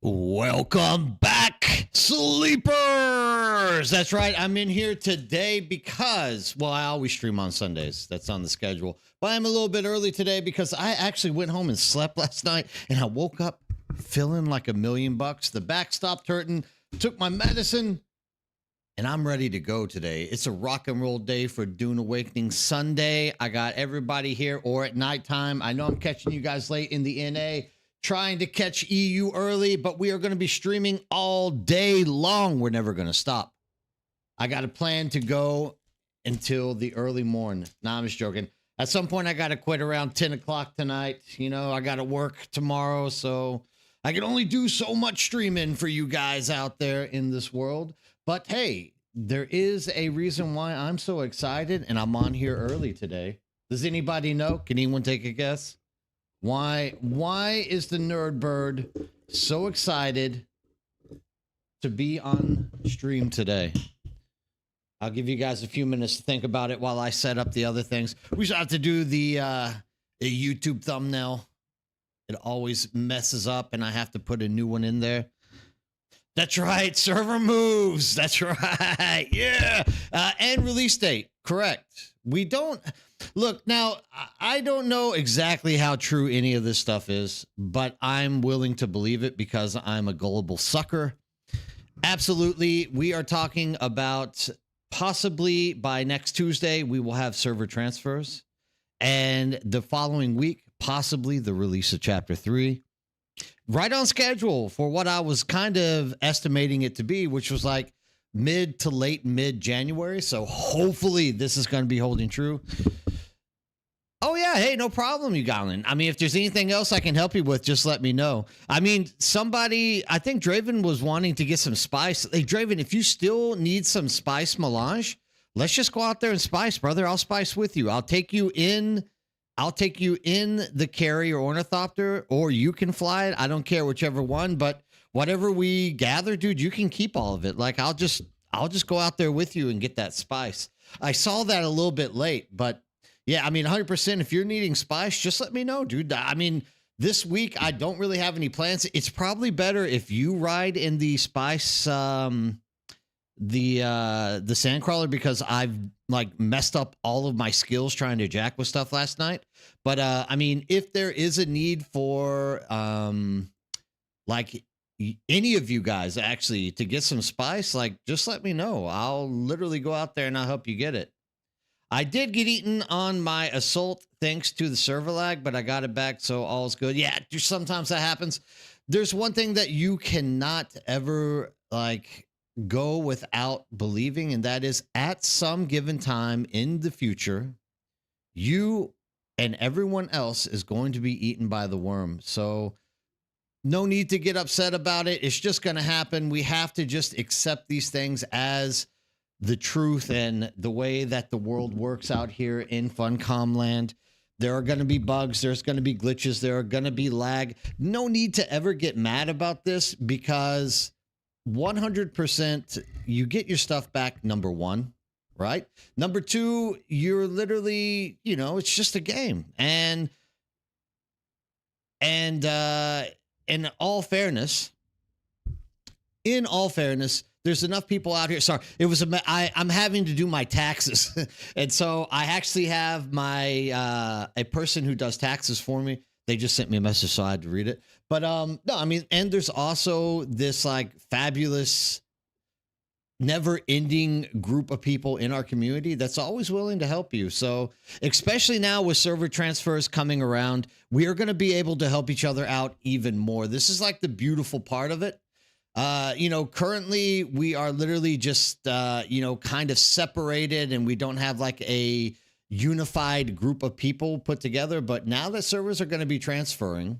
Welcome back, sleepers. That's right. I'm in here today because, well, I always stream on Sundays. That's on the schedule. But I'm a little bit early today because I actually went home and slept last night and I woke up feeling like $1,000,000. The back stopped hurting, took my medicine, and I'm ready to go today. It's a rock and roll day for Dune Awakening Sunday. I got everybody here or at nighttime. I know I'm catching you guys late in the NA. Trying to catch EU early, but we are going to be streaming all day long. We're never going to stop. I got a plan to go until the early morn. Nah, I'm just joking. At some point, I got to quit around 10 o'clock tonight. You know, I got to work tomorrow, so I can only do so much streaming for you guys out there in this world. But hey, there is a reason why I'm so excited, and I'm on here early today. Does anybody know? Can anyone take a guess? Why is the nerd bird so excited to be on stream today? I'll give you guys a few minutes to think about it while I set up the other things. We should have to do the YouTube thumbnail. It always messes up and I have to put a new one in there. That's right, server moves. That's right. Yeah. And release date. Correct. We don't look now. I don't know exactly how true any of this stuff is, but I'm willing to believe it because I'm a gullible sucker. Absolutely. We are talking about possibly by next Tuesday, we will have server transfers, and the following week, possibly the release of Chapter 3. Right on schedule for what I was kind of estimating it to be, which was like mid to late mid-January. So hopefully this is going to be holding true. Oh, yeah. Hey, no problem, you Goblin. I mean, if there's anything else I can help you with, just let me know. I mean, somebody, I think Draven was wanting to get some spice. Hey, Draven, if you still need some spice melange, let's just go out there and spice, brother. I'll spice with you. I'll take you in the carry or ornithopter, or you can fly it. I don't care, whichever one, but whatever we gather, dude, you can keep all of it. Like, I'll just go out there with you and get that spice. I saw that a little bit late, but yeah, I mean, 100%. If you're needing spice, just let me know, dude. I mean, this week, I don't really have any plans. It's probably better if you ride in the spice, the sandcrawler, because I've like messed up all of my skills trying to jack with stuff last night. But I mean, if there is a need for like any of you guys actually to get some spice, like just let me know. I'll literally go out there and I'll help you get it. I did get eaten on my assault thanks to the server lag, but I got it back, so all's good. Yeah, sometimes that happens. There's one thing that you cannot ever like go without believing, and that is at some given time in the future, you and everyone else is going to be eaten by the worm. So no need to get upset about it. It's just going to happen. We have to just accept these things as the truth and the way that the world works out here in Funcom land. There are going to be bugs. There's going to be glitches. There are going to be lag. No need to ever get mad about this because 100% you get your stuff back, number one, right? Number two, you're literally, you know, it's just a game. And in all fairness, there's enough people out here. Sorry, I'm having to do my taxes. And so I actually have my, a person who does taxes for me. They just sent me a message, so I had to read it. But no, I mean, and there's also this like fabulous, never-ending group of people in our community that's always willing to help you. So especially now with server transfers coming around, we are going to be able to help each other out even more. This is like the beautiful part of it. You know, currently we are literally just, you know, kind of separated and we don't have like a unified group of people put together. But now that servers are going to be transferring,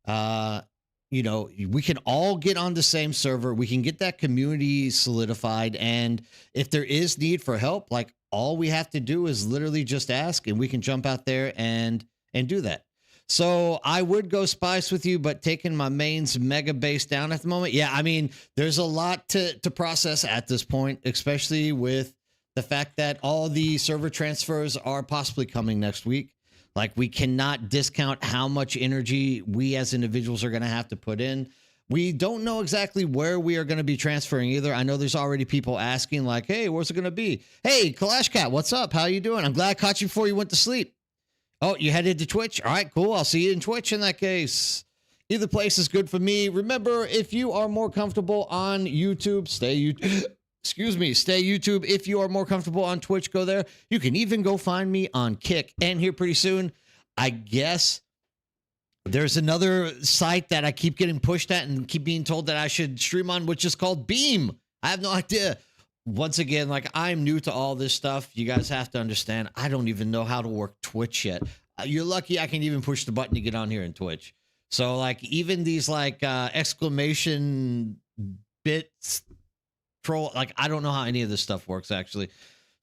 you know, we can all get on the same server. We can get that community solidified. And if there is need for help, like all we have to do is literally just ask and we can jump out there and do that. So I would go spice with you, but taking my main's mega base down at the moment. Yeah, I mean, there's a lot to process at this point, especially with the fact that all the server transfers are possibly coming next week. Like, we cannot discount how much energy we as individuals are going to have to put in. We don't know exactly where we are going to be transferring either. I know there's already people asking like, hey, where's it going to be? Hey, Kalash Cat, what's up? How you doing? I'm glad I caught you before you went to sleep. Oh, you headed to Twitch? All right, cool. I'll see you in Twitch in that case. Either place is good for me. Remember, if you are more comfortable on YouTube, stay YouTube. Excuse me, stay YouTube. If you are more comfortable on Twitch, go there. You can even go find me on Kick. And here pretty soon, I guess there's another site that I keep getting pushed at and keep being told that I should stream on, which is called Beam. I have no idea. Once again, like, I'm new to all this stuff. You guys have to understand, I don't even know how to work Twitch yet. You're lucky I can even push the button to get on here in Twitch. So, like, even these, like, exclamation bits, troll, like, I don't know how any of this stuff works, actually.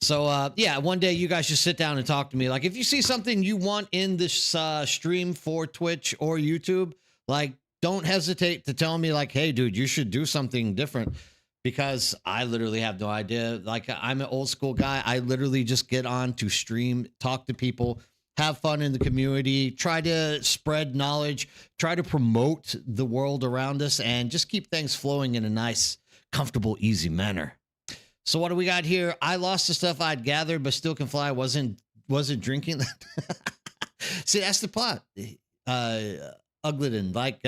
So, yeah, one day you guys just sit down and talk to me. Like, if you see something you want in this stream for Twitch or YouTube, like, don't hesitate to tell me, like, hey, dude, you should do something different, because I literally have no idea. Like, I'm an old school guy. I literally just get on to stream, talk to people, have fun in the community, try to spread knowledge, try to promote the world around us, and just keep things flowing in a nice, comfortable, easy manner. So what do we got here? I lost the stuff I'd gathered, but still can fly. Wasn't drinking that. See, that's the plot. Ugliden, like,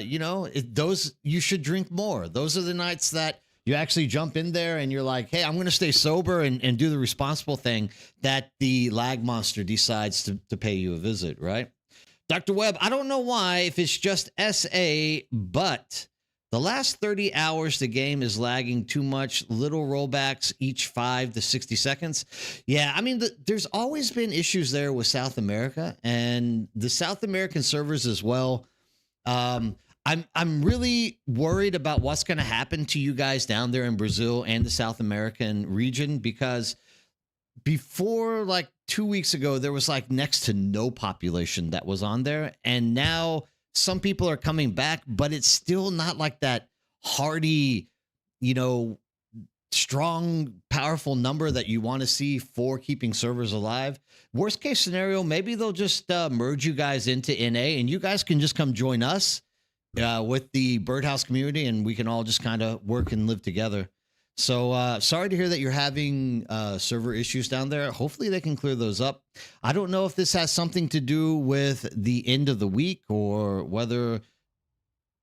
you know, those, you should drink more. Those are the nights that you actually jump in there and you're like, hey, I'm going to stay sober and do the responsible thing, that the lag monster decides to pay you a visit, right? Dr. Webb, I don't know why, if it's just SA, but the last 30 hours, the game is lagging too much. Little rollbacks each 5 to 60 seconds. Yeah, I mean, there's always been issues there with South America and the South American servers as well. I'm really worried about what's going to happen to you guys down there in Brazil and the South American region, because before, like 2 weeks ago, there was like next to no population that was on there. And now some people are coming back, but it's still not like that hardy, you know, strong, powerful number that you want to see for keeping servers alive. Worst case scenario, maybe they'll just merge you guys into NA and you guys can just come join us with the Birdhouse community, and we can all just kind of work and live together. So sorry to hear that you're having server issues down there. Hopefully they can clear those up. I don't know if this has something to do with the end of the week or whether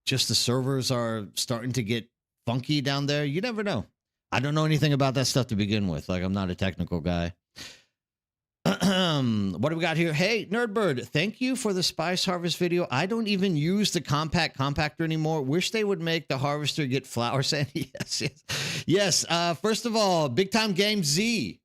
just the servers are starting to get funky down there. You never know. I don't know anything about that stuff to begin with. Like, I'm not a technical guy. What do we got here? Hey, Nerdbird, thank you for the Spice Harvest video. I don't even use the compact compactor anymore. Wish they would make the harvester get flour sand. Yes. First of all, Big Time Game Z,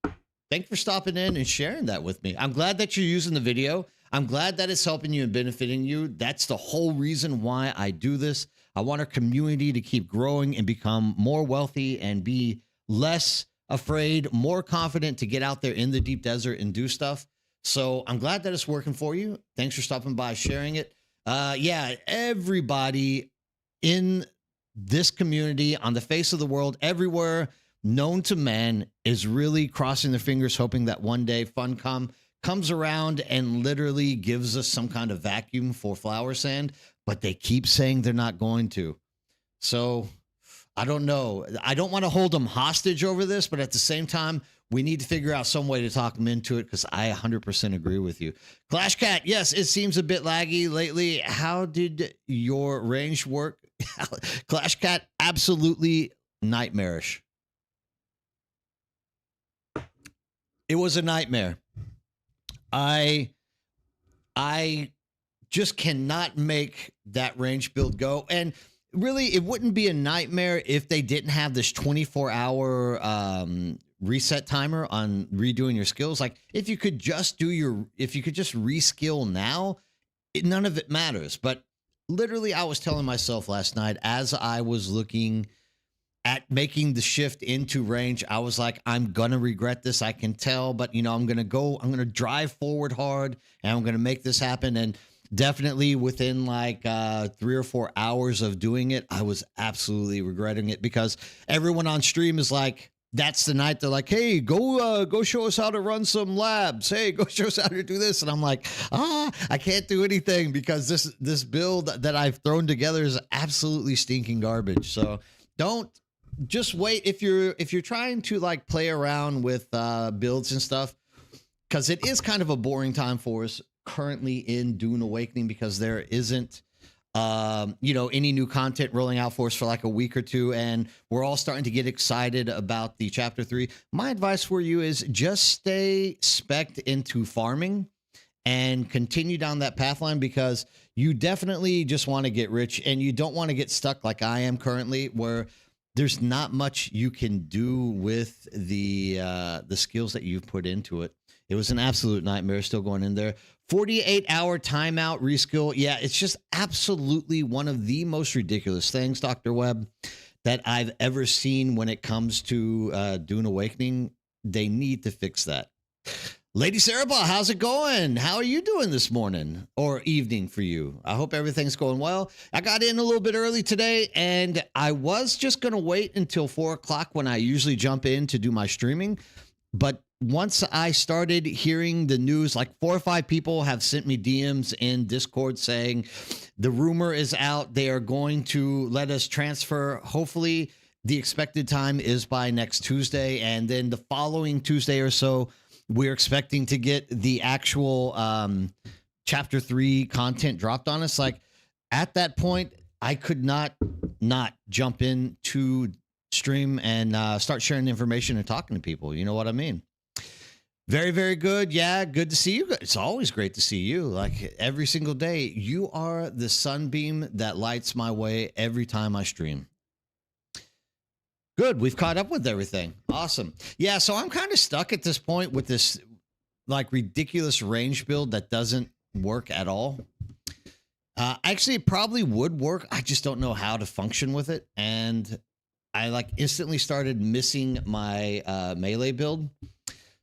thanks for stopping in and sharing that with me. I'm glad that you're using the video. I'm glad that it's helping you and benefiting you. That's the whole reason why I do this. I want our community to keep growing and become more wealthy and be less afraid, more confident to get out there in the deep desert and do stuff. So I'm glad that it's working for you. Thanks for stopping by, sharing it. Yeah, everybody in this community, on the face of the world, everywhere known to man, is really crossing their fingers, hoping that one day Funcom comes around and literally gives us some kind of vacuum for flour sand, but they keep saying they're not going to. So I don't know. I don't want to hold them hostage over this, but at the same time, we need to figure out some way to talk them into it, because I 100% agree with you. Clash Cat, yes, it seems a bit laggy lately. How did your range work? Clash Cat, absolutely nightmarish. It was a nightmare. I just cannot make that range build go. And really, it wouldn't be a nightmare if they didn't have this 24-hour reset timer on redoing your skills. Like, if you could just reskill now, none of it matters. But literally, I was telling myself last night as I was looking at making the shift into range, I was like, I'm gonna regret this. I can tell, but you know, I'm gonna drive forward hard and I'm gonna make this happen. And definitely within like 3 or 4 hours of doing it, I was absolutely regretting it, because everyone on stream is like, that's the night they're like, hey, go show us how to run some labs. Hey, go show us how to do this. And I'm like, I can't do anything because this build that I've thrown together is absolutely stinking garbage. So don't just wait if you're trying to like play around with builds and stuff, because it is kind of a boring time for us currently in Dune Awakening because there isn't any new content rolling out for us for like a week or two, and we're all starting to get excited about the chapter 3. My advice for you is just stay spec'd into farming and continue down that path line, because you definitely just want to get rich and you don't want to get stuck like I am currently, where there's not much you can do with the skills that you've put into it. It was an absolute nightmare still going in there. 48-hour timeout reskill. Yeah, it's just absolutely one of the most ridiculous things, Dr. Webb, that I've ever seen when it comes to Dune Awakening. They need to fix that. Lady Cerebral, how's it going? How are you doing this morning or evening for you? I hope everything's going well. I got in a little bit early today, and I was just going to wait until 4 o'clock when I usually jump in to do my streaming. But once I started hearing the news, like 4 or 5 people have sent me DMs in Discord saying the rumor is out. They are going to let us transfer. Hopefully the expected time is by next Tuesday. And then the following Tuesday or so, we're expecting to get the actual chapter 3 content dropped on us. Like at that point, I could not jump in to stream and start sharing information and talking to people. You know what I mean? Very, very good. Yeah, good to see you. It's always great to see you. Like every single day, you are the sunbeam that lights my way every time I stream. Good. We've caught up with everything. Awesome. Yeah, so I'm kind of stuck at this point with this like ridiculous range build that doesn't work at all. Actually, it probably would work. I just don't know how to function with it. And I like instantly started missing my melee build.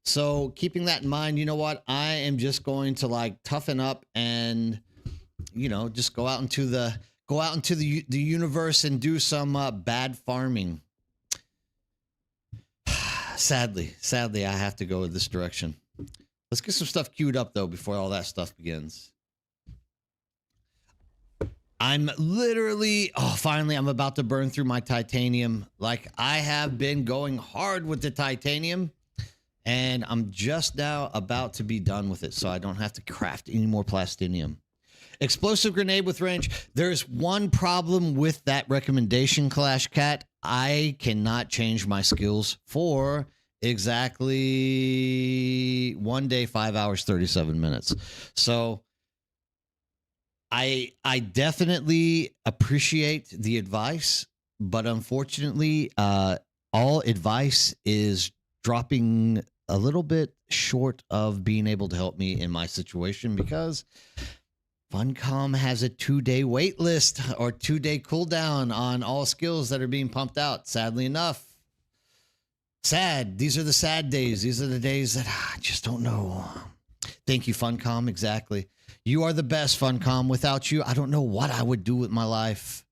So keeping that in mind, you know what? I am just going to like toughen up and, just go out into the universe and do some bad farming. Sadly, I have to go in this direction. Let's get some stuff queued up though before all that stuff begins. I'm literally, finally, I'm about to burn through my titanium. Like I have been going hard with the titanium. And I'm just now about to be done with it, so I don't have to craft any more plastinium. Explosive grenade with range. There's one problem with that recommendation, Clash Cat. I cannot change my skills for exactly 1 day, 5 hours, 37 minutes. So I definitely appreciate the advice, but unfortunately, all advice is dropping a little bit short of being able to help me in my situation, because Funcom has a 2-day wait list or 2-day cooldown on all skills that are being pumped out. Sadly enough. Sad. These are the sad days. These are the days that I just don't know. Thank you, Funcom. Exactly. You are the best, Funcom. Without you, I don't know what I would do with my life.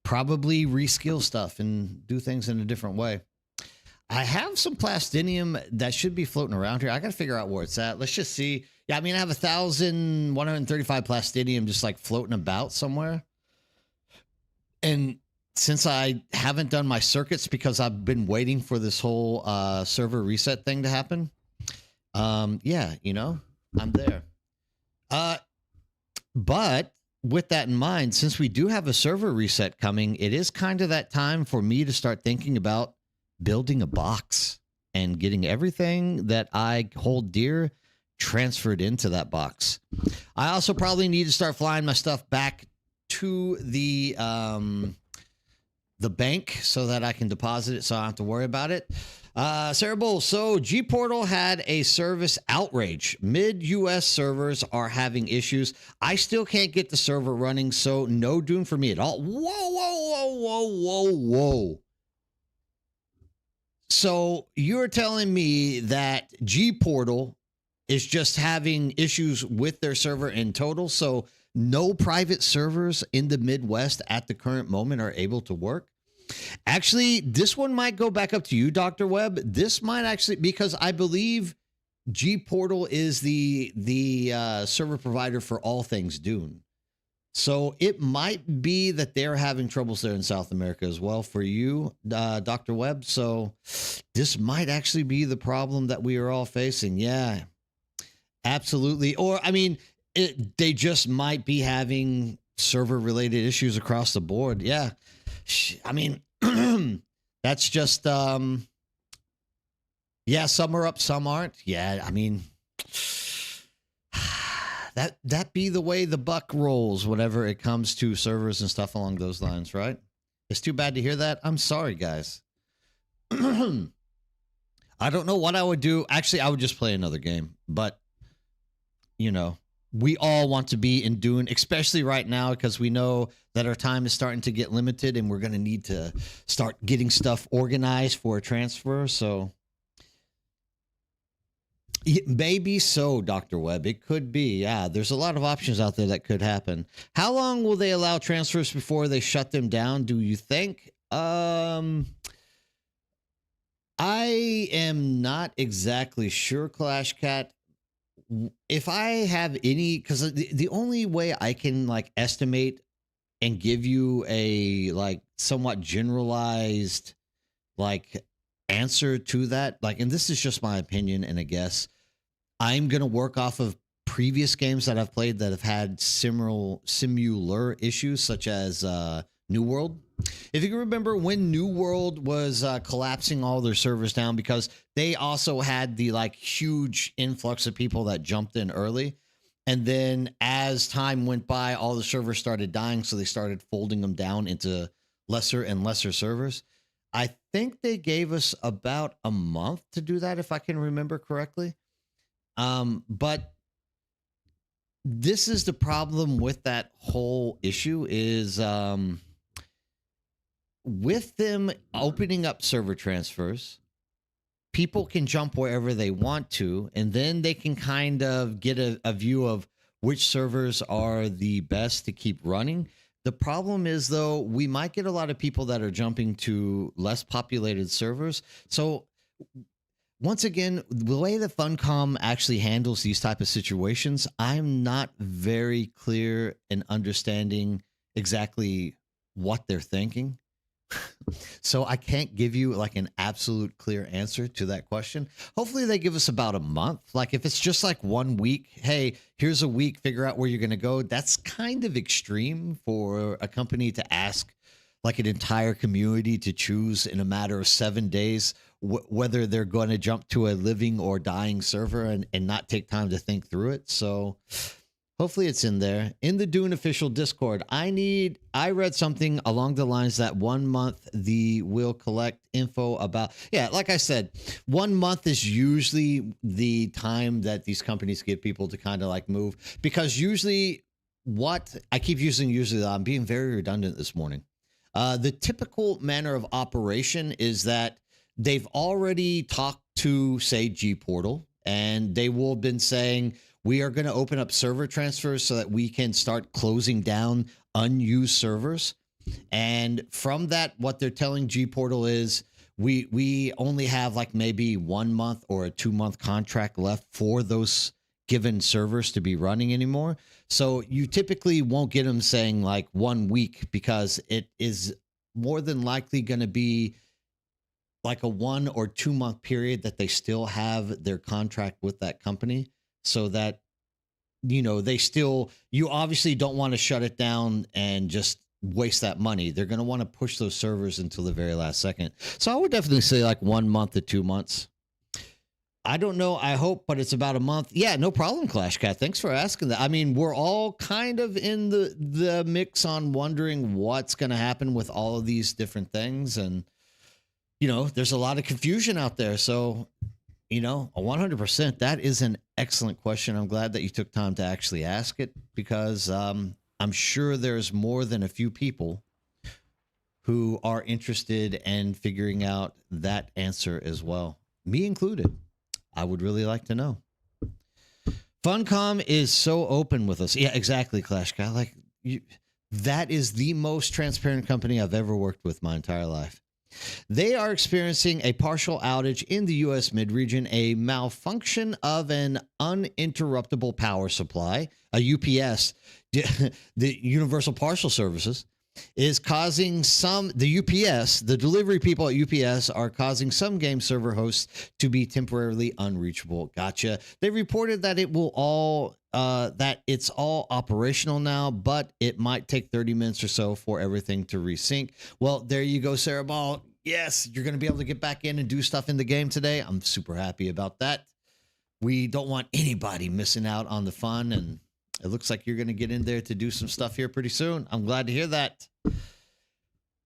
Probably reskill stuff and do things in a different way. I have some plastinium that should be floating around here. I got to figure out where it's at. Let's just see. Yeah, I mean, I have 1,135 plastinium just like floating about somewhere. And since I haven't done my circuits because I've been waiting for this whole server reset thing to happen. Yeah, I'm there. But with that in mind, since we do have a server reset coming, it is kind of that time for me to start thinking about building a box and getting everything that I hold dear transferred into that box. I also probably need to start flying my stuff back to the bank so that I can deposit it so I don't have to worry about it. Cerebral, so G-Portal had a service outrage. Mid-US servers are having issues. I still can't get the server running, so no Dune for me at all. Whoa. So you're telling me that G-Portal is just having issues with their server in total, so no private servers in the Midwest at the current moment are able to work? Actually, this one might go back up to you, Dr. Webb. This might actually, because I believe G Portal is the server provider for all things Dune. So it might be that they're having troubles there in South America as well for you, Dr. Webb. So this might actually be the problem that we are all facing. Yeah, absolutely. Or, I mean, they just might be having server related issues across the board. Yeah. I mean, that's just, yeah, some are up, some aren't. Yeah. I mean, that be the way the buck rolls whenever it comes to servers and stuff along those lines, right? It's too bad to hear that. I'm sorry, guys. I don't know what I would do. Actually, I would just play another game. But, you know, we all want to be in Dune, especially right now, because we know that our time is starting to get limited and we're going to need to start getting stuff organized for a transfer. So maybe so, Dr. Webb. It could be. Yeah, there's a lot of options out there that could happen. How long will they allow transfers before they shut them down, do you think? I am not exactly sure, Clash Cat. If I have any, because the only way I can like estimate and give you a like somewhat generalized like answer to that, like, and this is just my opinion and a guess, I'm gonna work off of previous games that I've played that have had similar issues, such as New World. If you can remember when New World was collapsing all their servers down, because they also had the like huge influx of people that jumped in early. And then as time went by, all the servers started dying. So they started folding them down into lesser and lesser servers. I think they gave us about a month to do that, if I can remember correctly. But this is the problem with that whole issue is, with them opening up server transfers, people can jump wherever they want to, and then they can kind of get a view of which servers are the best to keep running. The problem is, though, we might get a lot of people that are jumping to less populated servers. So once again, the way that Funcom actually handles these type of situations, I'm not very clear in understanding exactly what they're thinking. So I can't give you like an absolute clear answer to that question. Hopefully they give us about a month. Like if it's just like 1 week, hey, here's a week, figure out where you're going to go. That's kind of extreme for a company to ask like an entire community to choose in a matter of 7 days whether they're going to jump to a living or dying server and not take time to think through it. So hopefully it's in there. In the Dune official Discord, I read something along the lines that 1 month will collect info about, yeah, like I said, 1 month is usually the time that these companies give people to kind of like move, because usually what I keep using, I'm being very redundant this morning. The typical manner of operation is that they've already talked to, say, G Portal, and they will have been saying, we are going to open up server transfers so that we can start closing down unused servers. And from that, what they're telling G Portal is we only have like maybe 1 month or a 2 month contract left for those given servers to be running anymore. So you typically won't get them saying like 1 week, because it is more than likely going to be like a 1 or 2 month period that they still have their contract with that company. So that, you know, you obviously don't want to shut it down and just waste that money. They're going to want to push those servers until the very last second. So I would definitely say like 1 month to 2 months. I don't know. I hope, but it's about a month. Yeah, no problem, Clash Cat. Thanks for asking that. I mean, we're all kind of in the mix on wondering what's going to happen with all of these different things. And, you know, there's a lot of confusion out there. So, you know, 100%. That is an excellent question. I'm glad that you took time to actually ask it, because I'm sure there's more than a few people who are interested in figuring out that answer as well. Me included. I would really like to know. Funcom is so open with us. Yeah, exactly, Clash Guy. Like That is the most transparent company I've ever worked with my entire life. They are experiencing a partial outage in the U.S. mid-region, a malfunction of an uninterruptible power supply, a UPS, the Universal Partial Services, is causing the UPS, the delivery people at UPS are causing some game server hosts to be temporarily unreachable. Gotcha. They reported that it's all operational now, but it might take 30 minutes or so for everything to resync. Well, there you go, Sarah Ball. Yes, you're going to be able to get back in and do stuff in the game today. I'm super happy about that. We don't want anybody missing out on the fun, and it looks like you're going to get in there to do some stuff here pretty soon. I'm glad to hear that.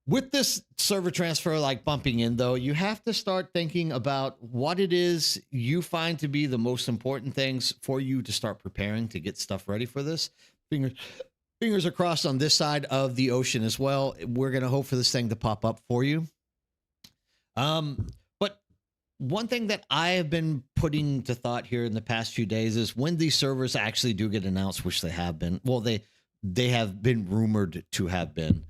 With this server transfer like bumping in, though, you have to start thinking about what it is you find to be the most important things for you to start preparing to get stuff ready for this. Fingers are crossed on this side of the ocean as well. We're going to hope for this thing to pop up for you. But one thing that I have been putting to thought here in the past few days is when these servers actually do get announced, which they have been. Well, they have been rumored to have been.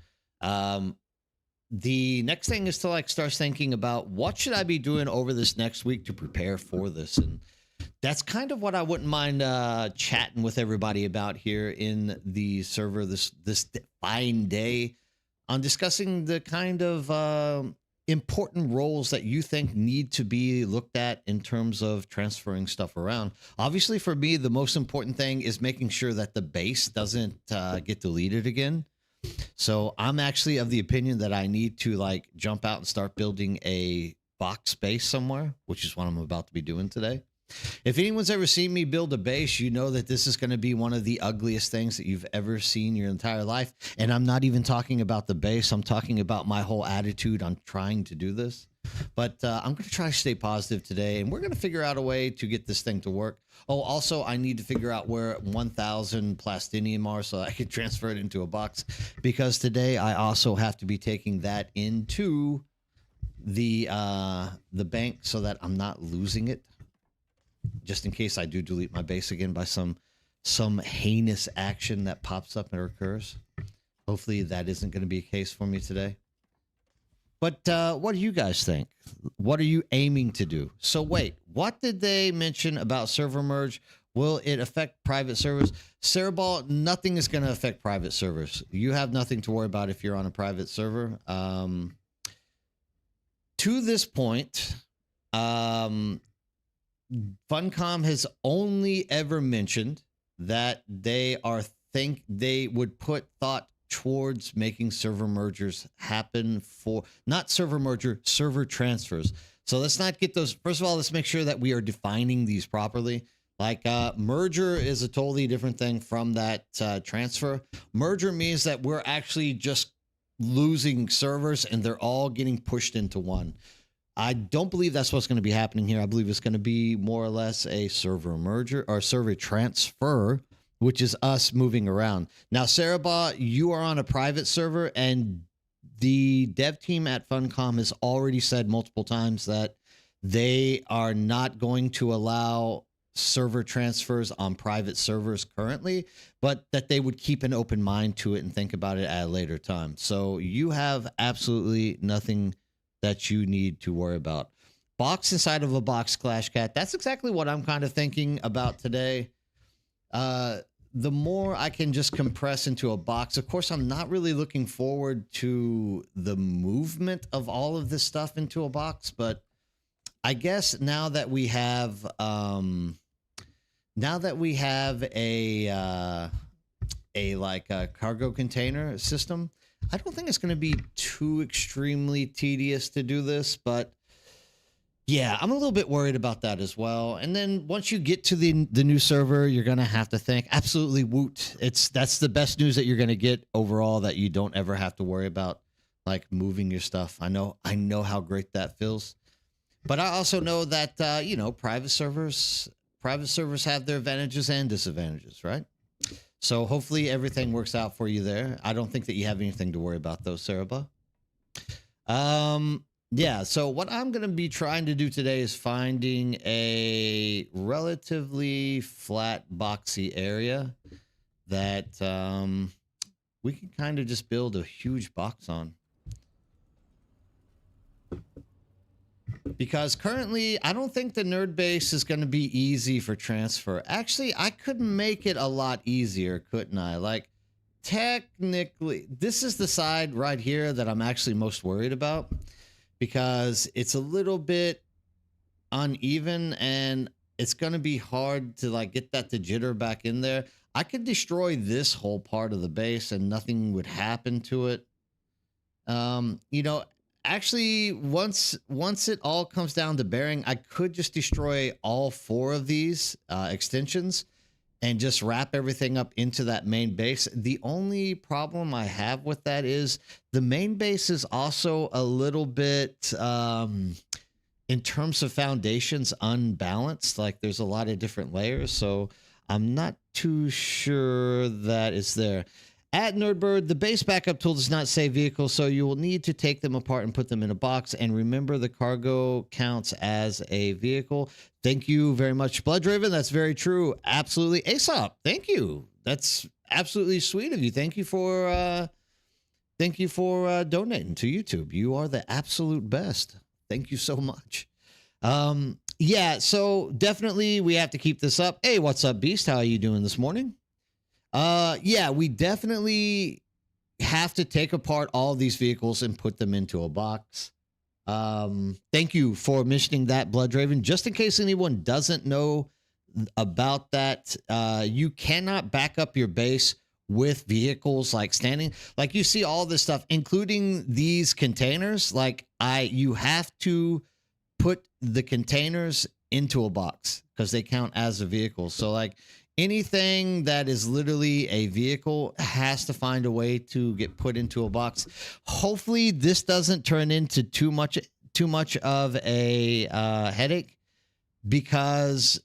The next thing is to start thinking about what should I be doing over this next week to prepare for this, and that's kind of what I wouldn't mind chatting with everybody about here in the server this fine day on discussing the kind of important roles that you think need to be looked at in terms of transferring stuff around. Obviously, for me, the most important thing is making sure that the base doesn't get deleted again. So I'm actually of the opinion that I need to jump out and start building a box base somewhere, which is what I'm about to be doing today. If anyone's ever seen me build a base, you know that this is going to be one of the ugliest things that you've ever seen your entire life. And I'm not even talking about the base. I'm talking about my whole attitude on trying to do this. But I'm going to try to stay positive today, and we're going to figure out a way to get this thing to work. Oh, also, I need to figure out where 1,000 plastinium are so I can transfer it into a box, because today I also have to be taking that into the bank so that I'm not losing it, just in case I do delete my base again by some heinous action that pops up and occurs. Hopefully that isn't going to be a case for me today. But what do you guys think? What are you aiming to do? So wait, what did they mention about server merge? Will it affect private servers? Cereball, nothing is going to affect private servers. You have nothing to worry about if you're on a private server. To this point, Funcom has only ever mentioned that they would put thought towards making server mergers happen for not server merger, server transfers. So let's not get those. First of all, let's make sure that we are defining these properly. Merger is a totally different thing from that transfer. Merger means that we're actually just losing servers and they're all getting pushed into one. I don't believe that's what's going to be happening here. I believe it's going to be more or less a server merger or server transfer, which is us moving around. Now, Sarabah, you are on a private server, and the dev team at Funcom has already said multiple times that they are not going to allow server transfers on private servers currently, but that they would keep an open mind to it and think about it at a later time. So you have absolutely nothing that you need to worry about. Box inside of a box, Clash Cat. That's exactly what I'm kind of thinking about today. The more I can just compress into a box, of course, I'm not really looking forward to the movement of all of this stuff into a box, but I guess now that we have a cargo container system, I don't think it's going to be too extremely tedious to do this, but yeah, I'm a little bit worried about that as well. And then once you get to the new server, you're going to have to think, absolutely woot. That's the best news that you're going to get overall, that you don't ever have to worry about moving your stuff. I know how great that feels. But I also know that private servers have their advantages and disadvantages, right? So hopefully everything works out for you there. I don't think that you have anything to worry about though, Sarabah. Yeah, so what I'm going to be trying to do today is finding a relatively flat, boxy area that we can kind of just build a huge box on. Because currently, I don't think the nerd base is going to be easy for transfer. Actually, I could make it a lot easier, couldn't I? Like, technically, this is the side right here that I'm actually most worried about because it's a little bit uneven and it's going to be hard to like get that to jitter back in there. I could destroy this whole part of the base and nothing would happen to it. You know, actually, once it all comes down to bearing, I could just destroy all 4 of these extensions and just wrap everything up into that main base. The only problem I have with that is the main base is also a little bit, in terms of foundations, unbalanced. Like there's a lot of different layers. So I'm not too sure that it's there. At Nerdbird, the base backup tool does not save vehicles, so you will need to take them apart and put them in a box. And remember, the cargo counts as a vehicle. Thank you very much, Bloodraven. That's very true. Absolutely. Aesop, thank you. That's absolutely sweet of you. Thank you for donating to YouTube. You are the absolute best. Thank you so much. Yeah, so definitely we have to keep this up. Hey, what's up, Beast? How are you doing this morning? Yeah, we definitely have to take apart all these vehicles and put them into a box. Thank you for mentioning that, Bloodraven. Just in case anyone doesn't know about that, you cannot back up your base with vehicles like standing. Like you see all this stuff, including these containers. Like you have to put the containers into a box because they count as a vehicle. So like anything that is literally a vehicle has to find a way to get put into a box. Hopefully this doesn't turn into too much of a headache, because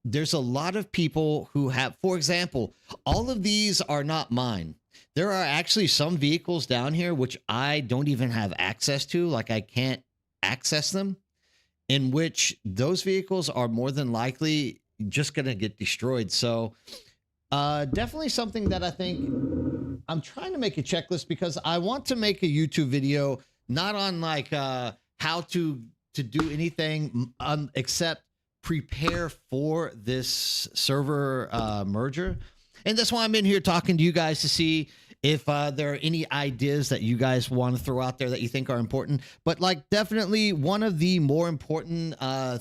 there's a lot of people who have, for example, all of these are not mine. There are actually some vehicles down here which I don't even have access to, like I can't access them, in which those vehicles are more than likely just going to get destroyed. So definitely something that I think I'm trying to make a checklist, because I want to make a YouTube video, not on like how to do anything except prepare for this server merger. And that's why I'm in here talking to you guys, to see if there are any ideas that you guys want to throw out there that you think are important. But like definitely one of the more important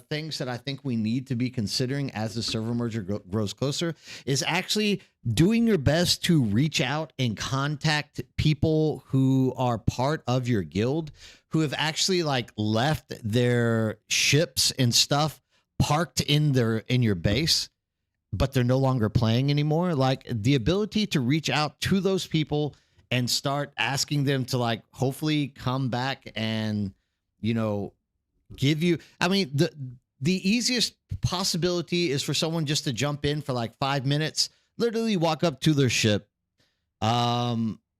things that I think we need to be considering as the server merger grows closer is actually doing your best to reach out and contact people who are part of your guild, who have actually like left their ships and stuff parked in your base, but they're no longer playing anymore. Like the ability to reach out to those people and start asking them to like hopefully come back and, you know, give you, I mean, the easiest possibility is for someone just to jump in for like 5 minutes, literally walk up to their ship,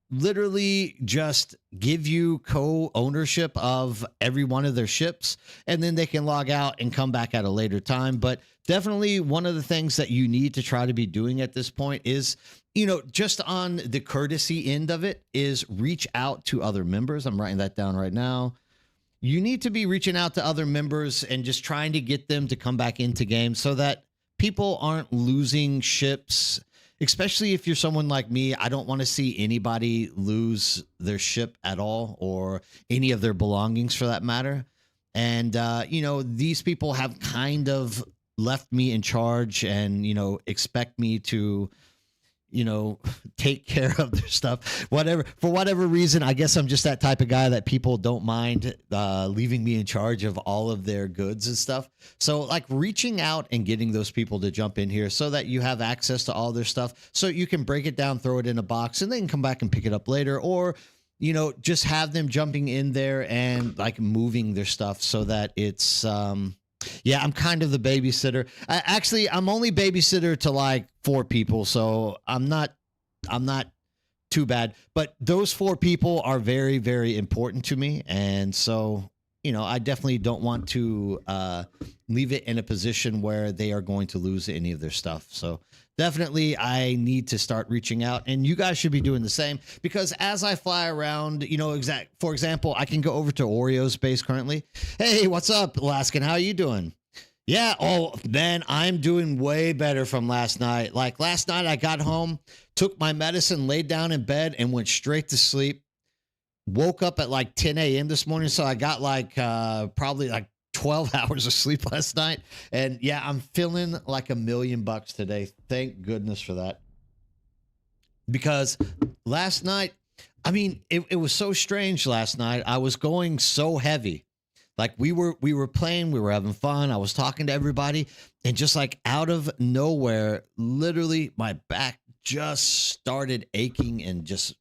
literally just give you co-ownership of every one of their ships, and then they can log out and come back at a later time. But definitely one of the things that you need to try to be doing at this point is, you know, just on the courtesy end of it, is reach out to other members. I'm writing that down right now. You need to be reaching out to other members and just trying to get them to come back into games so that people aren't losing ships. Especially if you're someone like me, I don't want to see anybody lose their ship at all, or any of their belongings for that matter. And, you know, these people have kind of left me in charge and, you know, expect me to, you know, take care of their stuff, whatever, for whatever reason. I guess I'm just that type of guy that people don't mind leaving me in charge of all of their goods and stuff. So like reaching out and getting those people to jump in here so that you have access to all their stuff, so you can break it down, throw it in a box, and then come back and pick it up later. Or, you know, just have them jumping in there and like moving their stuff so that it's, yeah, I'm kind of the babysitter. Actually, I'm only babysitter to like 4 people, so I'm not too bad. But those 4 people are very, very important to me, and so, you know, I definitely don't want to leave it in a position where they are going to lose any of their stuff. So definitely I need to start reaching out, and you guys should be doing the same, because as I fly around, for example, I can go over to Oreo's base currently. Hey, what's up, Alaskan? How are you doing? Yeah. Oh, man, I'm doing way better from last night. Like last night, I got home, took my medicine, laid down in bed, and went straight to sleep. Woke up at like 10 a.m. this morning. So I got like probably like 12 hours of sleep last night. And yeah, I'm feeling like $1,000,000 today. Thank goodness for that. Because last night, I mean, it was so strange last night. I was going so heavy. Like we were playing, we were having fun. I was talking to everybody, and just like out of nowhere, literally my back just started aching and just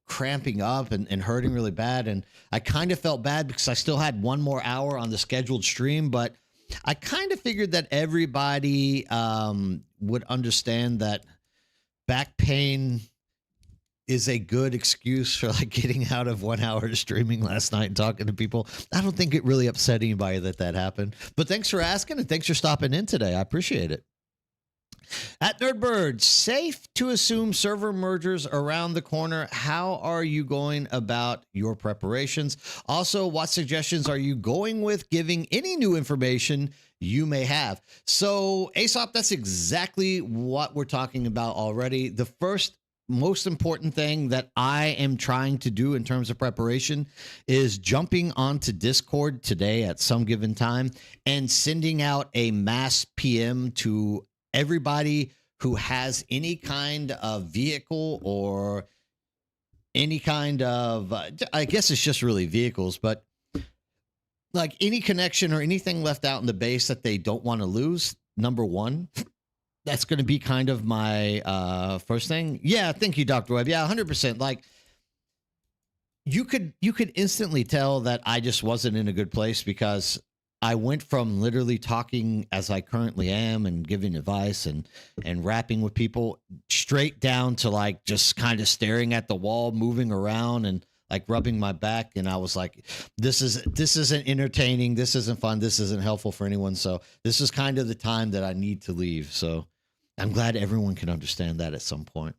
cramping up and hurting really bad. And I kind of felt bad because I still had one more hour on the scheduled stream, but I kind of figured that everybody would understand that back pain is a good excuse for like getting out of 1 hour of streaming last night and talking to people. I don't think it really upset anybody that happened, but thanks for asking, and thanks for stopping in today. I appreciate it. At Nerdbird, safe to assume server mergers around the corner. How are you going about your preparations? Also, what suggestions are you going with giving any new information you may have? So, Aesop, that's exactly what we're talking about already. The first most important thing that I am trying to do in terms of preparation is jumping onto Discord today at some given time and sending out a mass PM to everybody who has any kind of vehicle or any kind of, I guess it's just really vehicles, but like any connection or anything left out in the base that they don't want to lose. Number one, that's going to be kind of my first thing. Yeah, thank you, Dr. Webb. Yeah, 100%. Like you could instantly tell that I just wasn't in a good place, because I went from literally talking as I currently am and giving advice and rapping with people straight down to like just kind of staring at the wall, moving around and like rubbing my back. And I was like, this isn't entertaining. This isn't fun. This isn't helpful for anyone. So this is kind of the time that I need to leave. So I'm glad everyone can understand that at some point.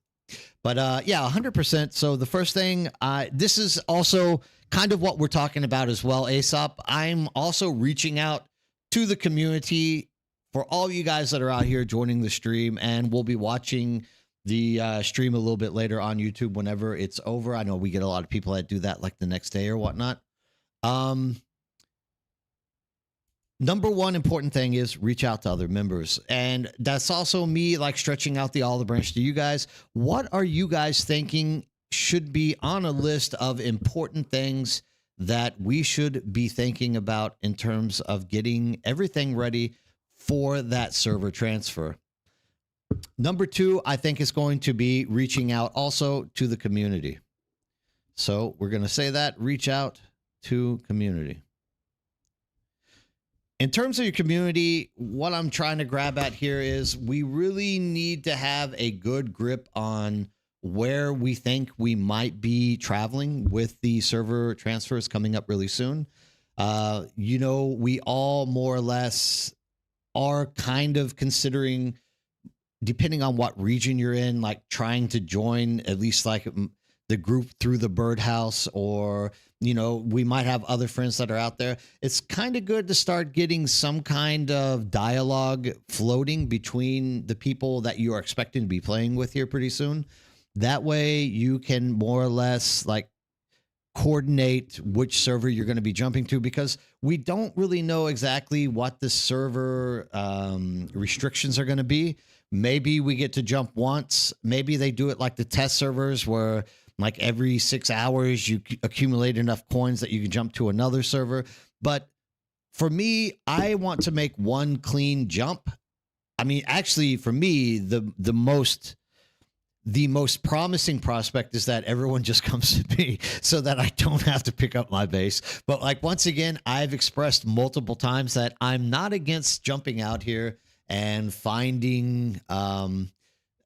But yeah, 100%. So the first thing, this is also kind of what we're talking about as well, Aesop. I'm also reaching out to the community for all you guys that are out here joining the stream, and we'll be watching the stream a little bit later on YouTube whenever it's over. I know we get a lot of people that do that like the next day or whatnot. Number one important thing is reach out to other members. And that's also me like stretching out the olive branch to you guys. What are you guys thinking should be on a list of important things that we should be thinking about in terms of getting everything ready for that server transfer? Number two, I think is going to be reaching out also to the community. So we're going to say that, reach out to community. In terms of your community, what I'm trying to grab at here is we really need to have a good grip on where we think we might be traveling with the server transfers coming up really soon. We all more or less are kind of considering, depending on what region you're in, like trying to join at least like the group through the birdhouse, or we might have other friends that are out there. It's kind of good to start getting some kind of dialogue floating between the people that you are expecting to be playing with here pretty soon. That way you can more or less like coordinate which server you're going to be jumping to, because we don't really know exactly what the server restrictions are going to be. Maybe we get to jump once. Maybe they do it like the test servers where like every 6 hours you accumulate enough coins that you can jump to another server. But for me, I want to make one clean jump. I mean, actually, for me, the most promising prospect is that everyone just comes to me so that I don't have to pick up my base. But like, once again, I've expressed multiple times that I'm not against jumping out here and finding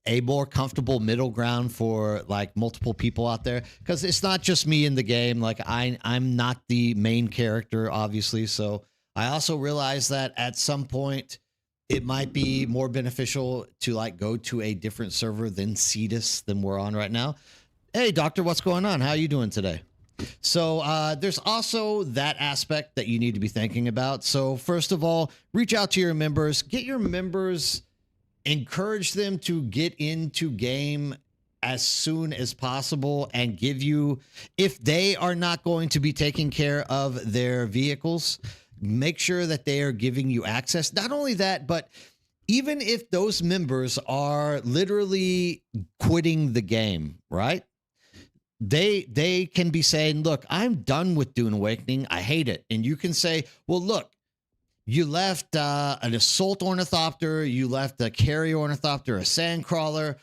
a more comfortable middle ground for like multiple people out there, because it's not just me in the game. Like I'm not the main character, obviously. So I also realize that at some point it might be more beneficial to like go to a different server than Cetus than we're on right now. Hey, doctor, what's going on? How are you doing today? So there's also that aspect that you need to be thinking about. So first of all, reach out to your members, get your members, encourage them to get into game as soon as possible and give you, if they are not going to be taking care of their vehicles, make sure that they are giving you access. Not only that, but even if those members are literally quitting the game, right? They can be saying, look, I'm done with Dune Awakening. I hate it. And you can say, well, look, you left an assault ornithopter, you left a carrier ornithopter, a sandcrawler.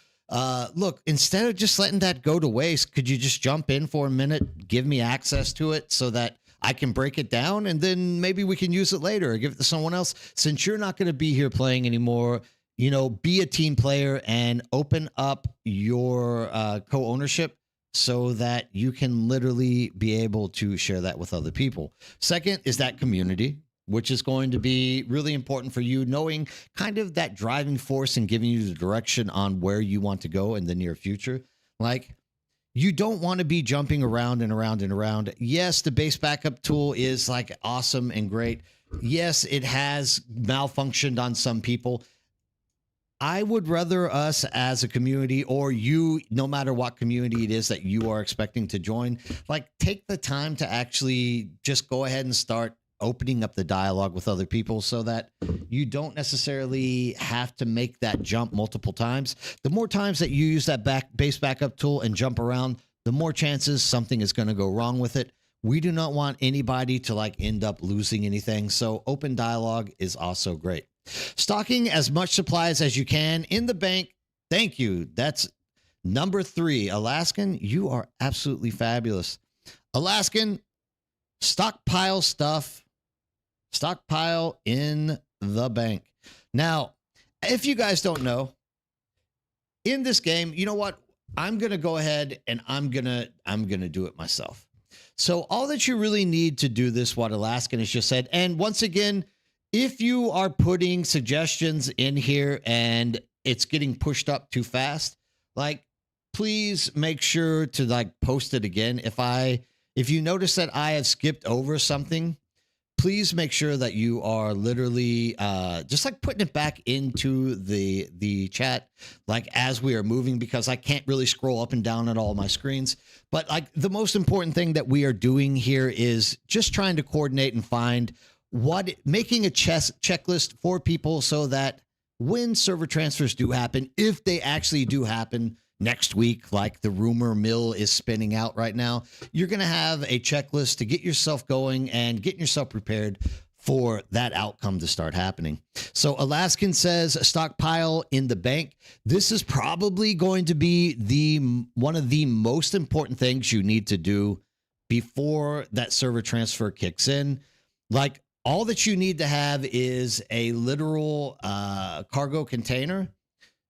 Look, instead of just letting that go to waste, could you just jump in for a minute, give me access to it so that I can break it down, and then maybe we can use it later or give it to someone else. Since you're not going to be here playing anymore, you know, be a team player and open up your co-ownership so that you can literally be able to share that with other people. Second is that community, which is going to be really important for you, knowing kind of that driving force and giving you the direction on where you want to go in the near future. Like, you don't want to be jumping around and around and around. Yes, the base backup tool is like awesome and great. Yes, it has malfunctioned on some people. I would rather us as a community, or you, no matter what community it is that you are expecting to join, like take the time to actually just go ahead and start opening up the dialogue with other people so that you don't necessarily have to make that jump multiple times. The more times that you use that base backup tool and jump around, the more chances something is going to go wrong with it. We do not want anybody to like end up losing anything. So open dialogue is also great. Stocking as much supplies as you can in the bank. Thank you. That's number 3. Alaskan, you are absolutely fabulous. Alaskan, stockpile stuff. Stockpile in the bank. Now, if you guys don't know, in this game, you know what? I'm going to go ahead and I'm going to do it myself. So all that you really need to do this, what Alaskan has just said, and once again, if you are putting suggestions in here and it's getting pushed up too fast, like, please make sure to like post it again. If you notice that I have skipped over something, please make sure that you are literally just like putting it back into the chat, like as we are moving, because I can't really scroll up and down on all my screens. But like the most important thing that we are doing here is just trying to coordinate and find making a checklist for people so that when server transfers do happen, if they actually do happen next week, like the rumor mill is spinning out right now, you're going to have a checklist to get yourself going and getting yourself prepared for that outcome to start happening. So Alaskan says stockpile in the bank. This is probably going to be one of the most important things you need to do before that server transfer kicks in. Like, all that you need to have is a literal cargo container.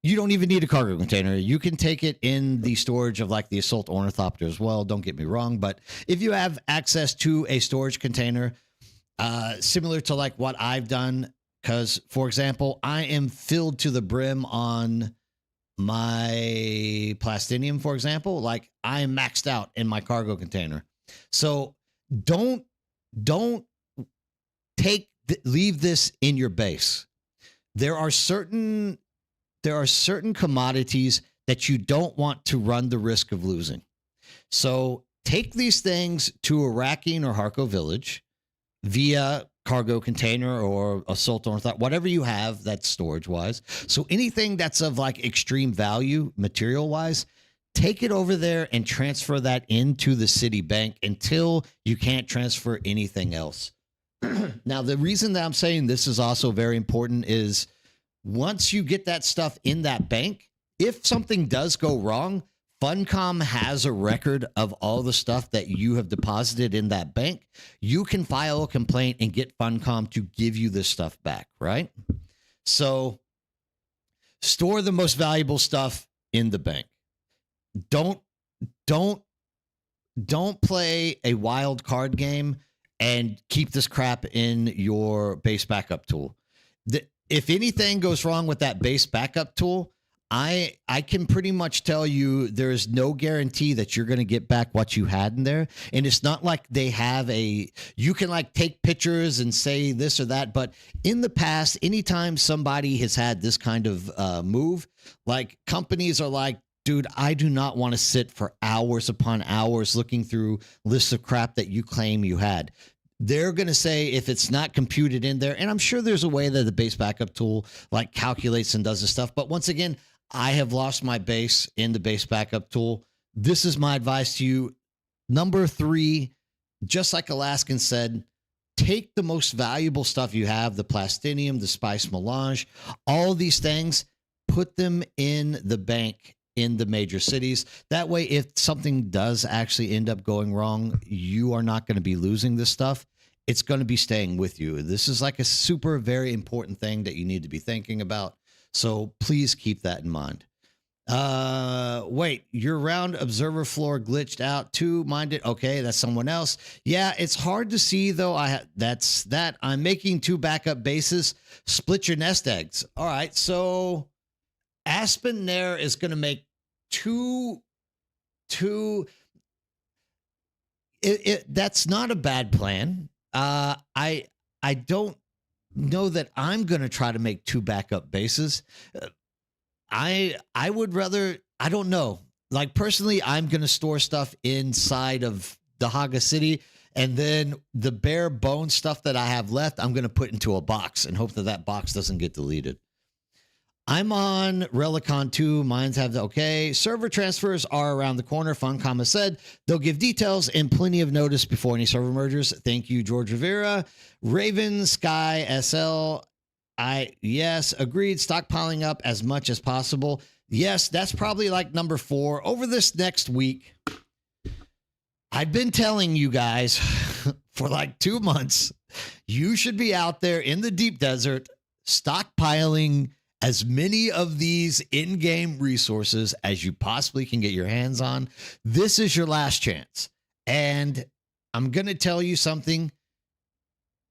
You don't even need a cargo container. You can take it in the storage of like the assault ornithopter as well. Don't get me wrong. But if you have access to a storage container, similar to like what I've done, because, for example, I am filled to the brim on my plastinium, for example, like I am maxed out in my cargo container. So don't leave this in your base. There are certain commodities that you don't want to run the risk of losing. So take these things to a Rakin or Harko village via cargo container or assault ornithopter, whatever you have that's storage wise. So anything that's of like extreme value material wise, take it over there and transfer that into the city bank until you can't transfer anything else. Now, the reason that I'm saying this is also very important is once you get that stuff in that bank, if something does go wrong, Funcom has a record of all the stuff that you have deposited in that bank. You can file a complaint and get Funcom to give you this stuff back, right? So store the most valuable stuff in the bank. Don't play a wild card game and keep this crap in your base backup tool. if anything goes wrong with that base backup tool, I can pretty much tell you there is no guarantee that you're going to get back what you had in there. And it's not like they have you can like take pictures and say this or that. But in the past, anytime somebody has had this kind of move, like companies are like, dude, I do not want to sit for hours upon hours looking through lists of crap that you claim you had. They're going to say if it's not computed in there, and I'm sure there's a way that the base backup tool like calculates and does this stuff. But once again, I have lost my base in the base backup tool. This is my advice to you. Number 3, just like Alaskan said, take the most valuable stuff you have, the plastinium, the spice melange, all of these things, put them in the bank in the major cities. That way, if something does actually end up going wrong, you are not going to be losing this stuff. It's going to be staying with you. This is like a super, very important thing that you need to be thinking about. So please keep that in mind. Wait, your round observer floor glitched out too. Mind it. Okay, that's someone else. Yeah, it's hard to see though. That's that. I'm making 2 backup bases. Split your nest eggs. All right, so Aspen there is going to make two. That's not a bad plan. I don't know that I'm going to try to make 2 backup bases. I would rather, I don't know. Like personally, I'm going to store stuff inside of the Haga City, and then the bare bone stuff that I have left, I'm going to put into a box and hope that that box doesn't get deleted. I'm on Relicon 2. Mines have okay. Server transfers are around the corner. Funcom has said they'll give details and plenty of notice before any server mergers. Thank you, George Rivera. Raven Sky SL. Yes, agreed. Stockpiling up as much as possible. Yes, that's probably like number 4. Over this next week, I've been telling you guys for like 2 months, you should be out there in the deep desert stockpiling as many of these in-game resources as you possibly can get your hands on. This is your last chance. And I'm going to tell you something.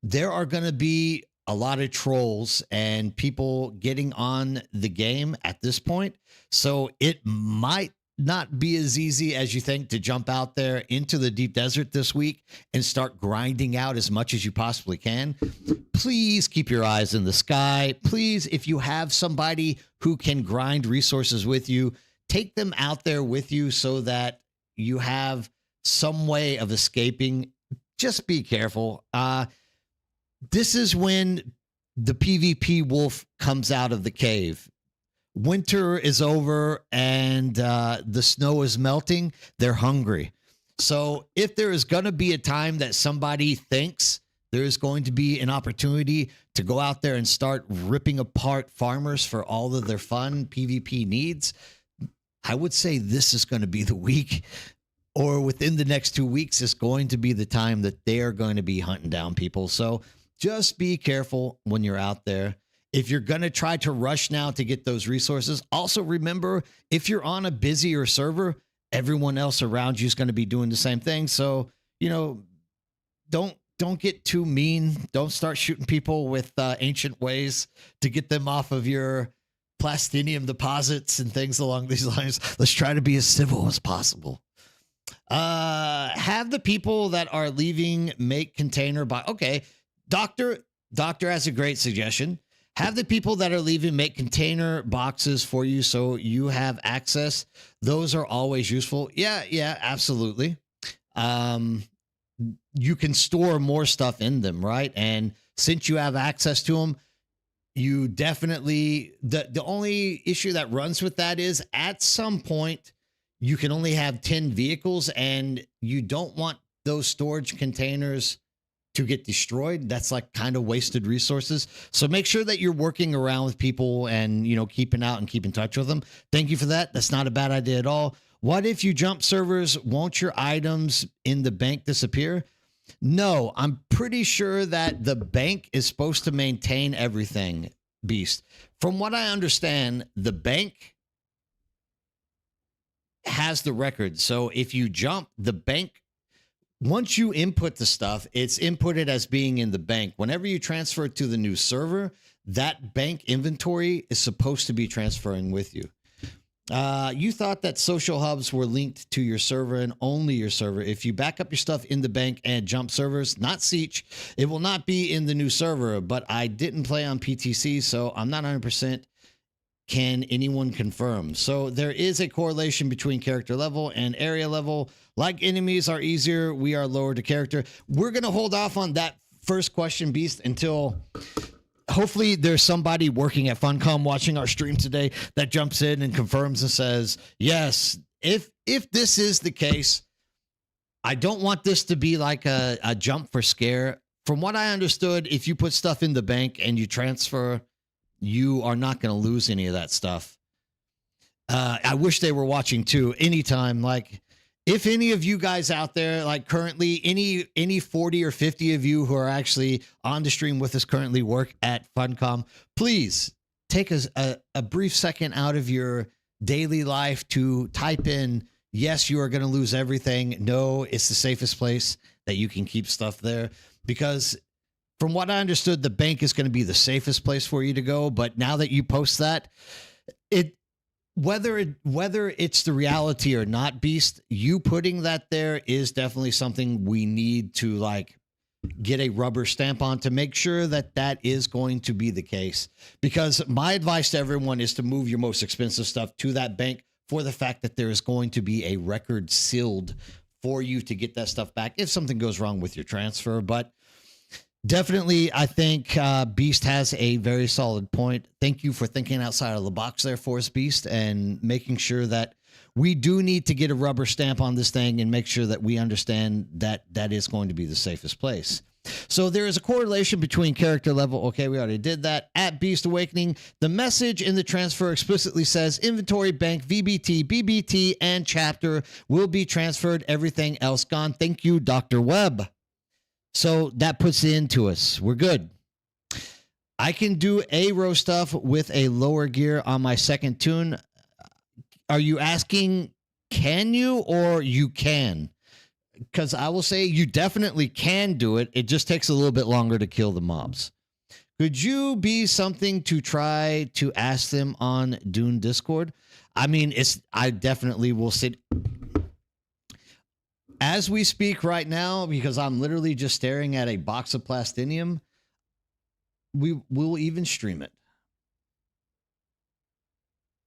There are going to be a lot of trolls and people getting on the game at this point. So it might not be as easy as you think to jump out there into the deep desert this week and start grinding out as much as you possibly can. Please keep your eyes in the sky. Please, if you have somebody who can grind resources with you, take them out there with you so that you have some way of escaping. Just be careful. This is when the PvP wolf comes out of the cave. Winter is over and the snow is melting. They're hungry. So if there is going to be a time that somebody thinks there is going to be an opportunity to go out there and start ripping apart farmers for all of their fun PvP needs, I would say this is going to be the week, or within the next 2 weeks is going to be the time that they are going to be hunting down people. So just be careful when you're out there. If you're going to try to rush now to get those resources, also remember, if you're on a busier server, everyone else around you is going to be doing the same thing. So, you know, don't get too mean. Don't start shooting people with ancient ways to get them off of your plastinium deposits and things along these lines. Let's try to be as civil as possible. Have the people that are leaving make container by, okay. Doctor has a great suggestion. Have the people that are leaving make container boxes for you so you have access. Those are always useful. Yeah, absolutely. You can store more stuff in them, right? And since you have access to them, you definitely, the only issue that runs with that is at some point you can only have 10 vehicles and you don't want those storage containers to get destroyed. That's like kind of wasted resources. So make sure that you're working around with people and, you know, keeping out and keep in touch with them. Thank you for that. That's not a bad idea at all. What if you jump servers? Won't your items in the bank disappear? No, I'm pretty sure that the bank is supposed to maintain everything, Beast. From what I understand, the bank has the record. So if you jump, the bank, once you input the stuff, it's inputted as being in the bank. Whenever you transfer it to the new server, that bank inventory is supposed to be transferring with you. You thought that social hubs were linked to your server and only your server. If you back up your stuff in the bank and jump servers, not Siege, it will not be in the new server. But I didn't play on PTC, so I'm not 100%. Can anyone confirm? So there is a correlation between character level and area level. Like enemies are easier, we are lower to character. We're going to hold off on that first question, Beast, until hopefully there's somebody working at Funcom watching our stream today that jumps in and confirms and says, yes, if this is the case, I don't want this to be like a jump for scare. From what I understood, if you put stuff in the bank and you transfer, you are not going to lose any of that stuff. I wish they were watching too. Anytime, like if any of you guys out there, like currently any 40 or 50 of you who are actually on the stream with us currently work at Funcom, please take a brief second out of your daily life to type in, yes, you are going to lose everything. No, it's the safest place that you can keep stuff there, because from what I understood, the bank is going to be the safest place for you to go. But now that you post that, whether it's the reality or not, Beast, you putting that there is definitely something we need to like get a rubber stamp on to make sure that that is going to be the case. Because my advice to everyone is to move your most expensive stuff to that bank for the fact that there is going to be a record sealed for you to get that stuff back if something goes wrong with your transfer. But definitely, I think Beast has a very solid point. Thank you for thinking outside of the box there for us, Beast, and making sure that we do need to get a rubber stamp on this thing and make sure that we understand that that is going to be the safest place. So there is a correlation between character level. Okay, we already did that. At Beast Awakening, the message in the transfer explicitly says inventory, bank, VBT, BBT, and chapter will be transferred. Everything else gone. Thank you, Dr. Webb. So that puts it into us. We're good. I can do aero stuff with a lower gear on my second tune. Are you asking, can you, or you can? Because I will say you definitely can do it. It just takes a little bit longer to kill the mobs. Could you be something to try to ask them on Dune Discord? I mean, I definitely will sit as we speak right now, because I'm literally just staring at a box of plastinium. We will even stream it.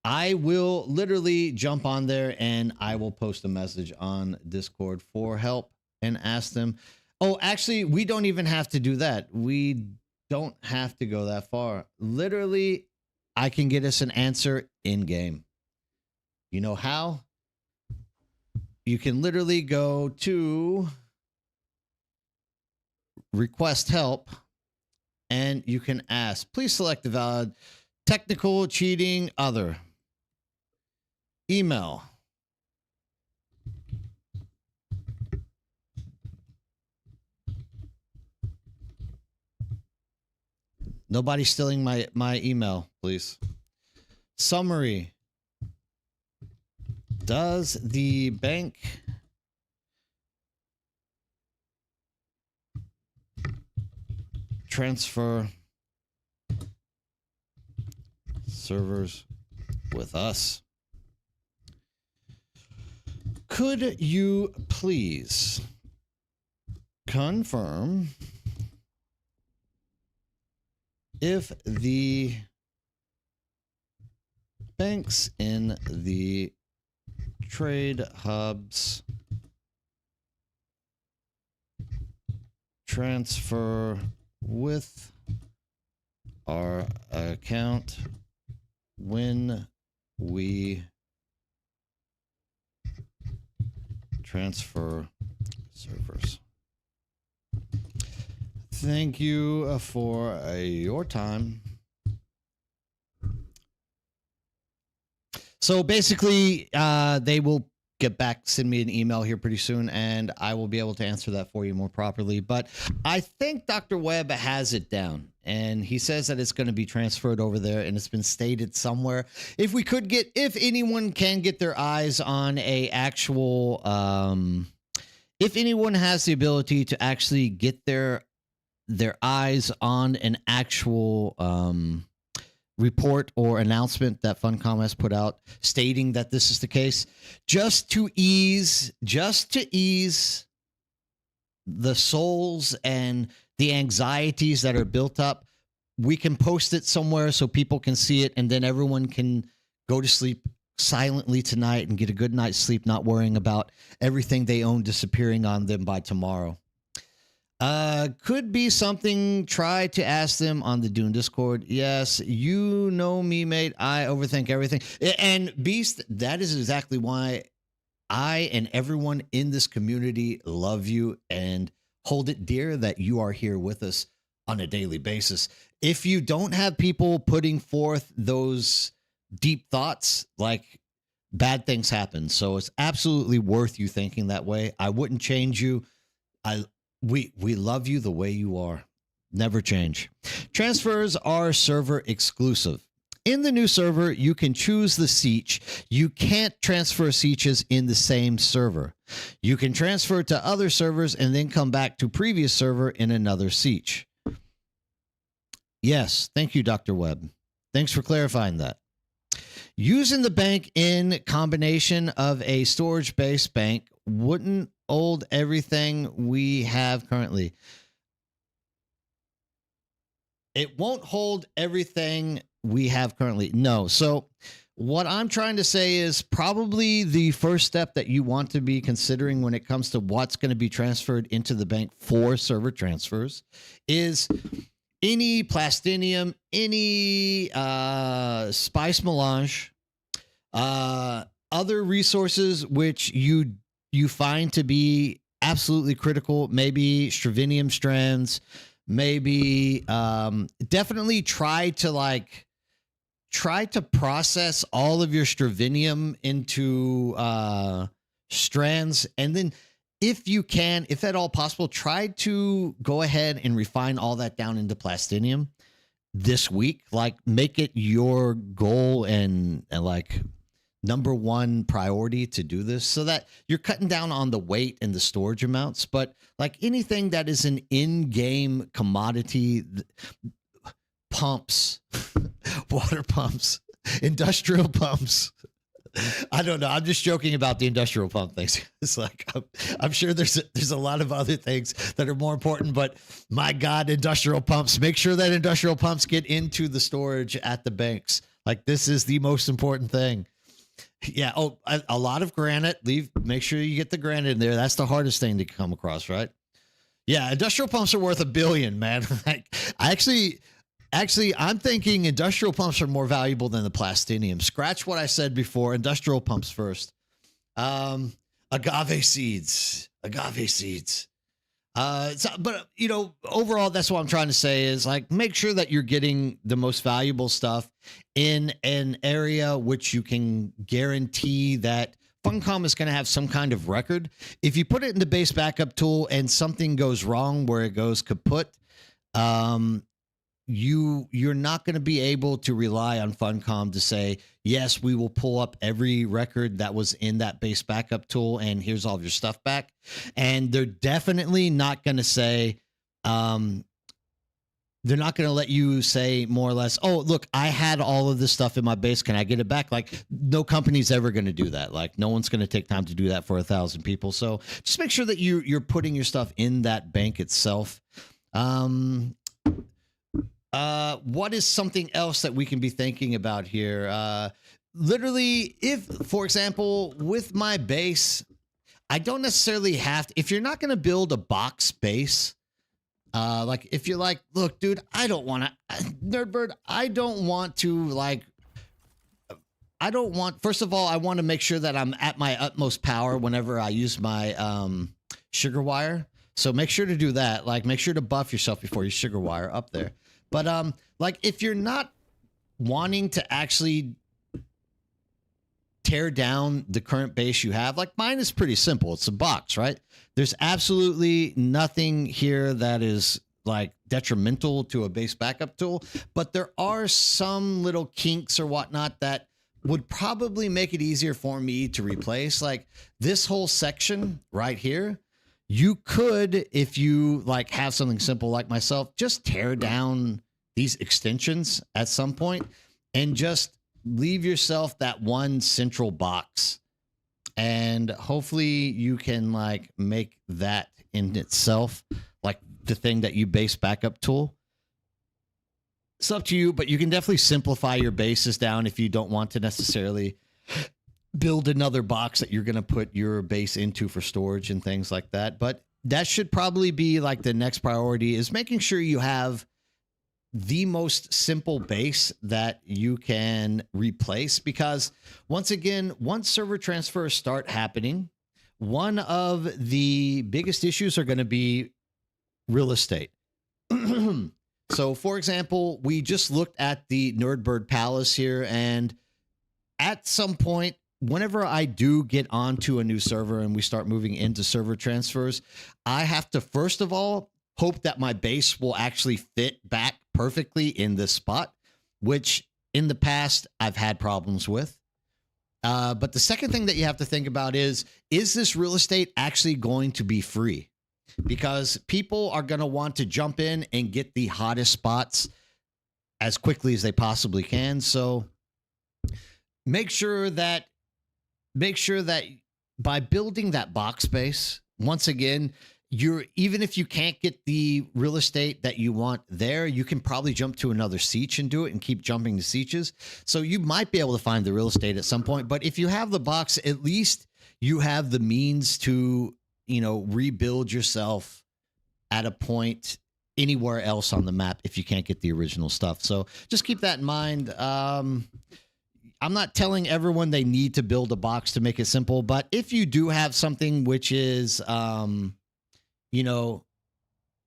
I will literally jump on there and I will post a message on Discord for help and ask them. Oh, actually, we don't even have to do that. We don't have to go that far. Literally, I can get us an answer in game. You know how? You can literally go to request help and you can ask, please select the valid technical cheating other. Email. Nobody stealing my email, please. Summary. Does the bank transfer servers with us? Could you please confirm if the banks in the trade hubs transfer with our account when we transfer servers? Thank you for your time. So basically, they will get back, send me an email here pretty soon, and I will be able to answer that for you more properly. But I think Dr. Webb has it down, and he says that it's going to be transferred over there, and it's been stated somewhere. If anyone can get their eyes on a actual, if anyone has the ability to actually get their eyes on an actual report or announcement that Funcom has put out stating that this is the case, just to ease the souls and the anxieties that are built up. We can post it somewhere so people can see it, and then everyone can go to sleep silently tonight and get a good night's sleep, not worrying about everything they own disappearing on them by tomorrow. Could be something. Try to ask them on the Dune Discord. Yes, you know me, mate. I overthink everything. And Beast, that is exactly why I and everyone in this community love you and hold it dear that you are here with us on a daily basis. If you don't have people putting forth those deep thoughts, like, bad things happen. So it's absolutely worth you thinking that way. I wouldn't change you. We love you the way you are. Never change. Transfers are server exclusive. In the new server, you can choose the siege. You can't transfer sieges in the same server. You can transfer to other servers and then come back to previous server in another siege. Yes, thank you, Dr. Webb. Thanks for clarifying that. Using the bank in combination of a storage-based bank wouldn't hold everything we have currently. It won't hold everything we have currently. No. So what I'm trying to say is probably the first step that you want to be considering when it comes to what's going to be transferred into the bank for server transfers is any plastinium, any spice melange, other resources which you find to be absolutely critical, maybe Stravinium strands, maybe definitely try to process all of your Stravinium into strands, and then if you can, if at all possible, try to go ahead and refine all that down into plastinium this week. Like, make it your goal and like number one priority to do this, so that you're cutting down on the weight and the storage amounts. But like anything that is an in-game commodity, pumps, water pumps, industrial pumps. I don't know. I'm just joking about the industrial pump things. It's like, I'm sure there's a lot of other things that are more important, but my God, industrial pumps, make sure that industrial pumps get into the storage at the banks. Like, this is the most important thing. Yeah. Oh, a lot of granite. Make sure you get the granite in there. That's the hardest thing to come across, right? Yeah. Industrial pumps are worth $1 billion, man. Like, Actually, I'm thinking industrial pumps are more valuable than the plastinium. Scratch what I said before. Industrial pumps first. Agave seeds. But overall, that's what I'm trying to say is, like, make sure that you're getting the most valuable stuff in an area which you can guarantee that Funcom is going to have some kind of record. If you put it in the base backup tool and something goes wrong where it goes kaput, you're not going to be able to rely on Funcom to say, yes, we will pull up every record that was in that base backup tool and here's all of your stuff back. And they're definitely not going to say, they're not going to let you say more or less, oh, look, I had all of this stuff in my base. Can I get it back? Like, no company's ever going to do that. Like, no one's going to take time to do that for 1,000 people. So just make sure that you're putting your stuff in that bank itself. What is something else that we can be thinking about here? Literally, if, for example, with my base, I don't necessarily have to, if you're not going to build a box base, like if you're like, look, dude, I don't want to, Nerdbird, I don't want to, first of all, I want to make sure that I'm at my utmost power whenever I use my sugar wire. So make sure to do that. Like, make sure to buff yourself before you sugar wire up there. But like, if you're not wanting to actually tear down the current base you have, like mine is pretty simple. It's a box, right? There's absolutely nothing here that is like detrimental to a base backup tool, but there are some little kinks or whatnot that would probably make it easier for me to replace. Like this whole section right here, You could, if you like have something simple like myself, just tear down these extensions at some point and just leave yourself that one central box. And hopefully you can like make that in itself like the thing that you base backup tool. It's up to you, but you can definitely simplify your bases down if you don't want to necessarily build another box that you're going to put your base into for storage and things like that. But that should probably be like the next priority, is making sure you have the most simple base that you can replace. Because once again, once server transfers start happening, one of the biggest issues are going to be real estate. So for example, we just looked at the Nerdbird Palace here, and at some point, whenever I do get onto a new server and we start moving into server transfers, I have to first of all hope that my base will actually fit back perfectly in this spot, which in the past I've had problems with. But the second thing that you have to think about is this real estate actually going to be free? Because people are going to want to jump in and get the hottest spots as quickly as they possibly can. So make sure that by building that box space, once again, even if you can't get the real estate that you want there, you can probably jump to another siege and do it and keep jumping to sieges. So you might be able to find the real estate at some point. But if you have the box, at least you have the means to, rebuild yourself at a point anywhere else on the map if you can't get the original stuff. So just keep that in mind. I'm not telling everyone they need to build a box to make it simple, but if you do have something which is,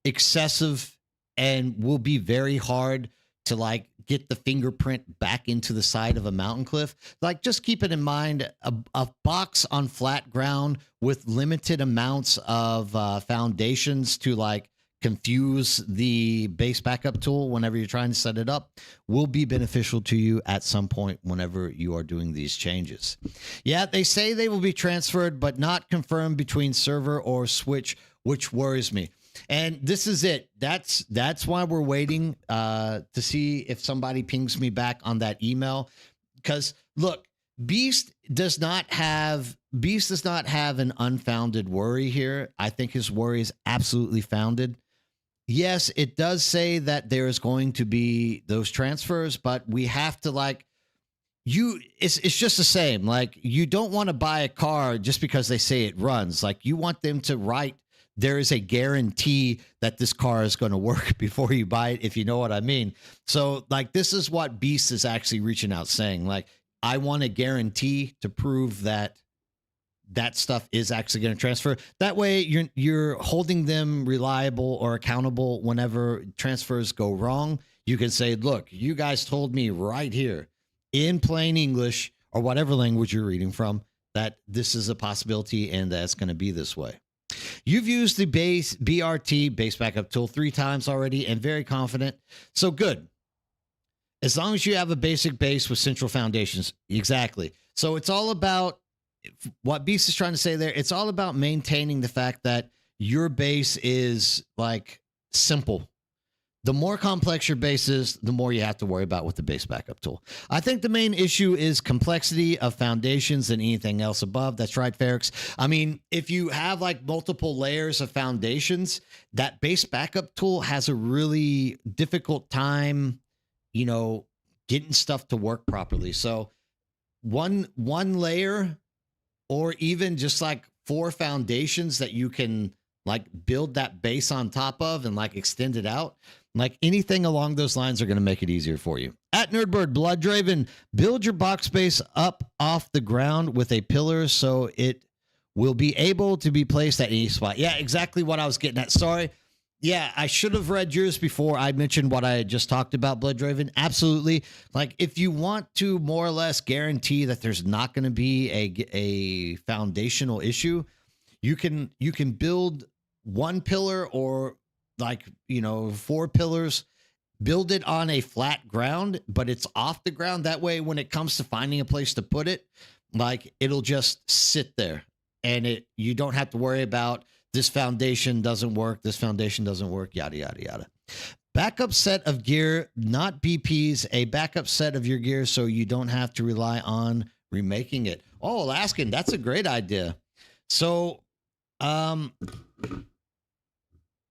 excessive and will be very hard to like get the fingerprint back into the side of a mountain cliff, like just keep it in mind, a box on flat ground with limited amounts of foundations to like confuse the base backup tool whenever you're trying to set it up will be beneficial to you at some point whenever you are doing these changes. Yeah, they say they will be transferred, but not confirmed between server or switch, which worries me. And this is it. That's why we're waiting to see if somebody pings me back on that email. Because look, Beast does not have an unfounded worry here. I think his worry is absolutely founded. Yes, it does say that there is going to be those transfers, but we have to it's just the same. Like, you don't want to buy a car just because they say it runs. Like, you want them to write, there is a guarantee that this car is going to work before you buy it, if you know what I mean. So like, this is what Beast is actually reaching out saying, like, I want a guarantee to prove that that stuff is actually going to transfer. That way you're holding them reliable or accountable whenever transfers go wrong. You can say, look, you guys told me right here in plain English or whatever language you're reading from that this is a possibility and that's going to be this way. You've used the BRT, base backup tool, 3 times already and very confident. So good. As long as you have a basic base with central foundations. Exactly. So it's all about what Beast is trying to say there. It's all about maintaining the fact that your base is like simple. The more complex your base is, the more you have to worry about with the base backup tool. I think the main issue is complexity of foundations and anything else above. That's right, Ferrix. I mean, if you have like multiple layers of foundations, that base backup tool has a really difficult time, getting stuff to work properly. So one layer, or even just like 4 foundations that you can like build that base on top of and like extend it out. Like anything along those lines are going to make it easier for you. At Nerdbird, Bloodraven, build your box space up off the ground with a pillar so it will be able to be placed at any spot. Yeah, exactly what I was getting at. Sorry. Yeah, I should have read yours before I mentioned what I had just talked about, Bloodraven. Absolutely. Like, if you want to more or less guarantee that there's not going to be a foundational issue, you can build 1 pillar or 4 pillars, build it on a flat ground, but it's off the ground. That way, when it comes to finding a place to put it, like, it'll just sit there and you don't have to worry about this foundation doesn't work. This foundation doesn't work. Yada, yada, yada. Backup set of gear, not BPs, a backup set of your gear so you don't have to rely on remaking it. Oh, Alaskan, that's a great idea. So,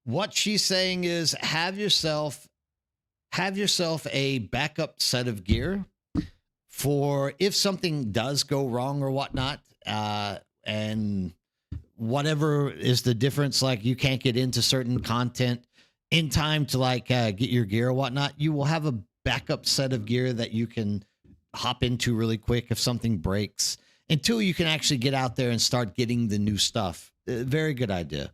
what she's saying is have yourself a backup set of gear for if something does go wrong or whatnot, and whatever is the difference, like you can't get into certain content in time to like get your gear or whatnot, you will have a backup set of gear that you can hop into really quick if something breaks until you can actually get out there and start getting the new stuff. Very good idea.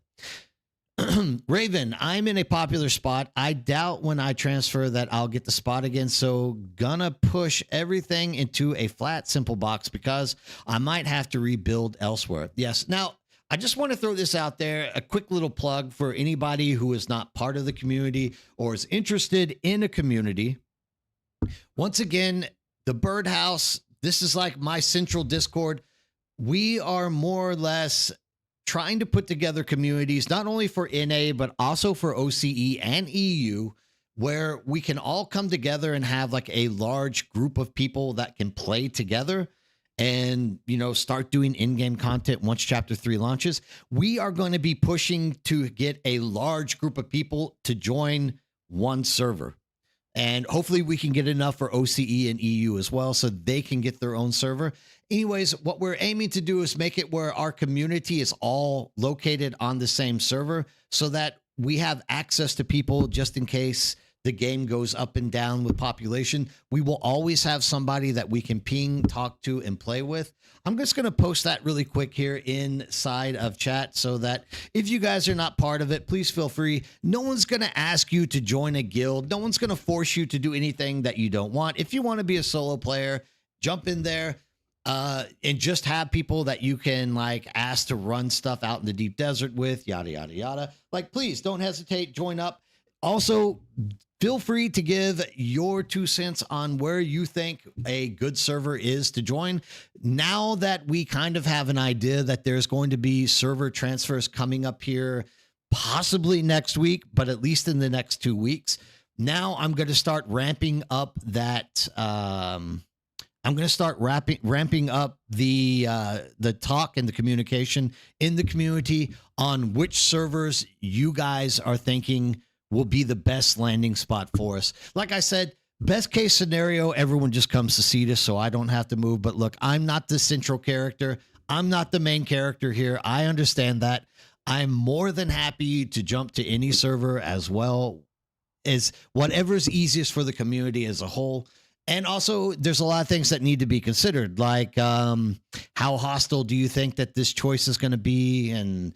Raven, I'm in a popular spot. I doubt when I transfer that I'll get the spot again. So gonna push everything into a flat, simple box because I might have to rebuild elsewhere. Yes. Now, I just want to throw this out there, a quick little plug for anybody who is not part of the community or is interested in a community. Once again, the Birdhouse, this is like my central Discord. We are more or less trying to put together communities, not only for NA, but also for OCE and EU, where we can all come together and have like a large group of people that can play together and, you know, start doing in-game content once Chapter 3 launches. We are going to be pushing to get a large group of people to join one server. And hopefully we can get enough for OCE and EU as well so they can get their own server. Anyways, what we're aiming to do is make it where our community is all located on the same server so that we have access to people just in case the game goes up and down with population. We will always have somebody that we can ping, talk to, and play with. I'm just going to post that really quick here inside of chat so that if you guys are not part of it, please feel free. No one's going to ask you to join a guild. No one's going to force you to do anything that you don't want. If you want to be a solo player, jump in there and just have people that you can like ask to run stuff out in the deep desert with, yada, yada, yada. Like, please don't hesitate. Join up. Also, feel free to give your 2 cents on where you think a good server is to join. Now that we kind of have an idea that there's going to be server transfers coming up here, possibly next week, but at least in the next 2 weeks. Now I'm going to start ramping up that. I'm going to start ramping up the talk and the communication in the community on which servers you guys are thinking will be the best landing spot for us. Like I said, best case scenario, everyone just comes to see us so I don't have to move. But look, I'm not the central character. I'm not the main character here. I understand that. I'm more than happy to jump to any server as well as whatever's easiest for the community as a whole. And also, there's a lot of things that need to be considered, like how hostile do you think that this choice is going to be? And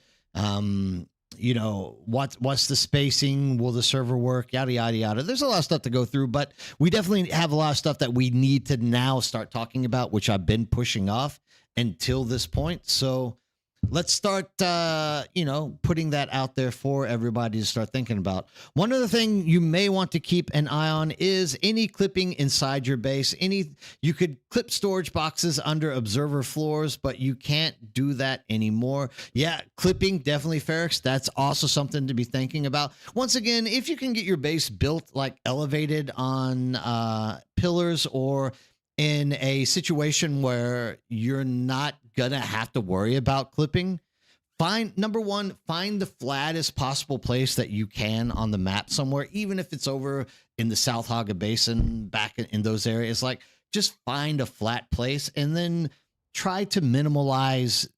you know, what's the spacing? Will the server work? Yada, yada, yada. There's a lot of stuff to go through, but we definitely have a lot of stuff that we need to now start talking about, which I've been pushing off until this point. So let's start, you know, putting that out there for everybody to start thinking about. One other thing you may want to keep an eye on is any clipping inside your base. You could clip storage boxes under observer floors, but you can't do that anymore. Yeah, clipping, definitely, Ferrix. That's also something to be thinking about. Once again, if you can get your base built like elevated on pillars or in a situation where you're not gonna have to worry about clipping, number one, find the flattest possible place that you can on the map somewhere, even if it's over in the South Haga Basin, back in those areas. Like, just find a flat place and then try to minimalize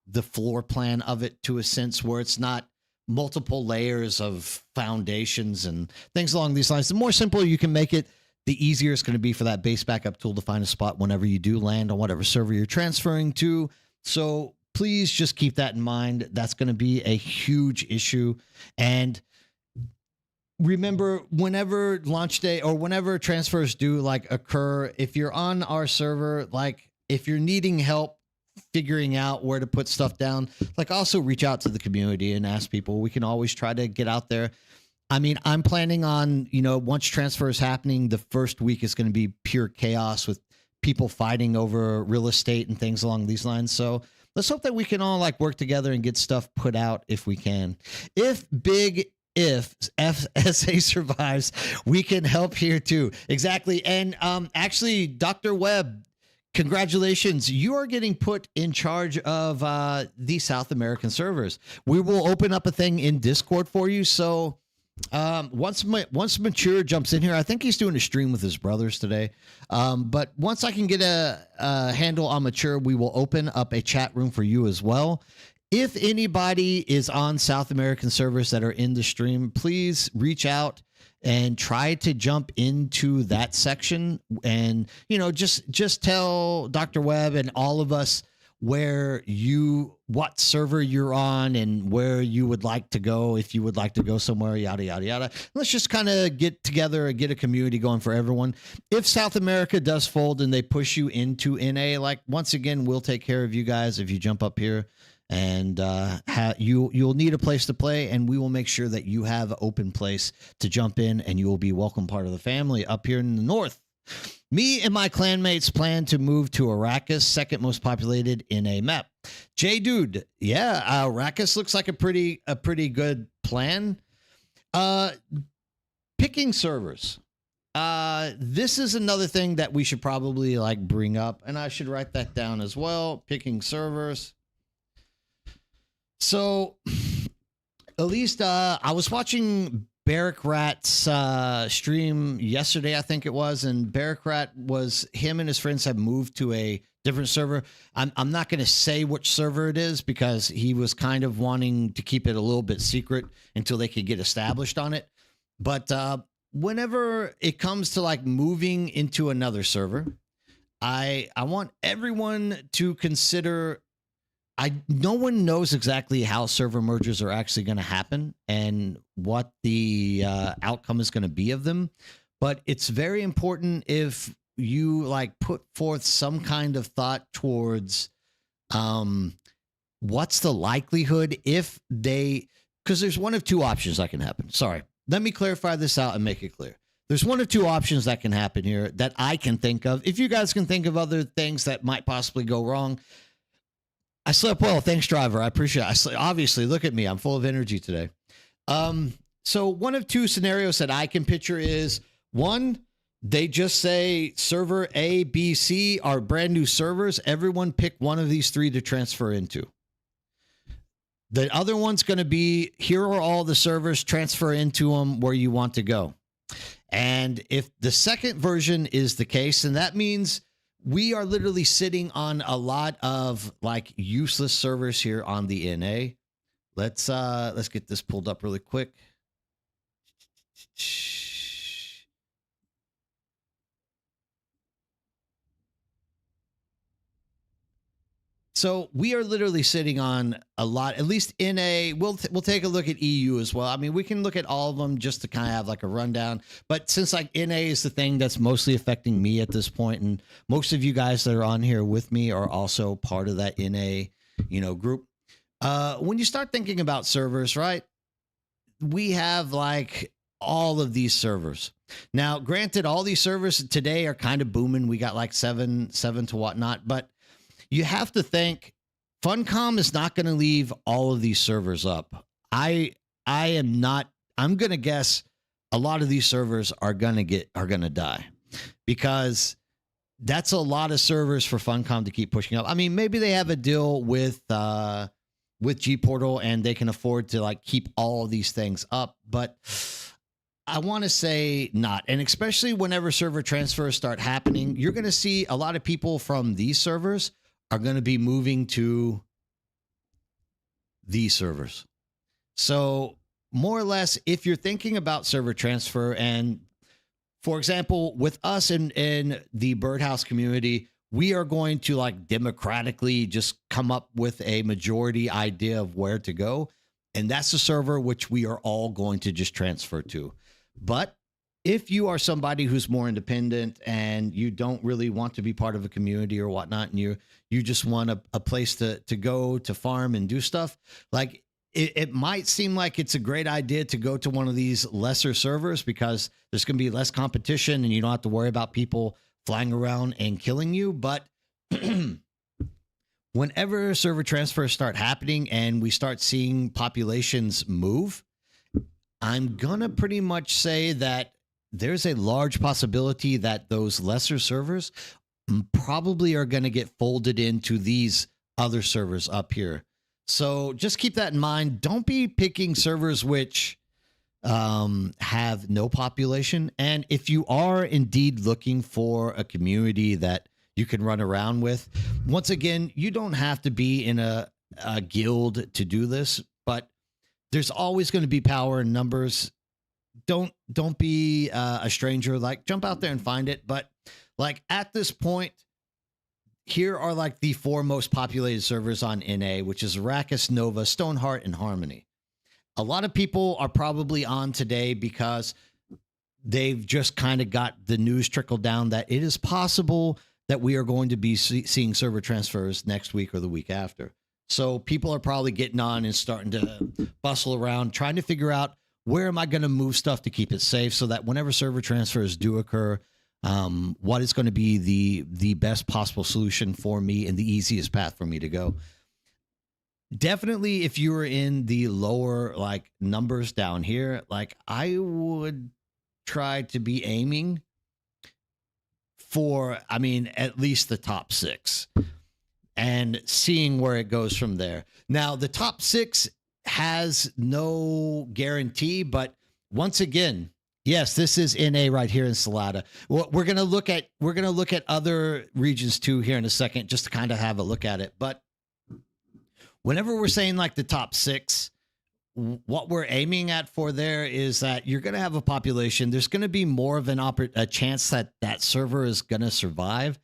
the floor plan of it to a sense where it's not multiple layers of foundations and things along these lines. The more simple you can make it, the easier it's going to be for that base backup tool to find a spot whenever you do land on whatever server you're transferring to. So please just keep that in mind. That's going to be a huge issue. And remember, whenever launch day or whenever transfers do like occur, if you're on our server, like if you're needing help figuring out where to put stuff down, like also reach out to the community and ask people. We can always try to get out there. I mean, I'm planning on, you know, once transfer is happening, the first week is going to be pure chaos with people fighting over real estate and things along these lines. So let's hope that we can all like work together and get stuff put out if we can. If FSA survives, we can help here too. Exactly. And actually, Dr. Webb, congratulations. You are getting put in charge of the South American servers. We will open up a thing in Discord for you. So once Mature jumps in here, I think he's doing a stream with his brothers today. But once I can get a handle on Mature, we will open up a chat room for you as well. If anybody is on South American servers that are in the stream, please reach out and try to jump into that section, and just tell Dr. Webb and all of us what server you're on and where you would like to go, if you would like to go somewhere, yada yada yada. Let's just kind of get together and get a community going for everyone. If South America does fold and they push you into NA, like, once again, we'll take care of you guys if you jump up here. And you'll need a place to play, and we will make sure that you have an open place to jump in, and you will be welcome part of the family up here in the north. Me and my clanmates plan to move to Arrakis, second most populated in a map. J Dude, yeah, Arrakis looks like a pretty good plan. Picking servers. This is another thing that we should probably like bring up, and I should write that down as well. Picking servers. So, at least I was watching Barrack Rat's stream yesterday, I think it was, and Barrack Rat him and his friends have moved to a different server. I'm not going to say which server it is because he was kind of wanting to keep it a little bit secret until they could get established on it. But whenever it comes to like moving into another server, I want everyone to consider. No one knows exactly how server mergers are actually going to happen and what the outcome is going to be of them. But it's very important if you like put forth some kind of thought towards what's the likelihood if because there's one of two options that can happen. Sorry, let me clarify this out and make it clear. There's one of two options that can happen here that I can think of. If you guys can think of other things that might possibly go wrong, I slept well. Thanks, driver. I appreciate it. Obviously, look at me. I'm full of energy today. So one of two scenarios that I can picture is, one, they just say server A, B, C are brand new servers. Everyone pick one of these three to transfer into. The other one's going to be, here are all the servers, transfer into them where you want to go. And if the second version is the case, then that means we are literally sitting on a lot of like useless servers here on the NA. Let's get this pulled up really quick. So we are literally sitting on a lot, at least NA. We'll take a look at EU as well. I mean, we can look at all of them just to kind of have like a rundown. But since like NA is the thing that's mostly affecting me at this point, and most of you guys that are on here with me are also part of that NA, group. When you start thinking about servers, right? We have like all of these servers. Now, granted, all these servers today are kind of booming. We got like seven to whatnot, but you have to think Funcom is not going to leave all of these servers up. I'm going to guess a lot of these servers are going to die because that's a lot of servers for Funcom to keep pushing up. I mean, maybe they have a deal with G Portal and they can afford to like keep all of these things up, but I want to say not. And especially whenever server transfers start happening, you're going to see a lot of people from these servers are going to be moving to these servers. So more or less, if you're thinking about server transfer, and for example, with us in the Birdhouse community, we are going to like democratically just come up with a majority idea of where to go. And that's the server which we are all going to just transfer to. But if you are somebody who's more independent and you don't really want to be part of a community or whatnot, and you just want a place to go to farm and do stuff, like it might seem like it's a great idea to go to one of these lesser servers because there's going to be less competition and you don't have to worry about people flying around and killing you. But whenever server transfers start happening and we start seeing populations move, I'm going to pretty much say that there's a large possibility that those lesser servers probably are going to get folded into these other servers up here. So just keep that in mind. Don't be picking servers which have no population. And if you are indeed looking for a community that you can run around with, once again, you don't have to be in a guild to do this, but there's always going to be power in numbers. Don't be a stranger. Like, jump out there and find it. But like at this point, here are like the 4 most populated servers on NA, which is Arrakis, Nova, Stoneheart, and Harmony. A lot of people are probably on today because they've just kind of got the news trickled down that it is possible that we are going to be seeing server transfers next week or the week after. So people are probably getting on and starting to bustle around, trying to figure out where am I going to move stuff to keep it safe so that whenever server transfers do occur, what is going to be the best possible solution for me and the easiest path for me to go. Definitely, if you were in the lower like numbers down here, like I would try to be aiming for, I mean, at least the top 6 and seeing where it goes from there. Now, the top 6 has no guarantee, but once again, yes, this is NA right here in Salada. We're gonna look at other regions too here in a second, just to kind of have a look at it. But whenever we're saying like the top 6, what we're aiming at for there is that you're going to have a population. There's going to be more of a chance that that server is going to survive.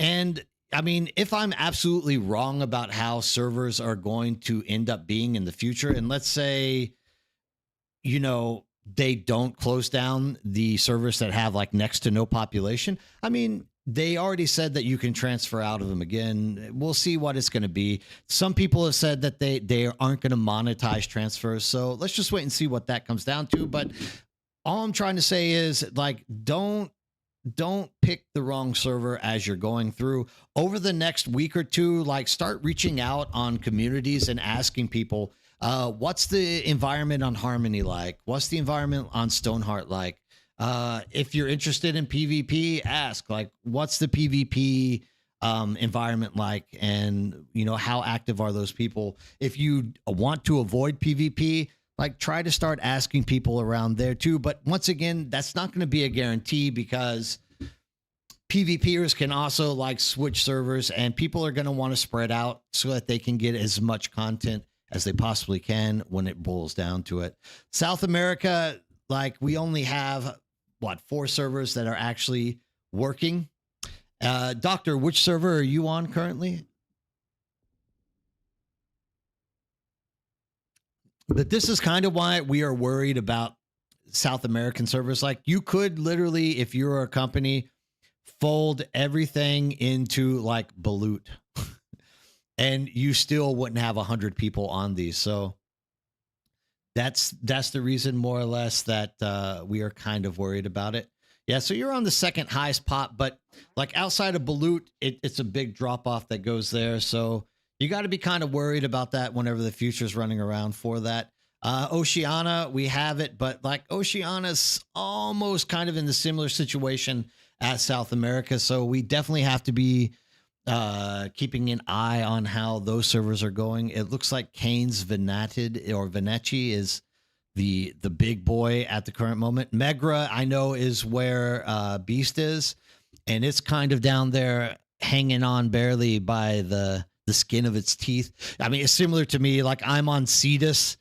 And I mean, if I'm absolutely wrong about how servers are going to end up being in the future, and let's say, you know, they don't close down the servers that have like next to no population. I mean, they already said that you can transfer out of them again. We'll see what it's going to be. Some people have said that they aren't going to monetize transfers. So let's just wait and see what that comes down to. But all I'm trying to say is like, don't pick the wrong server as you're going through. Over the next week or two, like start reaching out on communities and asking people, what's the environment on Harmony like? What's the environment on Stoneheart like? If you're interested in PvP, ask like, what's the PvP environment like? And you know, how active are those people? If you want to avoid PvP, like try to start asking people around there too. But once again, that's not going to be a guarantee because PvPers can also like switch servers and people are going to want to spread out so that they can get as much content as they possibly can when it boils down to it. South America, like we only have what, 4 servers that are actually working. Doctor, which server are you on currently? But this is kind of why we are worried about South American servers. Like you could literally, if you're a company, fold everything into like Balut and you still wouldn't have 100 people on these. So that's the reason more or less that we are kind of worried about it. Yeah, so you're on the second highest pop, but like outside of Balut, it's a big drop off that goes there. So you got to be kind of worried about that whenever the future's running around for that. Oceania, we have it, but like Oceania's almost kind of in the similar situation as South America. So we definitely have to be keeping an eye on how those servers are going. It looks like Kane's Veneti is the big boy at the current moment. Megra, I know, is where Beast is, and it's kind of down there hanging on barely by the skin of its teeth. I mean, it's similar to me. Like I'm on Cetus,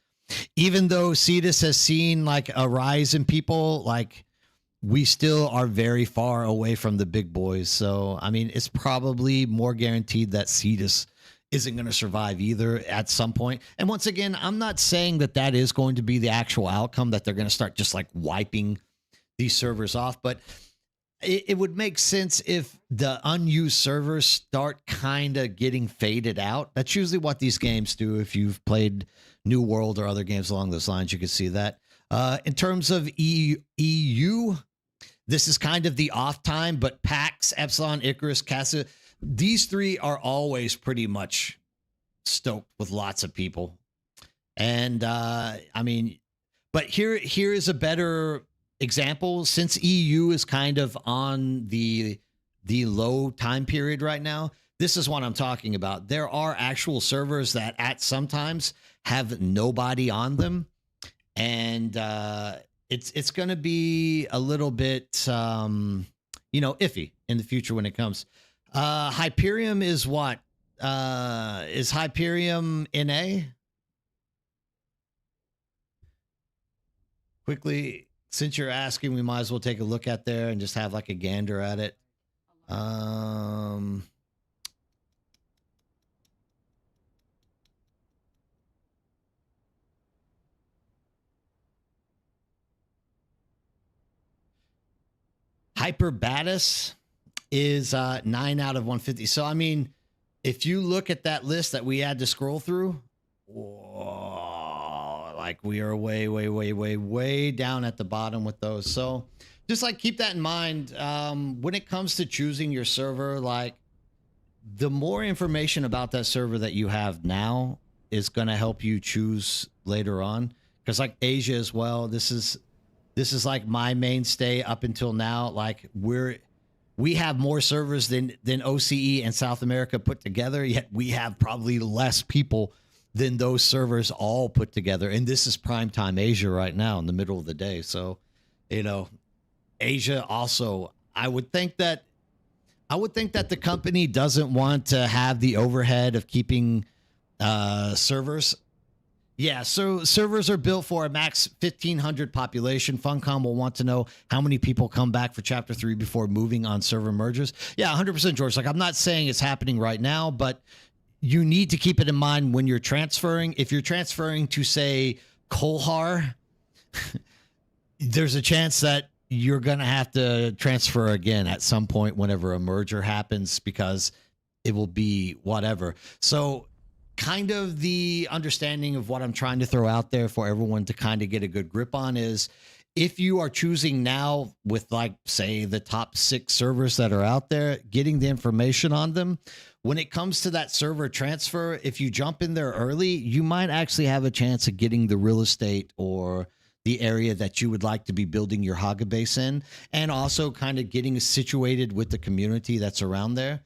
even though Cetus has seen like a rise in people, like we still are very far away from the big boys. So, I mean, it's probably more guaranteed that Cetus isn't going to survive either at some point. And once again, I'm not saying that that is going to be the actual outcome, that they're going to start just like wiping these servers off. But it would make sense if the unused servers start kind of getting faded out. That's usually what these games do. If you've played New World or other games along those lines, you can see that. In terms of EU, this is kind of the off time, but Pax, Epsilon, Icarus, Casa, These three are always pretty much stoked with lots of people. And I mean, but here is a better example. Since EU is kind of on the low time period right now, this is what I'm talking about. There are actual servers that at sometimes have nobody on them, and it's going to be a little bit iffy in the future when it comes. Hyperion is what? Is Hyperion NA? Quickly, since you're asking, we might as well take a look at there and just have like a gander at it. Um, Hyper Batis is 9 out of 150. So I mean, if you look at that list that we had to scroll through, whoa, like we are way, way, way, way, way down at the bottom with those. So just like keep that in mind when it comes to choosing your server. Like the more information about that server that you have now is going to help you choose later on. Because like Asia as well, this is like my mainstay up until now. Like we have more servers than OCE and South America put together, yet we have probably less people than those servers all put together. And this is primetime Asia right now in the middle of the day. So, Asia also, I would think that the company doesn't want to have the overhead of keeping servers. Yeah, so servers are built for a max 1,500 population. Funcom will want to know how many people come back for Chapter 3 before moving on server mergers. Yeah, 100%, George. Like, I'm not saying it's happening right now, but you need to keep it in mind when you're transferring. If you're transferring to, say, Kolhar, there's a chance that you're going to have to transfer again at some point whenever a merger happens because it will be whatever. So kind of the understanding of what I'm trying to throw out there for everyone to kind of get a good grip on is if you are choosing now with like, say, the top 6 servers that are out there, getting the information on them, when it comes to that server transfer, if you jump in there early, you might actually have a chance of getting the real estate or the area that you would like to be building your Haga base in, and also kind of getting situated with the community that's around there.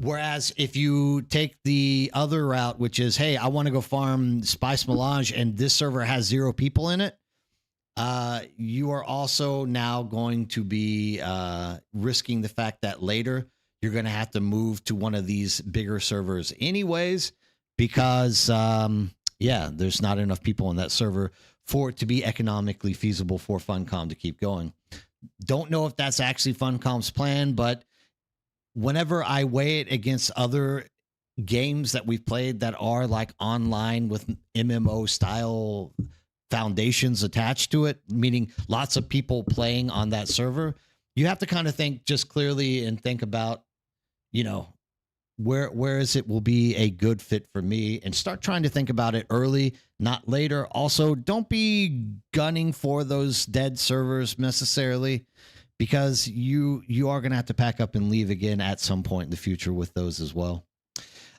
Whereas if you take the other route, which is, hey, I want to go farm Spice Melange and this server has 0 people in it, you are also now going to be risking the fact that later you're going to have to move to one of these bigger servers anyways, because, there's not enough people in that server for it to be economically feasible for Funcom to keep going. Don't know if that's actually Funcom's plan, but whenever I weigh it against other games that we've played that are like online with MMO style foundations attached to it, meaning lots of people playing on that server, you have to kind of think just clearly and think about, where is it will be a good fit for me, and start trying to think about it early, not later. Also, don't be gunning for those dead servers necessarily, because you are going to have to pack up and leave again at some point in the future with those as well.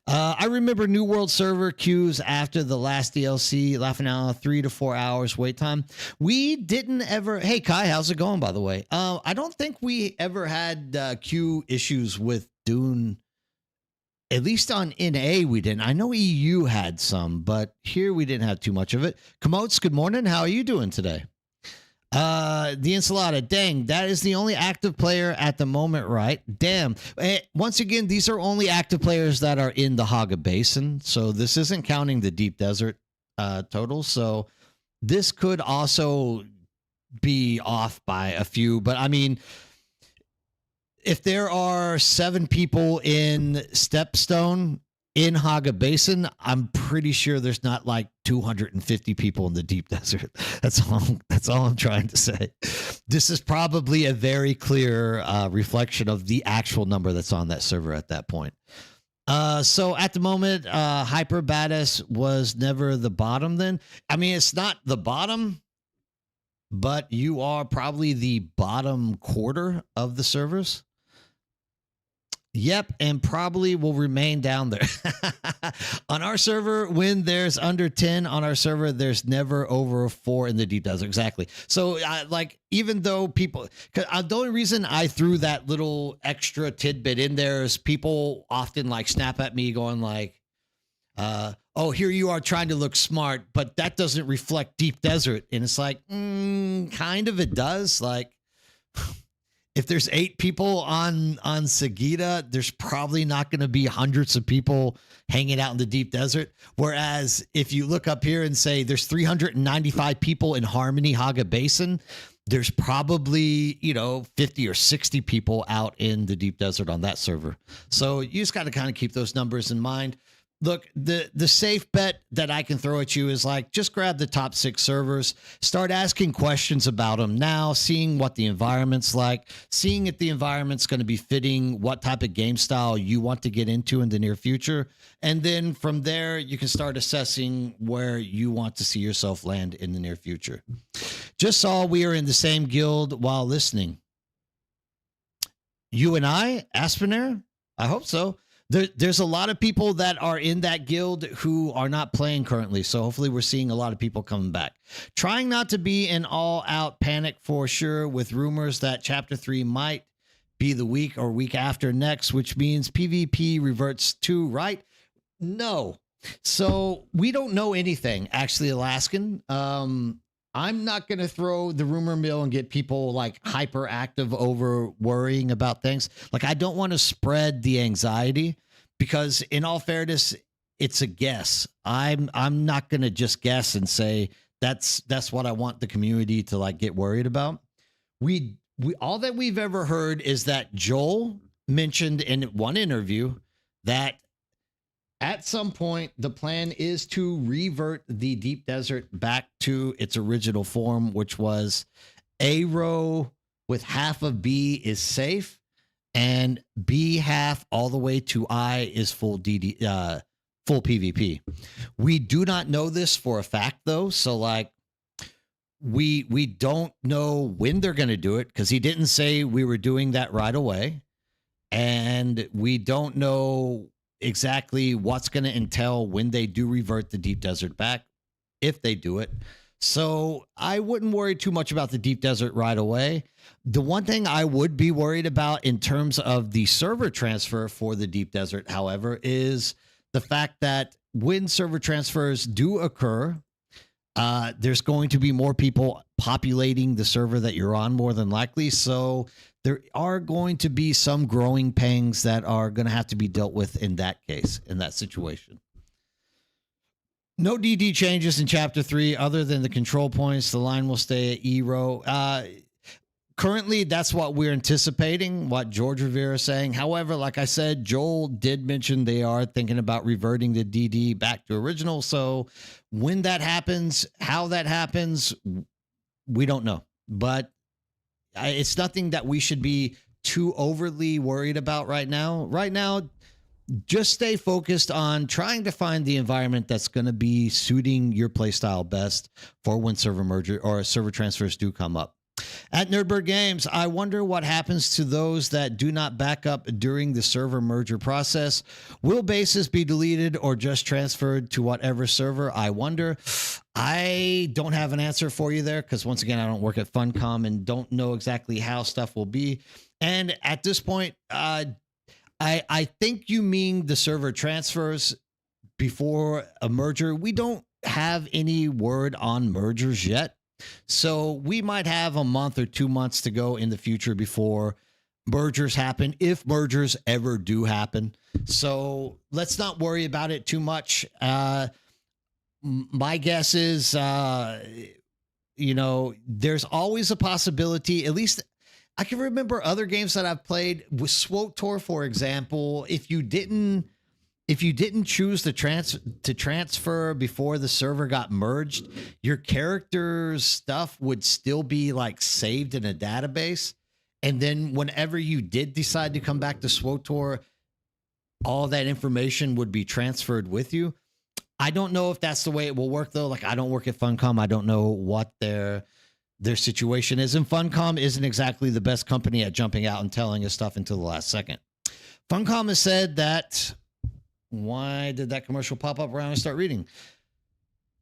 I remember New World server queues after the last DLC, laughing out 3 to 4 hours wait time. We didn't ever. Hey Kai, how's it going? By the way, I don't think we ever had queue issues with Dune. At least on NA we didn't. I know EU had some, but here we didn't have too much of it. Komotes, good morning. How are you doing today? The Ensalada, dang, that is the only active player at the moment, right? Damn. Once again, these are only active players that are in the Haga Basin, so this isn't counting the Deep Desert total. So this could also be off by a few, but I mean, if there are 7 people in Stepstone in Haga Basin, I'm pretty sure there's not like 250 people in the Deep Desert. That's all I'm trying to say. This is probably a very clear reflection of the actual number that's on that server at that point. So at the moment, Hyper Batis was never the bottom then. I mean, it's not the bottom, but you are probably the bottom quarter of the servers. Yep, and probably will remain down there. On our server, when there's under 10 on our server, there's never over 4 in the deep desert. Exactly. So, like, even though people, the only reason I threw that little extra tidbit in there is people often like snap at me going like, oh, here you are trying to look smart, but that doesn't reflect deep desert. And it's like, kind of it does. Like, if there's 8 people on Sagita, there's probably not going to be hundreds of people hanging out in the deep desert. Whereas if you look up here and say there's 395 people in Harmony Haga Basin, there's probably, 50 or 60 people out in the deep desert on that server. So you just got to kind of keep those numbers in mind. Look, the safe bet that I can throw at you is like, just grab the top 6 servers, start asking questions about them now, seeing what the environment's like, seeing if the environment's going to be fitting what type of game style you want to get into in the near future. And then from there, you can start assessing where you want to see yourself land in the near future. Just saw we are in the same guild while listening. You and I, Aspenair? I hope so. There's a lot of people that are in that guild who are not playing currently. So hopefully we're seeing a lot of people coming back. Trying not to be in all-out panic for sure with rumors that Chapter 3 might be the week or week after next, which means PvP reverts to, right? No. So we don't know anything, actually, Alaskan. I'm not going to throw the rumor mill and get people like hyperactive over worrying about things. Like, I don't want to spread the anxiety because in all fairness, it's a guess. I'm not going to just guess and say that's what I want the community to like get worried about. We all that we've ever heard is that Joel mentioned in one interview that at some point, the plan is to revert the deep desert back to its original form, which was A row with half of B is safe, and B half all the way to I is full full PvP. We do not know this for a fact, though. So, like, we don't know when they're going to do it because he didn't say we were doing that right away, and we don't know exactly what's going to entail when they do revert the deep desert back, if they do it. So I wouldn't worry too much about the deep desert right away. The one thing I would be worried about in terms of the server transfer for the deep desert, however, is the fact that when server transfers do occur, there's going to be more people populating the server that you're on more than likely. So there are going to be some growing pangs that are going to have to be dealt with in that case, in that situation. No DD changes in Chapter 3 other than the control points. The line will stay at E row. Currently, that's what we're anticipating, what George Rivera is saying. However, like I said, Joel did mention they are thinking about reverting the DD back to original. So when that happens, how that happens, we don't know. But it's nothing that we should be too overly worried about right now. Right now, just stay focused on trying to find the environment that's going to be suiting your playstyle best for when server merger or server transfers do come up. At Nerdbird Games, I wonder what happens to those that do not back up during the server merger process. Will bases be deleted or just transferred to whatever server? I wonder. I don't have an answer for you there because, once again, I don't work at Funcom and don't know exactly how stuff will be. And at this point, I think you mean the server transfers before a merger. We don't have any word on mergers yet. So we might have a month or 2 months to go in the future before mergers happen, if mergers ever do happen. So let's not worry about it too much. My guess is, there's always a possibility, at least I can remember other games that I've played with SWTOR, for example. If you didn't choose to transfer before the server got merged, your character's stuff would still be like saved in a database. And then whenever you did decide to come back to SWTOR, all that information would be transferred with you. I don't know if that's the way it will work, though. Like, I don't work at Funcom. I don't know what their situation is. And Funcom isn't exactly the best company at jumping out and telling us stuff until the last second. Funcom has said that. Why did that commercial pop up around and start reading?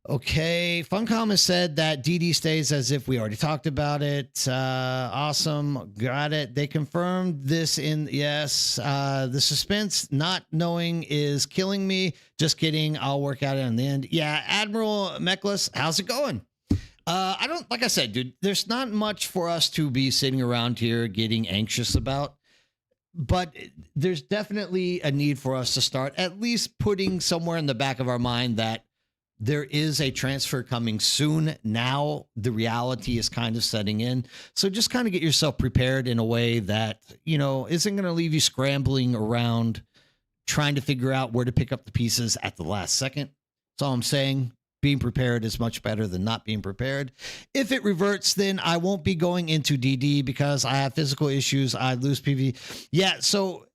Okay, Funcom has said that DD stays as if we already talked about it. Awesome, got it. They confirmed this in yes. The suspense, not knowing, is killing me. Just kidding. I'll work out it in the end. Yeah, Admiral Meklis, how's it going? I don't, like I said, dude. There's not much for us to be sitting around here getting anxious about. But there's definitely a need for us to start at least putting somewhere in the back of our mind that there is a transfer coming soon. Now the reality is kind of setting in. So just kind of get yourself prepared in a way that, isn't going to leave you scrambling around trying to figure out where to pick up the pieces at the last second. That's all I'm saying. Being prepared is much better than not being prepared. If it reverts, then I won't be going into DD because I have physical issues. I lose PV. Yeah, so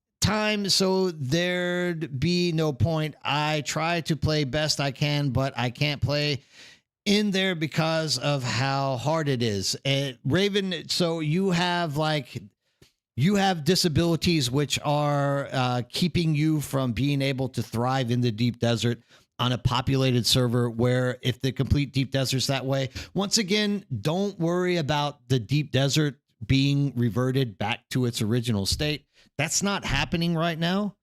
there'd be no point. I try to play best I can, but I can't play in there because of how hard it is. Raven, so you have disabilities which are keeping you from being able to thrive in the deep desert on a populated server, where if the complete deep desert's that way, once again, don't worry about the deep desert being reverted back to its original state. That's not happening right now.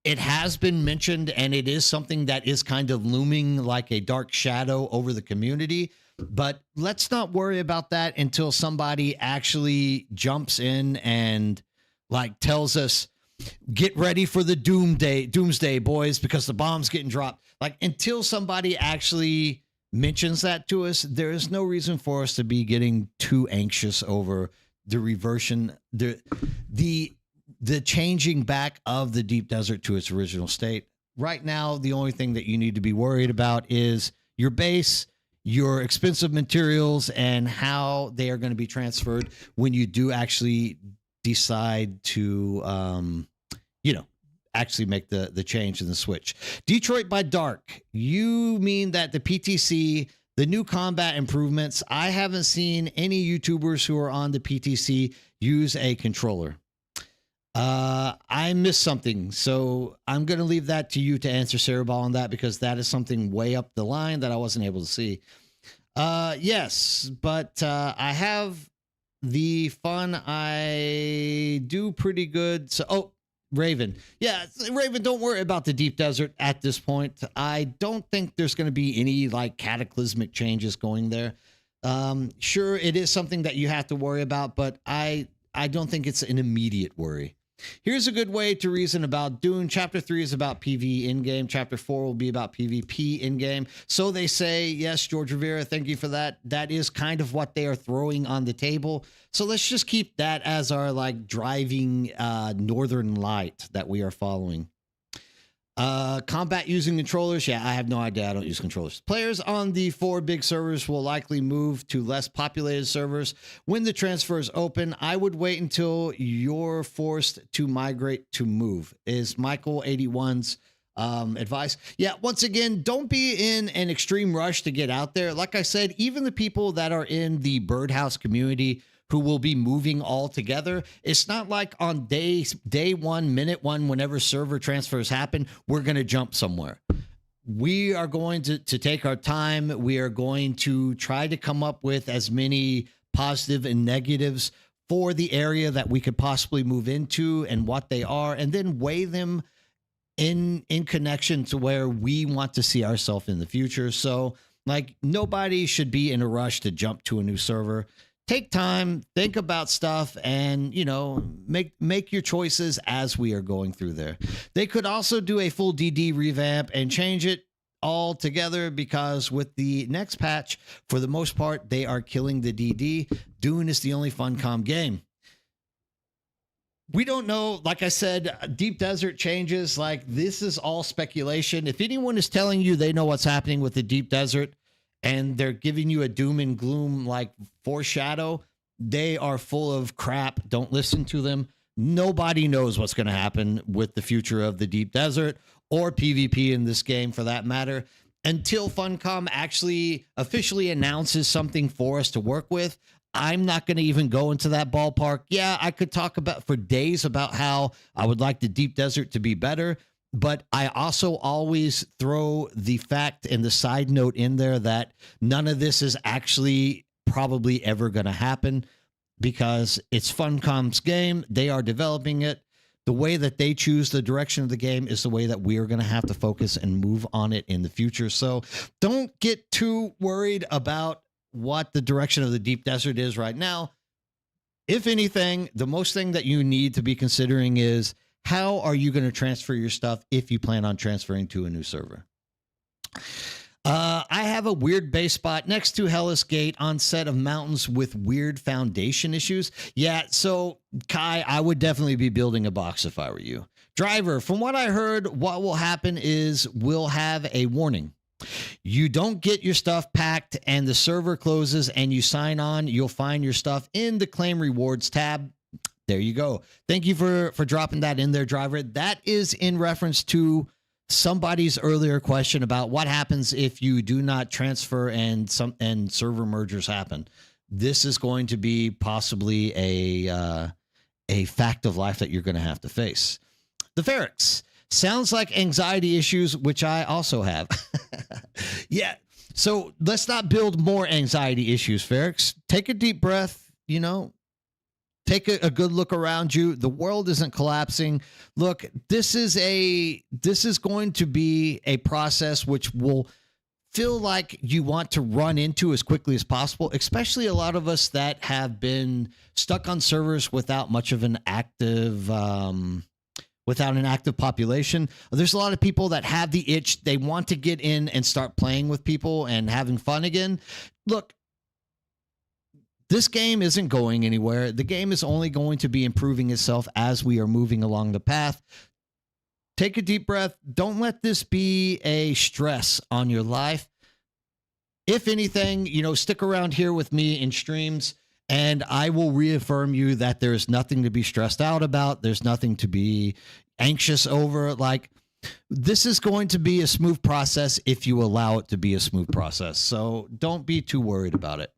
It has been mentioned, and it is something that is kind of looming like a dark shadow over the community. But let's not worry about that until somebody actually jumps in and tells us, get ready for the doomsday, boys, because the bomb's getting dropped. Until somebody actually mentions that to us, there is no reason for us to be getting too anxious over the reversion, the changing back of the deep desert to its original state. Right now, the only thing that you need to be worried about is your base, your expensive materials, and how they are going to be transferred when you do actually decide to, actually make the change in the switch. Detroit by Dark, you mean that the PTC, the new combat improvements, I haven't seen any YouTubers who are on the PTC use a controller. I missed something, so I'm going to leave that to you to answer, Cereball, on that, because that is something way up the line that I wasn't able to see. Yes, but I have the fun. I do pretty good. So, Raven. Yeah, Raven, don't worry about the deep desert at this point. I don't think there's going to be any cataclysmic changes going there. Sure, it is something that you have to worry about, but I don't think it's an immediate worry. Here's a good way to reason about Dune. Chapter 3 is about PvE in-game. Chapter 4 will be about PvP in-game. So they say, yes, George Rivera, thank you for that. That is kind of what they are throwing on the table. So let's just keep that as our driving northern light that we are following. Combat using controllers. Yeah, I have no idea. I don't use controllers. Players on the 4 big servers will likely move to less populated servers when the transfer is open. I would wait until you're forced to migrate to move, is Michael 81's advice. Yeah, once again, don't be in an extreme rush to get out there. Like I said, even the people that are in the Birdhouse community who will be moving all together, it's not like on day 1, minute 1, whenever server transfers happen, we're going to jump somewhere. We are going to take our time. We are going to try to come up with as many positive and negatives for the area that we could possibly move into and what they are, and then weigh them in connection to where we want to see ourselves in the future. So nobody should be in a rush to jump to a new server. Take time, think about stuff, and, make your choices as we are going through there. They could also do a full DD revamp and change it all together, because with the next patch, for the most part, they are killing the DD. Dune is the only Funcom game. We don't know. Like I said, Deep Desert changes. This is all speculation. If anyone is telling you they know what's happening with the Deep Desert, and they're giving you a doom and gloom foreshadow, they are full of crap. Don't listen to them. Nobody knows what's going to happen with the future of the Deep Desert or PvP in this game, for that matter, until Funcom actually officially announces something for us to work with. I'm not going to even go into that ballpark. Yeah, I could talk about for days about how I would like the deep desert to be better, but I also always throw the fact and the side note in there that none of this is actually probably ever going to happen because it's Funcom's game. They are developing it. The way that they choose the direction of the game is the way that we are going to have to focus and move on it in the future. So don't get too worried about what the direction of the deep desert is right now. If anything, the most thing that you need to be considering is how are you going to transfer your stuff if you plan on transferring to a new server? I have a weird base spot next to Hellas Gate on set of mountains with weird foundation issues. Yeah, so Kai, I would definitely be building a box if I were you. Driver, from what I heard, what will happen is we'll have a warning. You don't get your stuff packed and the server closes and you sign on, you'll find your stuff in the claim rewards tab. There you go. Thank you for dropping that in there, Driver. That is in reference to somebody's earlier question about what happens if you do not transfer and server mergers happen. This is going to be possibly a fact of life that you're going to have to face. The Ferrex sounds like anxiety issues, which I also have. Yeah. So let's not build more anxiety issues, Ferrex. Take a deep breath, take a good look around you. The world isn't collapsing. Look, this is going to be a process which will feel like you want to run into as quickly as possible, especially a lot of us that have been stuck on servers without much of an active population. There's a lot of people that have the itch. They want to get in and start playing with people and having fun again. Look, this game isn't going anywhere. The game is only going to be improving itself as we are moving along the path. Take a deep breath. Don't let this be a stress on your life. If anything, stick around here with me in streams and I will reaffirm you that there's nothing to be stressed out about. There's nothing to be anxious over. Like, this is going to be a smooth process if you allow it to be a smooth process. So don't be too worried about it.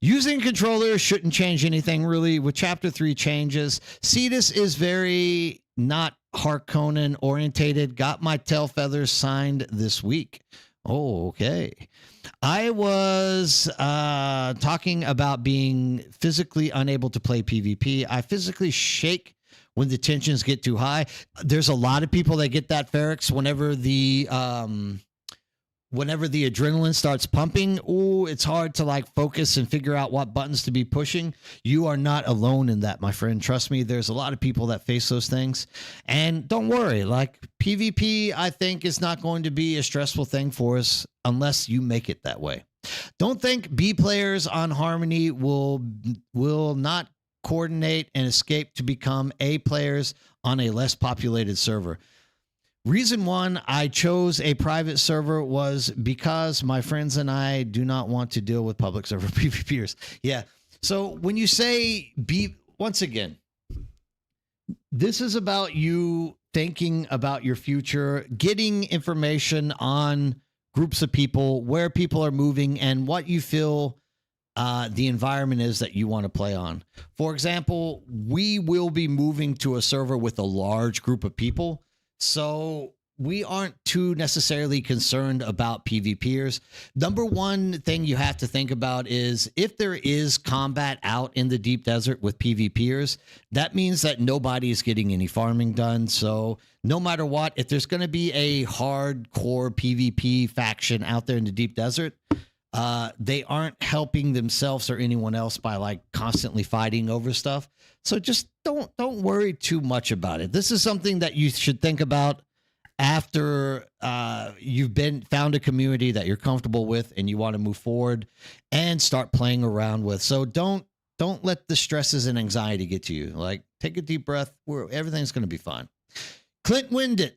Using controllers shouldn't change anything really with chapter 3 changes. Cetus is very not Harkonnen orientated. Got my tail feathers signed this week. Oh, okay. I was talking about being physically unable to play PvP. I physically shake when the tensions get too high. There's a lot of people that get that, Ferrex, whenever the adrenaline starts pumping. Oh, it's hard to focus and figure out what buttons to be pushing. You are not alone in that, my friend. Trust me, there's a lot of people that face those things. And don't worry, PvP, I think, is not going to be a stressful thing for us unless you make it that way. Don't think B players on Harmony will not coordinate and escape to become A players on a less populated server. Reason one, I chose a private server was because my friends and I do not want to deal with public server PvPers. Yeah. So when you say once again, this is about you thinking about your future, getting information on groups of people, where people are moving, and what you feel the environment is that you want to play on. For example, we will be moving to a server with a large group of people. So we aren't too necessarily concerned about PvPers. Number one thing you have to think about is if there is combat out in the deep desert with PvPers, that means that nobody is getting any farming done. So no matter what, if there's going to be a hardcore PvP faction out there in the deep desert, they aren't helping themselves or anyone else by constantly fighting over stuff. So just don't worry too much about it. This is something that you should think about after you've found a community that you're comfortable with and you want to move forward and start playing around with. So don't let the stresses and anxiety get to you. Take a deep breath. Everything's going to be fine. Clint Windit.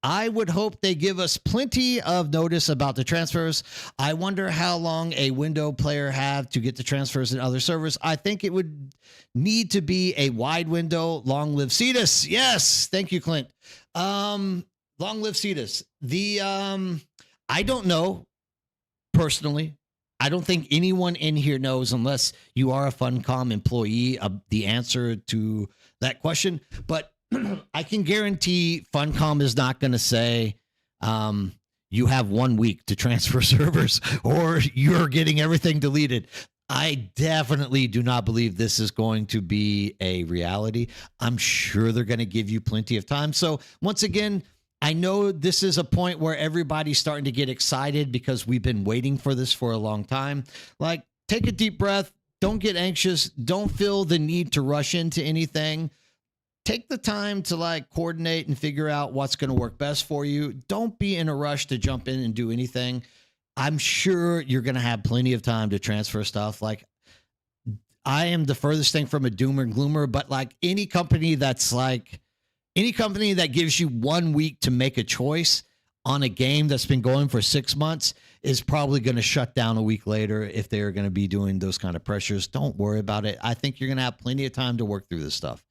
I would hope they give us plenty of notice about the transfers. I wonder how long a window player have to get the transfers in other servers. I think it would need to be a wide window. Long live Cetus. Yes. Thank you, Clint. Long live Cetus. I don't know personally. I don't think anyone in here knows, unless you are a Funcom employee, the answer to that question. But I can guarantee Funcom is not going to say you have 1 week to transfer servers or you're getting everything deleted. I definitely do not believe this is going to be a reality. I'm sure they're going to give you plenty of time. So once again, I know this is a point where everybody's starting to get excited because we've been waiting for this for a long time. Like, take a deep breath. Don't get anxious. Don't feel the need to rush into anything. Take the time to like coordinate and figure out what's going to work best for you. Don't be in a rush to jump in and do anything. I'm sure you're going to have plenty of time to transfer stuff. Like, I am the furthest thing from a doomer and gloomer, but like any company that gives you 1 week to make a choice on a game that's been going for 6 months is probably going to shut down a week later if they're going to be doing those kind of pressures. Don't worry about it. I think you're going to have plenty of time to work through this stuff.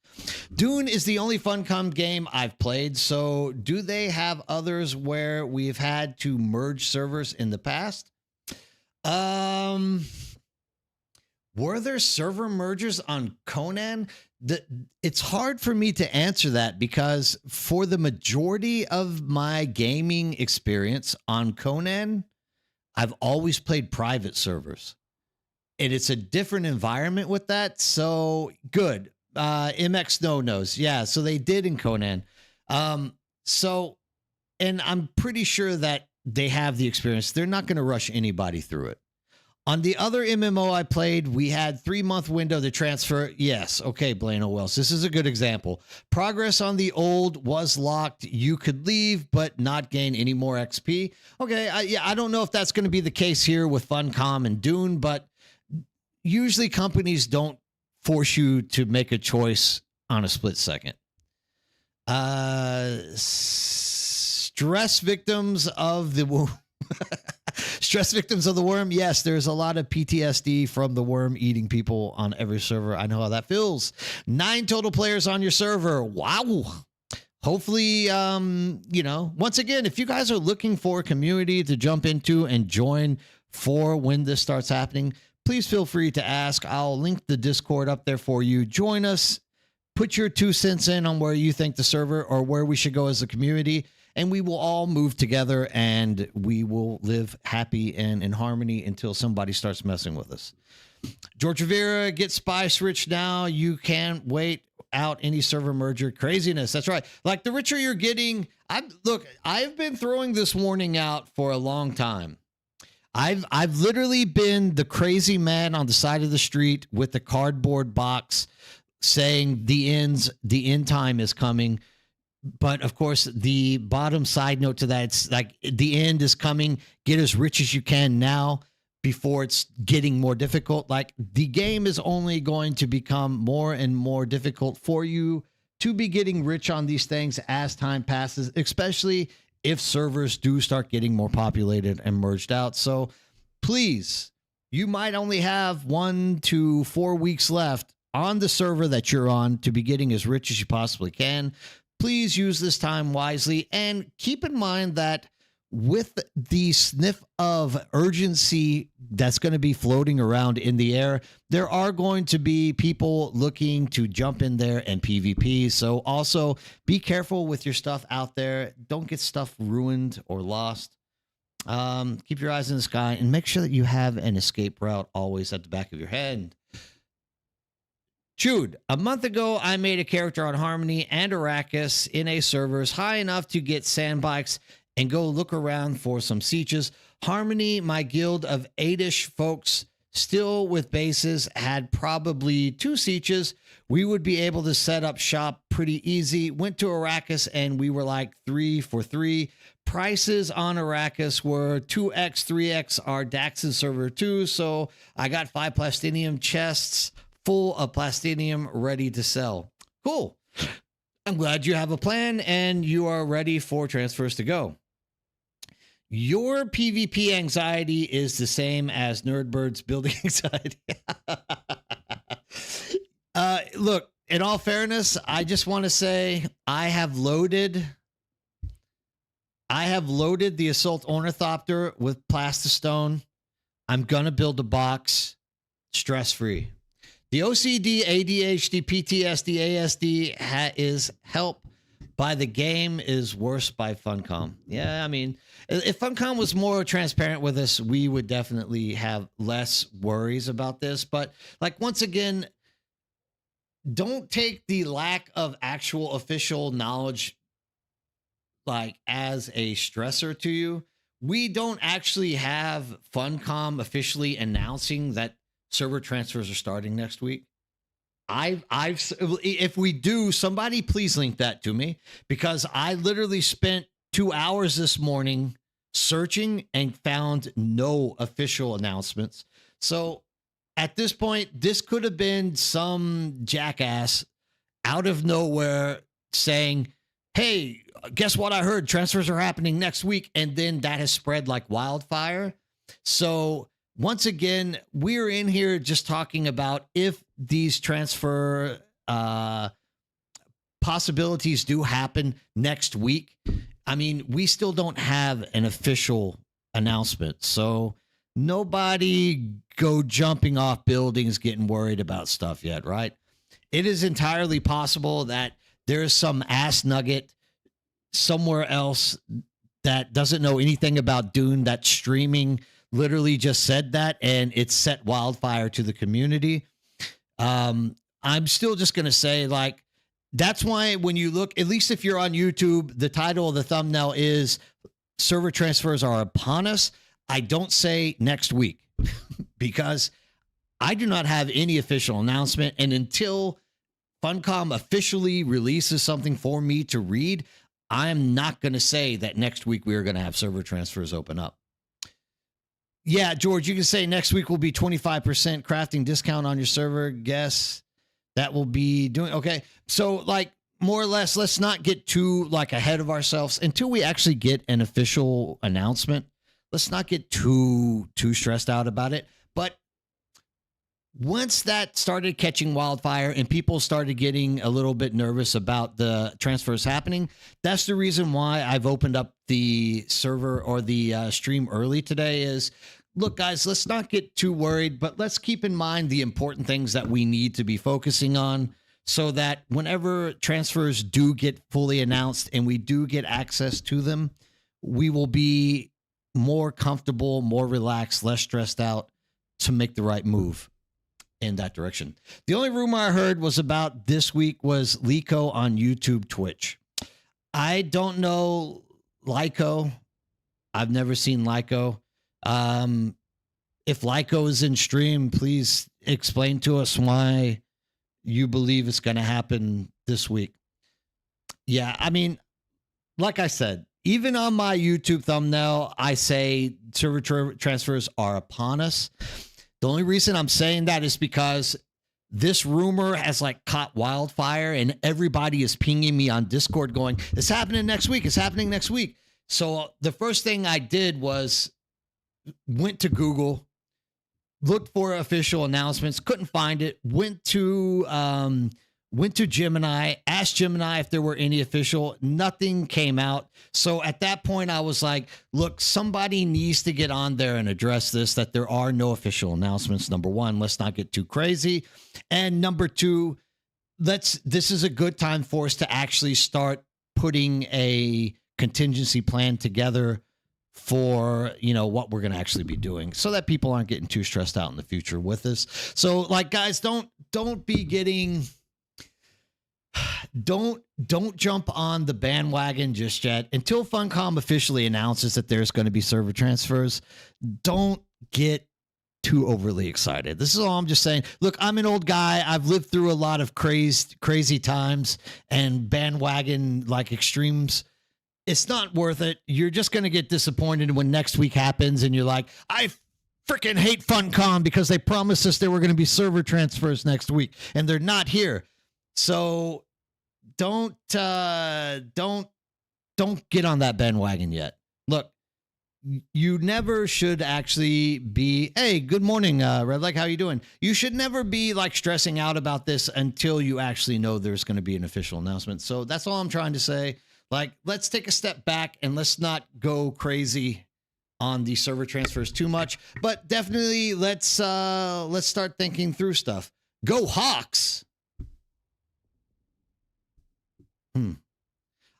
Dune is the only Funcom game I've played. So do they have others where we've had to merge servers in the past? Were there server mergers on Conan? It's hard for me to answer that because for the majority of my gaming experience on Conan, I've always played private servers. And it's a different environment with that. So good. MX Snow knows. Yeah, so they did in Conan. And I'm pretty sure that they have the experience. They're not going to rush anybody through it. On the other MMO I played, we had 3-month window to transfer. Yes. Okay, Blaine Wells. This is a good example. Progress on the old was locked. You could leave, but not gain any more XP. Okay. I don't know if that's going to be the case here with Funcom and Dune, but usually companies don't force you to make a choice on a split second. Stress victims of the worm. Stress victims of the worm. Yes, there's a lot of PTSD from the worm eating people on every server. I know how that feels. 9 total players on your server. Wow. Hopefully, once again, if you guys are looking for a community to jump into and join for when this starts happening, please feel free to ask. I'll link the Discord up there for you. Join us. Put your 2 cents in on where you think the server or where we should go as a community, and we will all move together and we will live happy and in harmony until somebody starts messing with us. George Rivera, get spice rich now. You can't wait out any server merger craziness. That's right. Like, the richer you're getting. I've been throwing this warning out for a long time. I've literally been the crazy man on the side of the street with the cardboard box saying the end time is coming. But of course, the bottom side note to that, it's like the end is coming. Get as rich as you can now before it's getting more difficult. Like, the game is only going to become more and more difficult for you to be getting rich on these things as time passes, especially if servers do start getting more populated and merged out. So please, you might only have 1 to 4 weeks left on the server that you're on to be getting as rich as you possibly can. Please use this time wisely, and keep in mind that with the sniff of urgency that's going to be floating around in the air, there are going to be people looking to jump in there and PvP. So also be careful with your stuff out there. Don't get stuff ruined or lost. Keep your eyes in the sky and make sure that you have an escape route always at the back of your head. Chewed, a month ago, I made a character on Harmony and Arrakis in a servers high enough to get sandbikes and go look around for some sieges. Harmony, my guild of 8-ish folks, still with bases, had probably 2 sieges. We would be able to set up shop pretty easy. Went to Arrakis and we were like 3 for 3. Prices on Arrakis were 2x, 3x our Dax's server 2. So I got 5 Plastinium chests full of Plastinium ready to sell. Cool. I'm glad you have a plan and you are ready for transfers to go. Your PvP anxiety is the same as Nerdbird's building anxiety. Look, in all fairness, I just want to say I have loaded the Assault Ornithopter with Plastistone I'm going to build a box stress free. The OCD, ADHD, PTSD, ASD is help by the game is worse by Funcom. Yeah, I mean, if Funcom was more transparent with us, we would definitely have less worries about this. But like, once again, don't take the lack of actual official knowledge like as a stressor to you. We don't actually have Funcom officially announcing that server transfers are starting next week. If we do, somebody please link that to me, because I literally spent 2 hours this morning searching and found no official announcements. So at this point, this could have been some jackass out of nowhere saying, hey, guess what I heard? Transfers are happening next week. And then that has spread like wildfire. So once again, we're in here just talking about if these transfer possibilities do happen next week. I mean, we still don't have an official announcement. So nobody go jumping off buildings getting worried about stuff yet, right? It is entirely possible that there's some ass nugget somewhere else that doesn't know anything about Dune that's streaming literally just said that, and it's set wildfire to the community. I'm still just going to say, like, that's why when you look, at least if you're on YouTube, the title of the thumbnail is server transfers are upon us. I don't say next week because I do not have any official announcement. And until Funcom officially releases something for me to read, I'm not going to say that next week we are going to have server transfers open up. Yeah, George, you can say next week will be 25% crafting discount on your server. Guess that will be doing. Okay. So like more or less, let's not get too like ahead of ourselves until we actually get an official announcement. Let's not get too stressed out about it. But once that started catching wildfire and people started getting a little bit nervous about the transfers happening, that's the reason why I've opened up the server or the stream early today is, look, guys, let's not get too worried, but let's keep in mind the important things that we need to be focusing on so that whenever transfers do get fully announced and we do get access to them, we will be more comfortable, more relaxed, less stressed out to make the right move in that direction. The only rumor I heard was about this week was Lyco on YouTube, Twitch. I don't know Lyco. I've never seen Lyco. If Lyco is in stream, please explain to us why you believe it's going to happen this week. Yeah, I mean, like I said, even on my YouTube thumbnail, I say server transfers are upon us. The only reason I'm saying that is because this rumor has like caught wildfire and everybody is pinging me on Discord going, it's happening next week. It's happening next week. So the first thing I did was went to Google, looked for official announcements, couldn't find it, went to Gemini, asked Gemini if there were any official, nothing came out. So at that point I was like, look, somebody needs to get on there and address this, that there are no official announcements. Number one, let's not get too crazy. And number two, this is a good time for us to actually start putting a contingency plan together for, you know, what we're going to actually be doing so that people aren't getting too stressed out in the future with us. So like, guys, don't be getting, don't jump on the bandwagon just yet until Funcom officially announces that there's going to be server transfers. Don't get too overly excited. This is all I'm just saying. Look, I'm an old guy. I've lived through a lot of crazy times and bandwagon like extremes. It's not worth it. You're just going to get disappointed when next week happens and you're like, I freaking hate Funcom because they promised us there were going to be server transfers next week and they're not here. So don't get on that bandwagon yet. Look, you never should actually be, hey, good morning, Red Leg, how you doing? You should never be like stressing out about this until you actually know there's going to be an official announcement. So that's all I'm trying to say. Like, let's take a step back and let's not go crazy on the server transfers too much, but definitely let's start thinking through stuff. Go Hawks.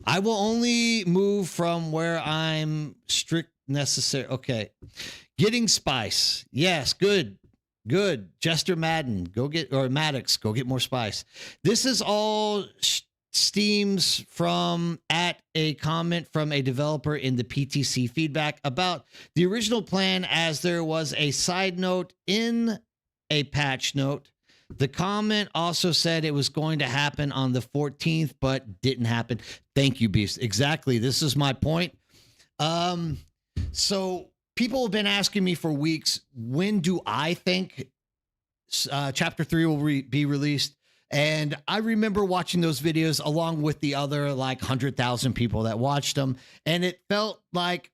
I will only move from where I'm strict necessary. Okay. Getting spice. Yes, good. Good. Jester Madden, go get, or Maddox, go get more spice. This is all steams from at a comment from a developer in the PTC feedback about the original plan, as there was a side note in a patch note. The comment also said it was going to happen on the 14th, but didn't happen. Thank you, Beast. Exactly. This is my point. So people have been asking me for weeks, when do I think Chapter 3 will be released? And I remember watching those videos along with the other like 100,000 people that watched them, and it felt like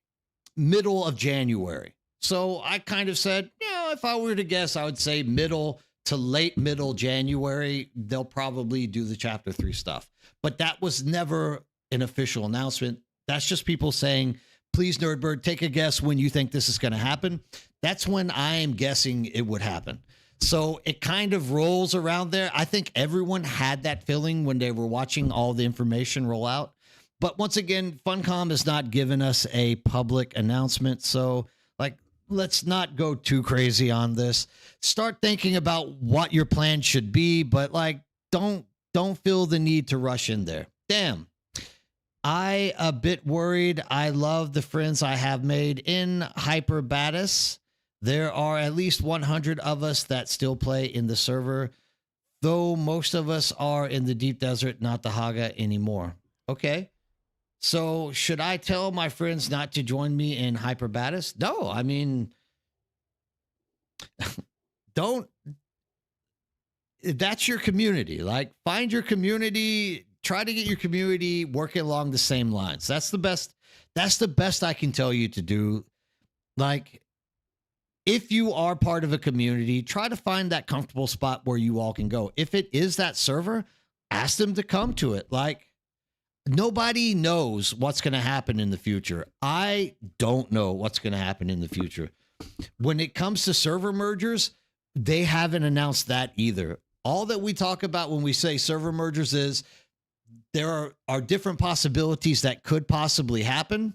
middle of January. So I kind of said, if I were to guess, I would say middle to late middle January, they'll probably do the Chapter 3 stuff. But that was never an official announcement. That's just people saying, please, Nerdbird, take a guess when you think this is going to happen. That's when I am guessing it would happen. So it kind of rolls around there. I think everyone had that feeling when they were watching all the information roll out. But once again, Funcom has not given us a public announcement. So let's not go too crazy on this. Start thinking about what your plan should be, but don't feel the need to rush in there. Damn. I a bit worried. I love the friends I have made in Hyperbatus. There are at least 100 of us that still play in the server, though most of us are in the deep desert, not the Haga anymore. Okay. So should I tell my friends not to join me in Hyperbatus? No, I mean, don't. That's your community. Find your community, try to get your community working along the same lines. That's the best. That's the best I can tell you to do. If you are part of a community, try to find that comfortable spot where you all can go. If it is that server, ask them to come to it. Nobody knows what's going to happen in the future. I don't know what's going to happen in the future. When it comes to server mergers, they haven't announced that either. All that we talk about when we say server mergers is there are different possibilities that could possibly happen,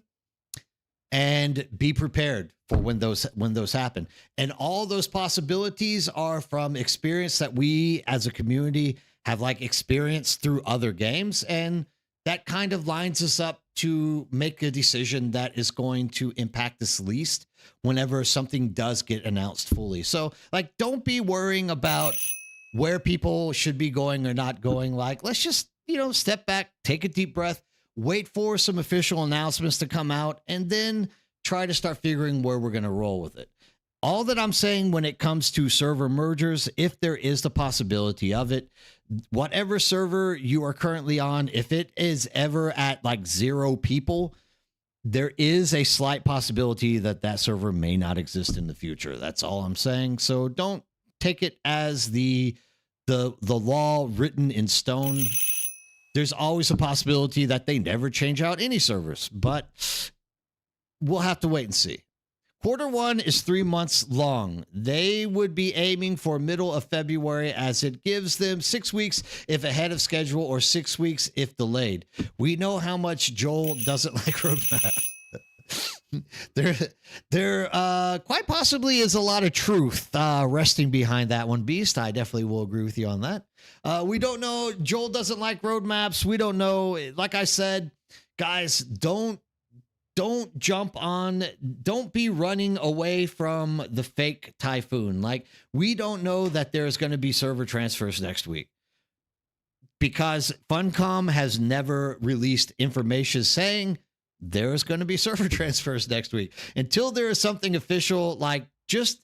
and be prepared for when those happen. And all those possibilities are from experience that we as a community have experienced through other games, and that kind of lines us up to make a decision that is going to impact us least whenever something does get announced fully. So don't be worrying about where people should be going or not going. Let's just, step back, take a deep breath, wait for some official announcements to come out, and then try to start figuring where we're going to roll with it. All that I'm saying when it comes to server mergers, if there is the possibility of it, whatever server you are currently on, if it is ever at 0 people, there is a slight possibility that that server may not exist in the future. That's all I'm saying. So don't take it as the law written in stone. There's always a possibility that they never change out any servers, but we'll have to wait and see. Q1 is 3 months long. They would be aiming for middle of February, as it gives them 6 weeks if ahead of schedule or 6 weeks if delayed. We know how much Joel doesn't like roadmap. There quite possibly is a lot of truth resting behind that one, Beast. I definitely will agree with you on that. We don't know. Joel doesn't like roadmaps. We don't know. Like I said, guys, don't jump on, don't be running away from the fake typhoon. We don't know that there's going to be server transfers next week because Funcom has never released information saying there's going to be server transfers next week. Until there is something official, just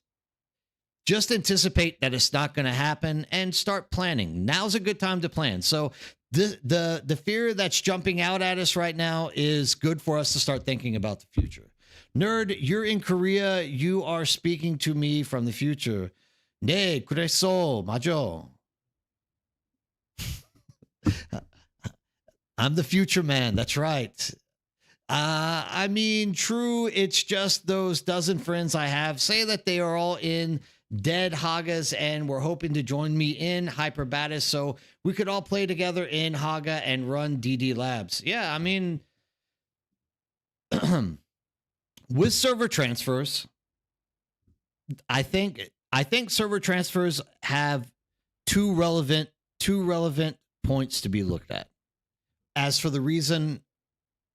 anticipate that it's not going to happen and start planning. Now's a good time to plan. So the fear that's jumping out at us right now is good for us to start thinking about the future. Nerd, you're in Korea. You are speaking to me from the future. 네, 그래서 맞아. I'm the future man. That's right. I mean, true. It's just those dozen friends I have say that they are all in Dead Hagas and were hoping to join me in Hyperbatis so we could all play together in Haga and run DD Labs. Yeah, I mean, with server transfers, I think server transfers have two relevant points to be looked at. As for the reason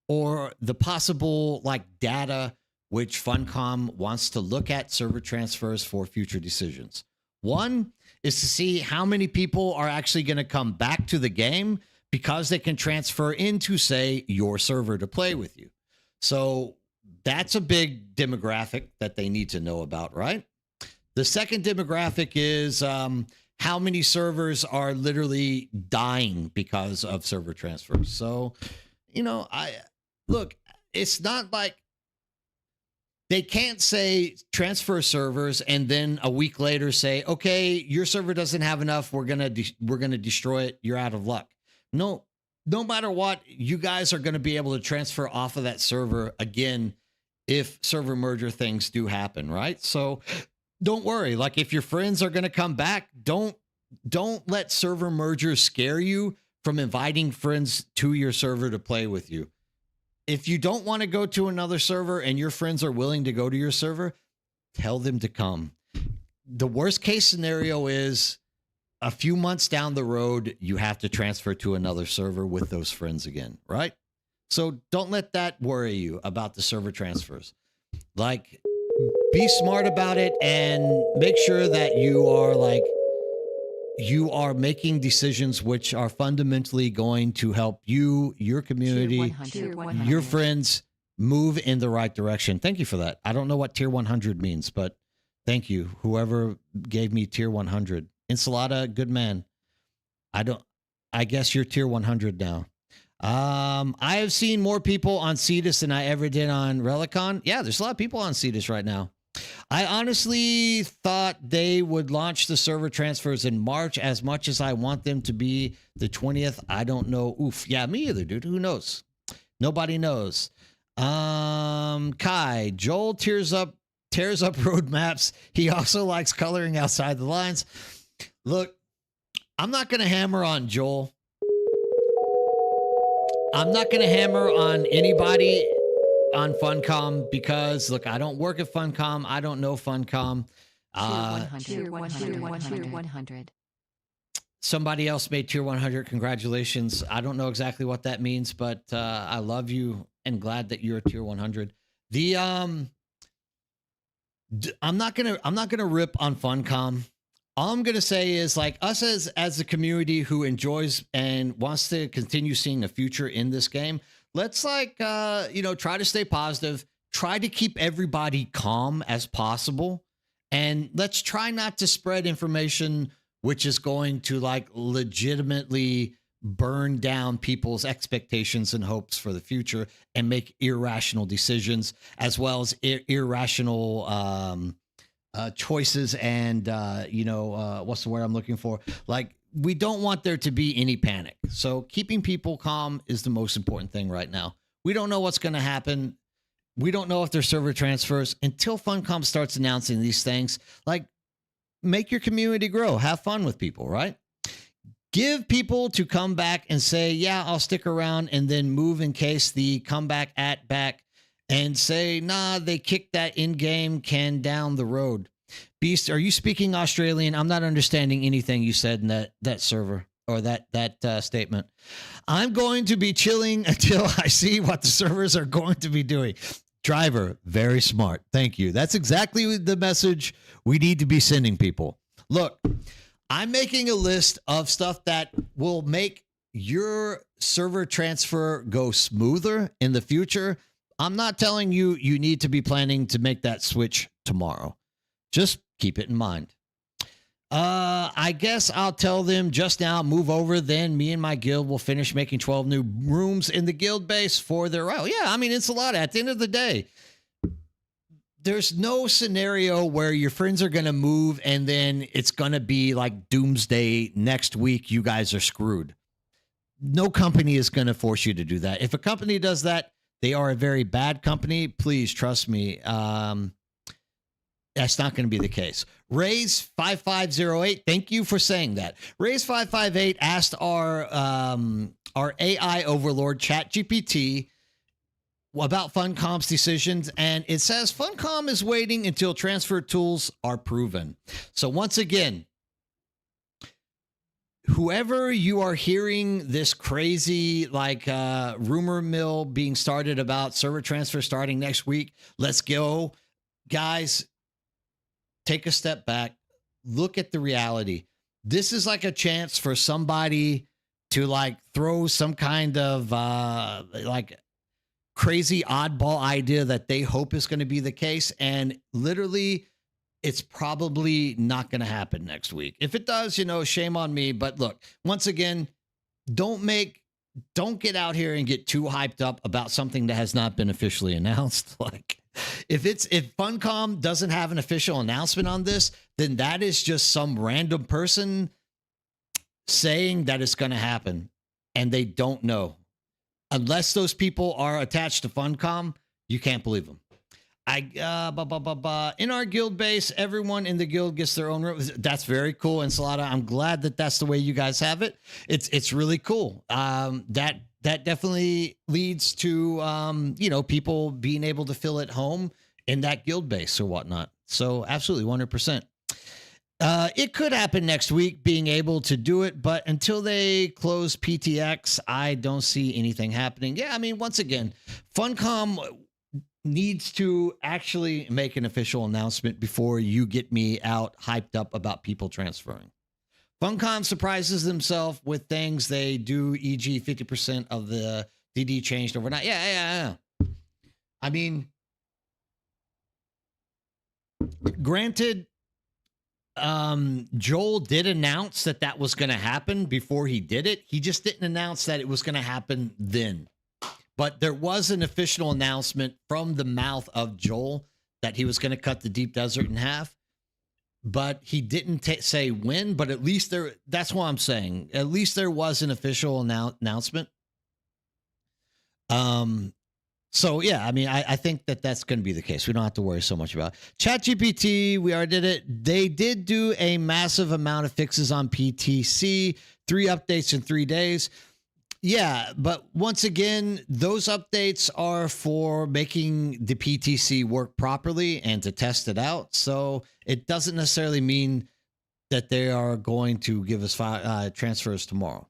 or the possible like data which Funcom wants to look at server transfers for future decisions. One is to see how many people are actually going to come back to the game because they can transfer into, say, your server to play with you. So that's a big demographic that they need to know about, right? The second demographic is how many servers are literally dying because of server transfers. So, look, it's not like they can't say transfer servers and then a week later say, okay, your server doesn't have enough. We're gonna destroy it. You're out of luck. No matter what, you guys are going to be able to transfer off of that server again if server merger things do happen, right? So don't worry. Like if your friends are going to come back, don't let server mergers scare you from inviting friends to your server to play with you. If you don't want to go to another server and your friends are willing to go to your server, tell them to come. The worst case scenario is a few months down the road, you have to transfer to another server with those friends again, right? So don't let that worry you about the server transfers. Like, be smart about it and make sure that you are making decisions which are fundamentally going to help you, your community, your friends move in the right direction. Thank you for that. I don't know what tier 100 means, but thank you. Whoever gave me tier 100. Ensalada, good man. I guess you're tier 100 now. I have seen more people on Cetus than I ever did on Relicon. Yeah, there's a lot of people on Cetus right now. I honestly thought they would launch the server transfers in March. As much as I want them to be the 20th, I don't know. Oof. Yeah, me either, dude. Who knows? Nobody knows. Kai, Joel tears up roadmaps. He also likes coloring outside the lines. Look, I'm not going to hammer on Joel. I'm not going to hammer on anybody on Funcom because, look, I don't work at Funcom. I don't know Funcom. Tier 100. Somebody else made tier 100. Congratulations. I don't know exactly what that means, but I love you and glad that you're a tier 100. I'm not gonna rip on Funcom. All I'm gonna say is like us as a community who enjoys and wants to continue seeing a future in this game. Let's try to stay positive, try to keep everybody calm as possible. And let's try not to spread information which is going to like legitimately burn down people's expectations and hopes for the future and make irrational decisions as well as irrational choices and, what's the word I'm looking for? Like, we don't want there to be any panic. So keeping people calm is the most important thing right now. We don't know what's going to happen. We don't know if there's server transfers until Funcom starts announcing these things. Like, make your community grow. Have fun with people, right? Give people to come back and say, yeah, I'll stick around, and then move in case the comeback back and say, nah, they kicked that in-game can down the road. Beast, are you speaking Australian? I'm not understanding anything you said in that server or that statement. I'm going to be chilling until I see what the servers are going to be doing. Driver, very smart. Thank you. That's exactly the message we need to be sending people. Look, I'm making a list of stuff that will make your server transfer go smoother in the future. I'm not telling you need to be planning to make that switch tomorrow. Just keep it in mind. I guess I'll tell them just now, move over. Then me and my guild will finish making 12 new rooms in the guild base for their... Oh, yeah, I mean, it's a lot. At the end of the day, there's no scenario where your friends are going to move and then it's going to be like doomsday next week. You guys are screwed. No company is going to force you to do that. If a company does that, They are a very bad company. Please trust me. That's not going to be the case. Raise 5508. Thank you for saying that. Raise 558 asked our AI overlord ChatGPT about Funcom's decisions, and it says Funcom is waiting until transfer tools are proven. So once again, whoever you are hearing this crazy rumor mill being started about server transfer starting next week, let's go, guys. Take a step back, look at the reality. This is like a chance for somebody to throw some kind of crazy oddball idea that they hope is going to be the case. And literally, it's probably not going to happen next week. If it does, shame on me. But look, once again, don't get out here and get too hyped up about something that has not been officially announced. If Funcom doesn't have an official announcement on this, then that is just some random person saying that it's going to happen, and they don't know. Unless those people are attached to Funcom, you can't believe them. In our guild base, everyone in the guild gets their own room. That's very cool, Ensalada. I'm glad that that's the way you guys have it. It's really cool. That definitely leads to people being able to feel at home in that guild base or whatnot. So absolutely 100%. It could happen next week, being able to do it, but until they close PTX, I don't see anything happening. Yeah, I mean, once again, Funcom needs to actually make an official announcement before you get me out hyped up about people transferring. Funcom surprises themselves with things they do, e.g. 50% of the DD changed overnight. Yeah. I mean, granted, Joel did announce that was going to happen before he did it. He just didn't announce that it was going to happen then. But there was an official announcement from the mouth of Joel that he was going to cut the Deep Desert in half. But he didn't say when, but at least that's what I'm saying. At least there was an official announcement. So yeah, I mean, I think that's going to be the case. We don't have to worry so much about it. ChatGPT, we already did it. They did do a massive amount of fixes on PTC, 3 updates in 3 days. Yeah, but once again, those updates are for making the PTC work properly and to test it out. So it doesn't necessarily mean that they are going to give us transfers tomorrow.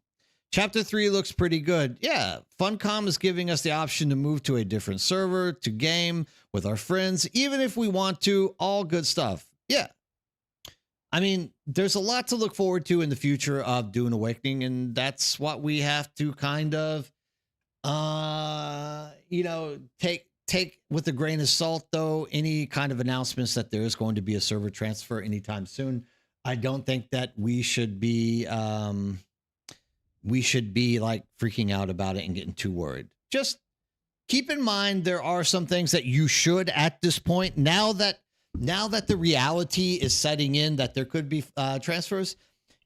Chapter 3 looks pretty good. Yeah, Funcom is giving us the option to move to a different server, to game with our friends, even if we want to. All good stuff. Yeah. I mean, there's a lot to look forward to in the future of Dune Awakening, and that's what we have to kind of, take with a grain of salt, though, any kind of announcements that there is going to be a server transfer anytime soon. I don't think that we should be freaking out about it and getting too worried. Just keep in mind there are some things that you should at this point, now that the reality is setting in that there could be transfers,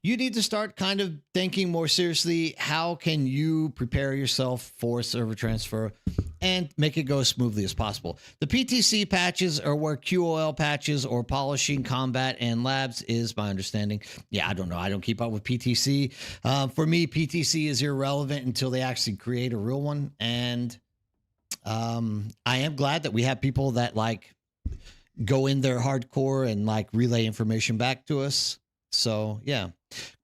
you need to start kind of thinking more seriously, how can you prepare yourself for server transfer and make it go as smoothly as possible. The PTC patches are where QOL patches or polishing combat and labs is my understanding. Yeah, I don't know. I don't keep up with PTC. For me, PTC is irrelevant until they actually create a real one. And I am glad that we have people that go in there hardcore and relay information back to us. So yeah,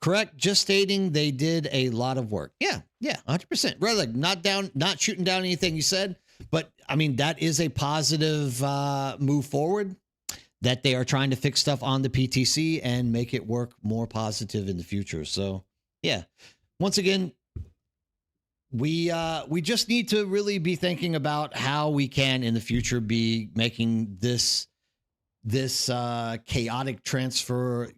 correct. Just stating they did a lot of work. Yeah, 100%. Rather not shooting down anything you said, but I mean that is a positive move forward that they are trying to fix stuff on the PTC and make it work more positive in the future. So yeah, once again, we just need to really be thinking about how we can in the future be making this chaotic transfer,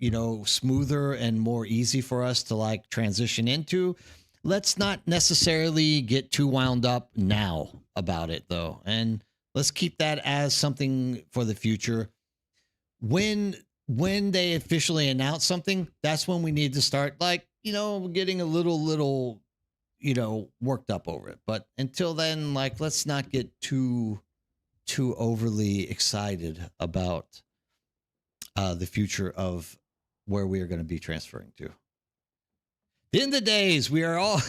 smoother and more easy for us to transition into. Let's not necessarily get too wound up now about it though. And let's keep that as something for the future. When they officially announce something, that's when we need to start getting a little worked up over it. But until then, like, let's not get too overly excited about the future of where we are going to be transferring to. The end of the days, we all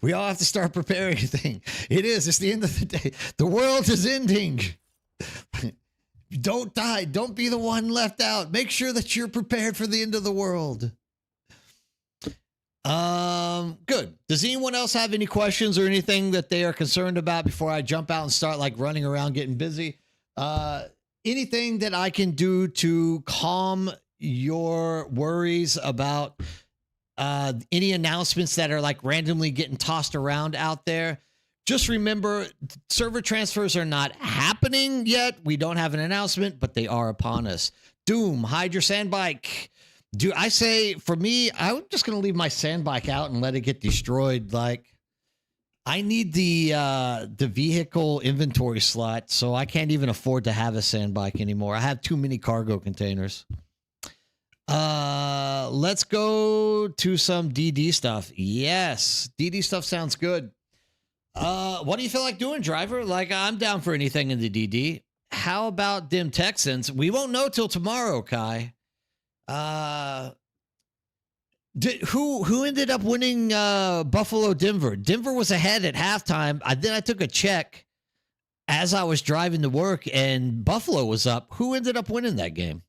have to start preparing thing. It's the end of the day. The world is ending. Don't die. Don't be the one left out. Make sure that you're prepared for the end of the world. Good. Does anyone else have any questions or anything that they are concerned about before I jump out and start like running around getting busy? Anything that I can do to calm your worries about any announcements that are like randomly getting tossed around out there? Just remember, server transfers are not happening yet. We don't have an announcement, but they are upon us. Doom, hide your sandbike. I say, for me, I'm just going to leave my sandbike out and let it get destroyed. Like, I need the vehicle inventory slot, so I can't even afford to have a sandbike anymore. I have too many cargo containers. Let's go to some DD stuff. Yes, DD stuff sounds good. What do you feel like doing, driver? Like, I'm down for anything in the DD. How about Dim Texans? We won't know till tomorrow, Kai. Who ended up winning Buffalo Denver? Denver was ahead at halftime. Then I took a check as I was driving to work, and Buffalo was up. Who ended up winning that game?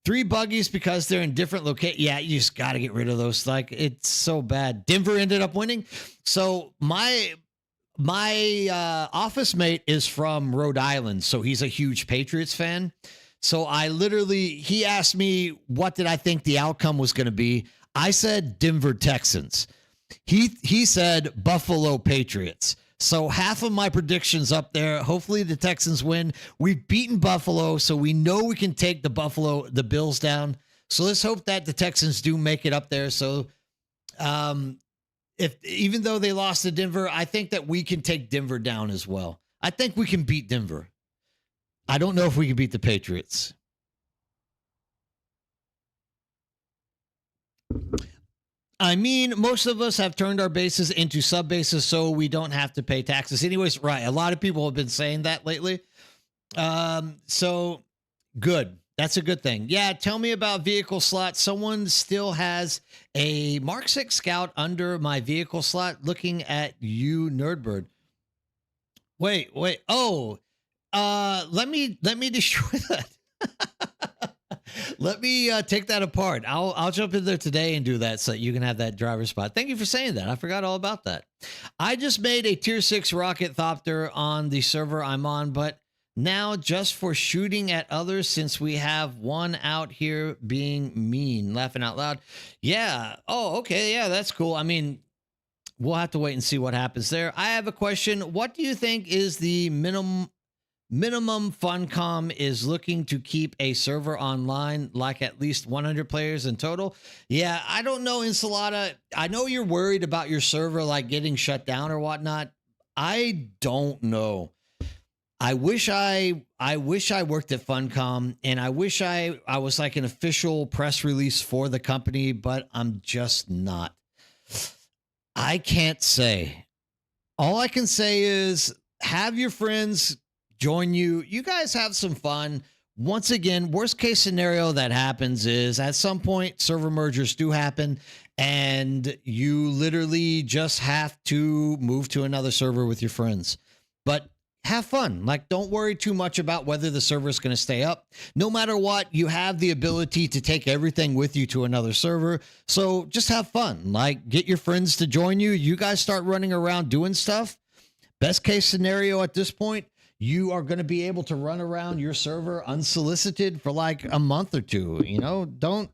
3 buggies because they're in different locations. Yeah, you just got to get rid of those. Like, it's so bad. Denver ended up winning. So my office mate is from Rhode Island, so he's a huge Patriots fan. So he asked me, what did I think the outcome was going to be? I said Denver Texans. He said Buffalo Patriots. So half of my predictions up there. Hopefully the Texans win. We've beaten Buffalo, so we know we can take the Bills down. So let's hope that the Texans do make it up there. So even though they lost to Denver, I think that we can take Denver down as well. I think we can beat Denver. I don't know if we can beat the Patriots. I mean, most of us have turned our bases into sub bases so we don't have to pay taxes. Anyways, right. A lot of people have been saying that lately. So good. That's a good thing. Yeah. Tell me about vehicle slots. Someone still has a Mark 6 Scout under my vehicle slot. Looking at you, Nerdbird. Wait. Oh, let me destroy that. Let me take that apart. I'll jump in there today and do that so that you can have that driver spot. Thank you for saying that. I forgot all about that. I just made a tier 6 rocket thopter on the server I'm on, but now just for shooting at others since we have one out here being mean, laughing out loud. Yeah. Oh, okay. Yeah, that's cool. I mean, we'll have to wait and see what happens there. I have a question. What do you think is the minimum Funcom is looking to keep a server online, like at least 100 players in total? Yeah, I don't know, Ensalada. I know you're worried about your server like getting shut down or whatnot. I don't know. I wish I worked at Funcom, and I wish I was like an official press release for the company, but I'm just not. I can't say. All I can say is have your friends join you. You guys have some fun. Once again, worst case scenario that happens is at some point server mergers do happen and you literally just have to move to another server with your friends. But have fun. Like, don't worry too much about whether the server is going to stay up. No matter what, you have the ability to take everything with you to another server. So just have fun. Like, get your friends to join you. You guys start running around doing stuff. Best case scenario at this point, you are going to be able to run around your server unsolicited for like a month or two. You know, don't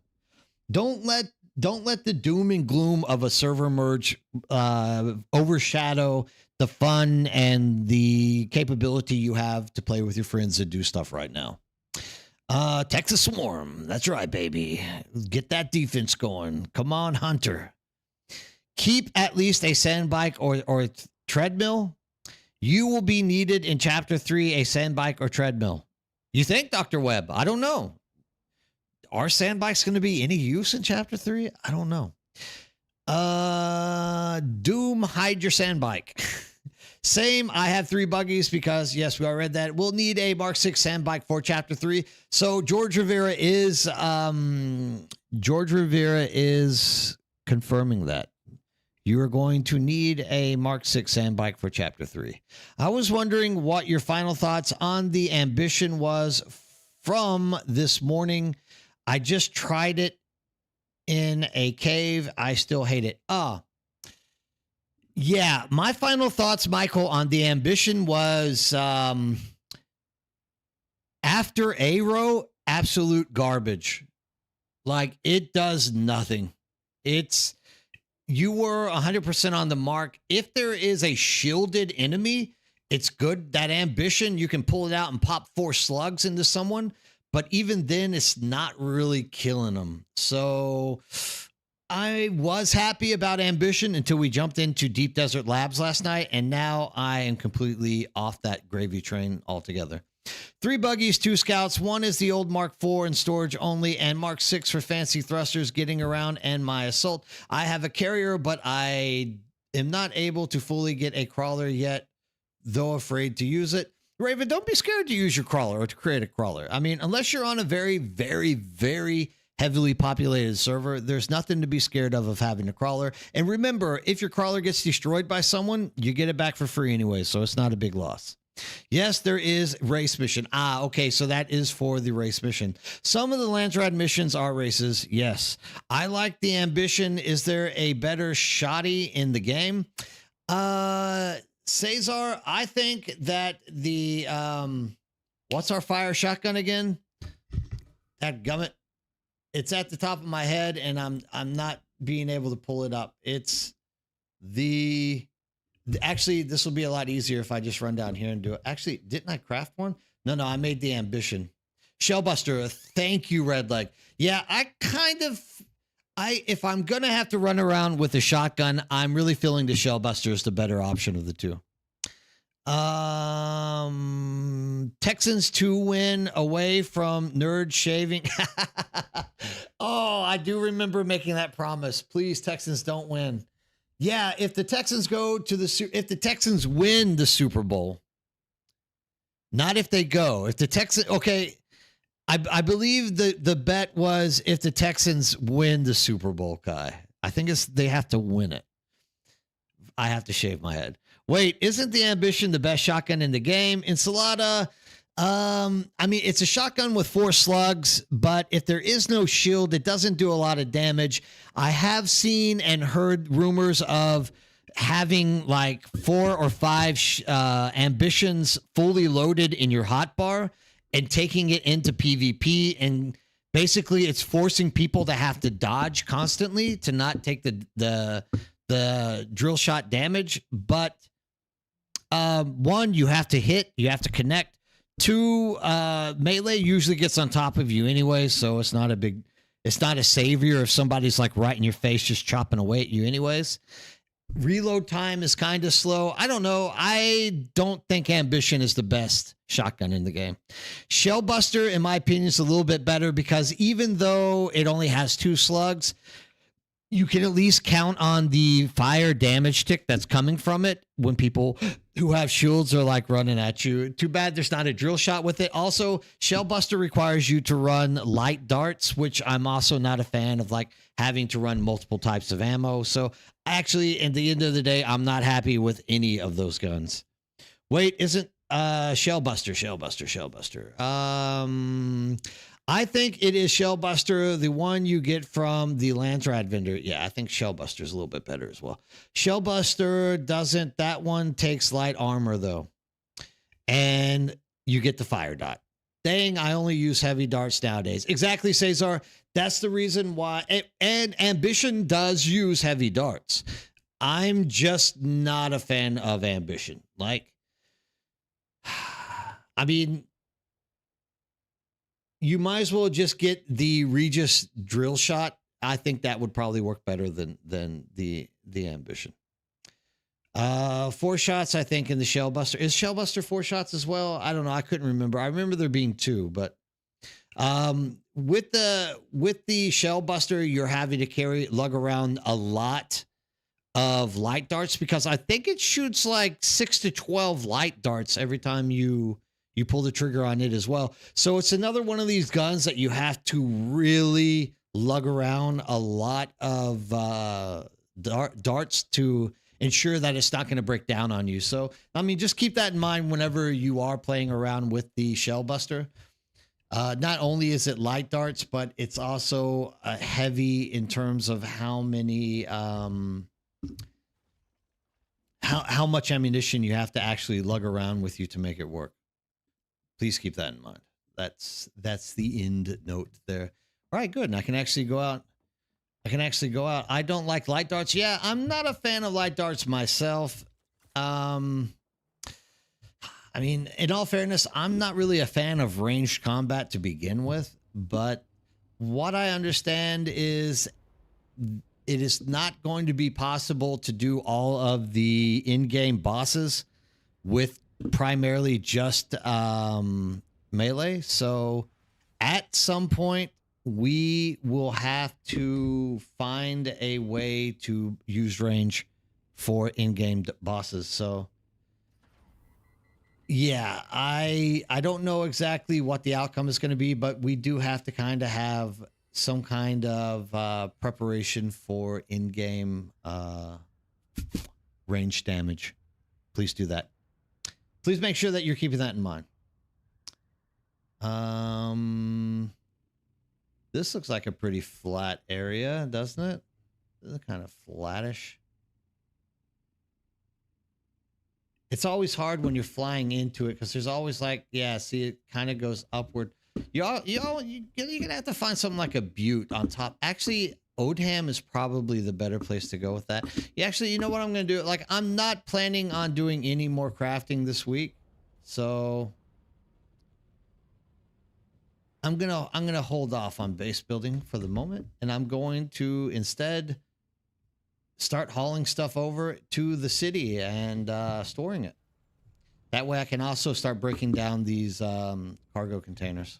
let the doom and gloom of a server merge overshadow the fun and the capability you have to play with your friends and do stuff right now. Texas Swarm. That's right, baby. Get that defense going. Come on, Hunter. Keep at least a sandbike or treadmill. You will be needed in Chapter 3, a sandbike or treadmill. You think, Dr. Webb? I don't know. Are sandbikes going to be any use in Chapter 3? I don't know. Doom, hide your sand bike. Same. I have 3 buggies because, yes, we already read that. We'll need a Mark 6 sand bike for Chapter 3. So George Rivera is confirming that. You are going to need a Mark 6 sand bike for Chapter 3. I was wondering what your final thoughts on the Ambition was from this morning. I just tried it in a cave. I still hate it. Yeah, my final thoughts, Michael, on the Ambition was after Aero, absolute garbage. Like, it does nothing. You were 100% on the mark. If there is a shielded enemy, it's good. That Ambition, you can pull it out and pop 4 slugs into someone. But even then, it's not really killing them. So I was happy about Ambition until we jumped into Deep Desert Labs last night. And now I am completely off that gravy train altogether. 3 buggies, 2 scouts. 1 is the old Mark IV and storage only, and Mark 6 for fancy thrusters, getting around, and my assault. I have a carrier, but I am not able to fully get a crawler yet, though afraid to use it. Raven, don't be scared to use your crawler or to create a crawler. I mean, unless you're on a very, very, very heavily populated server, there's nothing to be scared of having a crawler. And remember, if your crawler gets destroyed by someone, you get it back for free anyway, so it's not a big loss. Yes, there is race mission. Okay, so that is for the race mission. Some of the Landsrad missions are races. Yes, I like the Ambition. Is there a better shotty in the game? Cesar, I think that the what's our fire shotgun again? That gummit. It's at the top of my head, and I'm not being able to pull it up. It's actually, this will be a lot easier if I just run down here and do it. Actually, didn't I craft one? No, I made the Ambition. Shellbuster, thank you, Redleg. Yeah, if I'm going to have to run around with a shotgun, I'm really feeling the Shellbuster is the better option of the 2. Texans to win away from nerd shaving. Oh, I do remember making that promise. Please, Texans, don't win. Yeah, if the Texans if the Texans win the Super Bowl, not if they go. If the Texans, okay, I believe the bet was if the Texans win the Super Bowl, Kai. I think they have to win it. I have to shave my head. Wait, isn't the Ambition the best shotgun in the game? Ensalada. I mean, it's a shotgun with 4 slugs, but if there is no shield, it doesn't do a lot of damage. I have seen and heard rumors of having like 4 or 5 Ambitions fully loaded in your hotbar and taking it into PvP. And basically it's forcing people to have to dodge constantly to not take the drill shot damage. But 1, you have to hit, you have to connect. 2, melee usually gets on top of you anyway, so it's not a savior if somebody's like right in your face just chopping away at you anyways. Reload time is kind of slow. I don't know. I don't think Ambition is the best shotgun in the game. Shellbuster, in my opinion, is a little bit better because even though it only has 2 slugs, you can at least count on the fire damage tick that's coming from it when people who have shields are like running at you. Too bad there's not a drill shot with it. Also, Shellbuster requires you to run light darts, which I'm also not a fan of, like having to run multiple types of ammo. So actually, at the end of the day, I'm not happy with any of those guns. Wait, isn't Shellbuster. I think it is Shellbuster, the one you get from the Landsrad vendor. Yeah, I think Shellbuster is a little bit better as well. Shellbuster doesn't. That one takes light armor, though. And you get the fire dot. Dang, I only use heavy darts nowadays. Exactly, Cesar. That's the reason why. And Ambition does use heavy darts. I'm just not a fan of Ambition. Like, I mean, you might as well just get the Regis drill shot. I think that would probably work better than the Ambition. 4 shots, I think, in the Shellbuster. Is Shellbuster 4 shots as well? I don't know. I couldn't remember. I remember there being 2, but With the shell buster, you're having to lug around a lot of light darts because I think it shoots like 6 to 12 light darts every time you pull the trigger on it as well. So it's another one of these guns that you have to really lug around a lot of darts to ensure that it's not going to break down on you. So I mean, just keep that in mind whenever you are playing around with the shell buster. Not only is it light darts, but it's also heavy in terms of how many how much ammunition you have to actually lug around with you to make it work. Please keep that in mind. That's the end note there. All right, good. And I can actually go out. I don't like light darts. Yeah, I'm not a fan of light darts myself. I mean, in all fairness, I'm not really a fan of ranged combat to begin with, but what I understand is it is not going to be possible to do all of the in-game bosses with primarily just melee. So at some point, we will have to find a way to use range for in-game bosses. So yeah, I don't know exactly what the outcome is going to be, but we do have to kind of have some kind of preparation for in-game range damage. Please do that. Please make sure that you're keeping that in mind. This looks like a pretty flat area, doesn't it? This is kind of flattish. It's always hard when you're flying into it because there's always like, yeah, see, it kind of goes upward. You're gonna have to find something like a butte on top. Actually, Odham is probably the better place to go with that. Yeah, actually, you know what I'm gonna do? Like, I'm not planning on doing any more crafting this week, so I'm gonna hold off on base building for the moment, and I'm going to instead start hauling stuff over to the city and storing it. That way I can also start breaking down these cargo containers.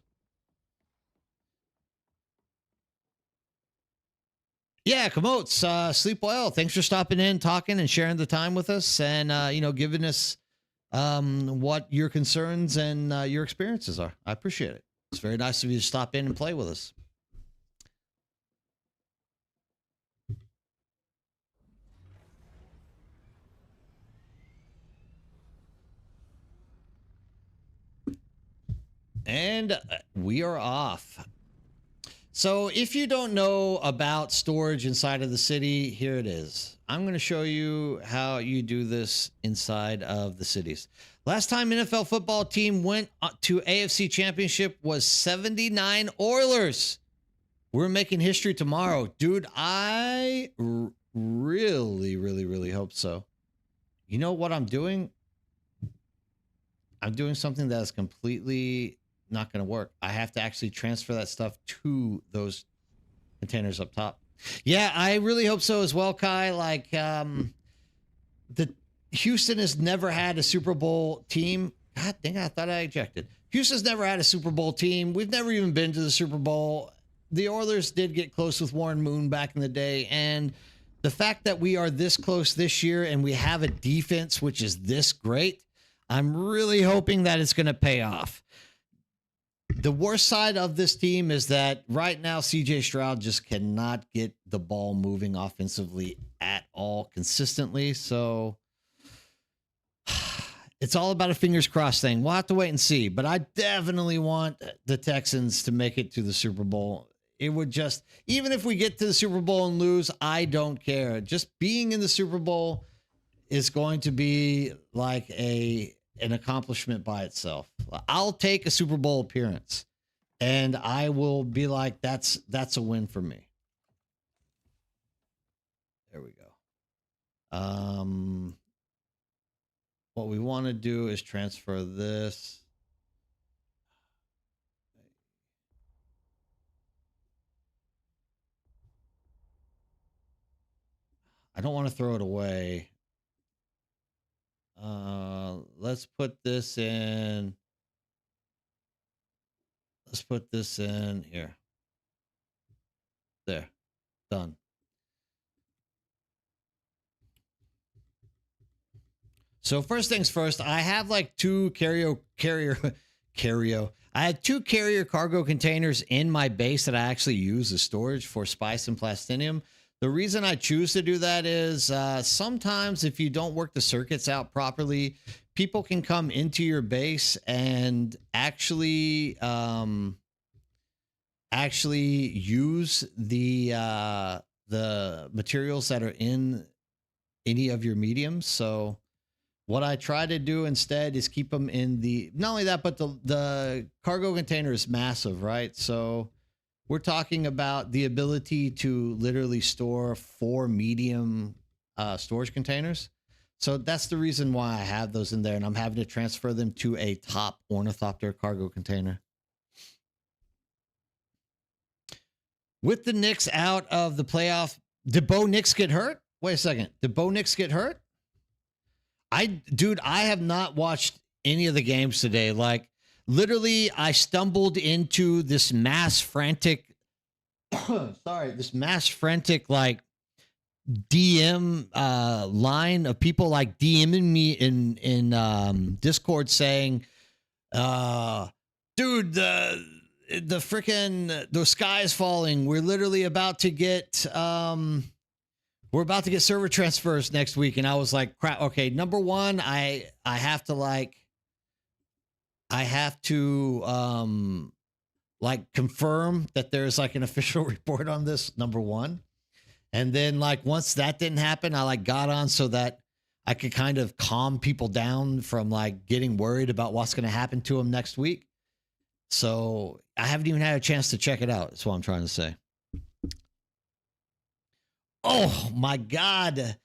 Yeah, Komots, sleep well. Thanks for stopping in, talking, and sharing the time with us, and giving us what your concerns and your experiences are. I appreciate it. It's very nice of you to stop in and play with us. And we are off. So if you don't know about storage inside of the city, here it is. I'm going to show you how you do this inside of the cities. Last time NFL football team went to AFC Championship was 79 Oilers. We're making history tomorrow. Dude, I really, really, really hope so. You know what I'm doing? I'm doing something that is completely not going to work. I have to actually transfer that stuff to those containers up top. Yeah, I really hope so as well, Kai. Like, the Houston has never had a Super Bowl team. God dang, I thought I ejected. Houston's never had a Super Bowl team. We've never even been to the Super Bowl. The Oilers did get close with Warren Moon back in the day, and the fact that we are this close this year and we have a defense which is this great, I'm really hoping that it's going to pay off. The worst side of this team is that right now CJ Stroud just cannot get the ball moving offensively at all consistently. So it's all about a fingers crossed thing. We'll have to wait and see. But I definitely want the Texans to make it to the Super Bowl. It would just, even if we get to the Super Bowl and lose, I don't care. Just being in the Super Bowl is going to be like an accomplishment by itself. I'll take a Super Bowl appearance and I will be like, that's a win for me. There we go. What we want to do is transfer this. I don't want to throw it away. Let's put this in. Let's put this in here. There. Done. So first things first, I have like two carrier. I had two carrier cargo containers in my base that I actually use as storage for spice and plastinium. The reason I choose to do that is sometimes if you don't work the circuits out properly, people can come into your base and actually use the materials that are in any of your mediums. So what I try to do instead is keep them in the, not only that, but the cargo container is massive, right? So we're talking about the ability to literally store 4 medium storage containers. So that's the reason why I have those in there, and I'm having to transfer them to a top ornithopter cargo container. With the Knicks out of the playoff, did Bo Nix get hurt? Wait a second. Did Bo Nix get hurt? Dude, I have not watched any of the games today. Like, literally, I stumbled into this mass frantic, like DM line of people like DMing me in Discord saying, dude, the freaking the sky is falling. We're literally about to get we're about to get server transfers next week. And I was like, crap. Okay, number one, I have to confirm that there's like an official report on this, number one. And then like once that didn't happen, I like got on so that I could kind of calm people down from like getting worried about what's going to happen to them next week. So I haven't even had a chance to check it out. That's what I'm trying to say. Oh my God,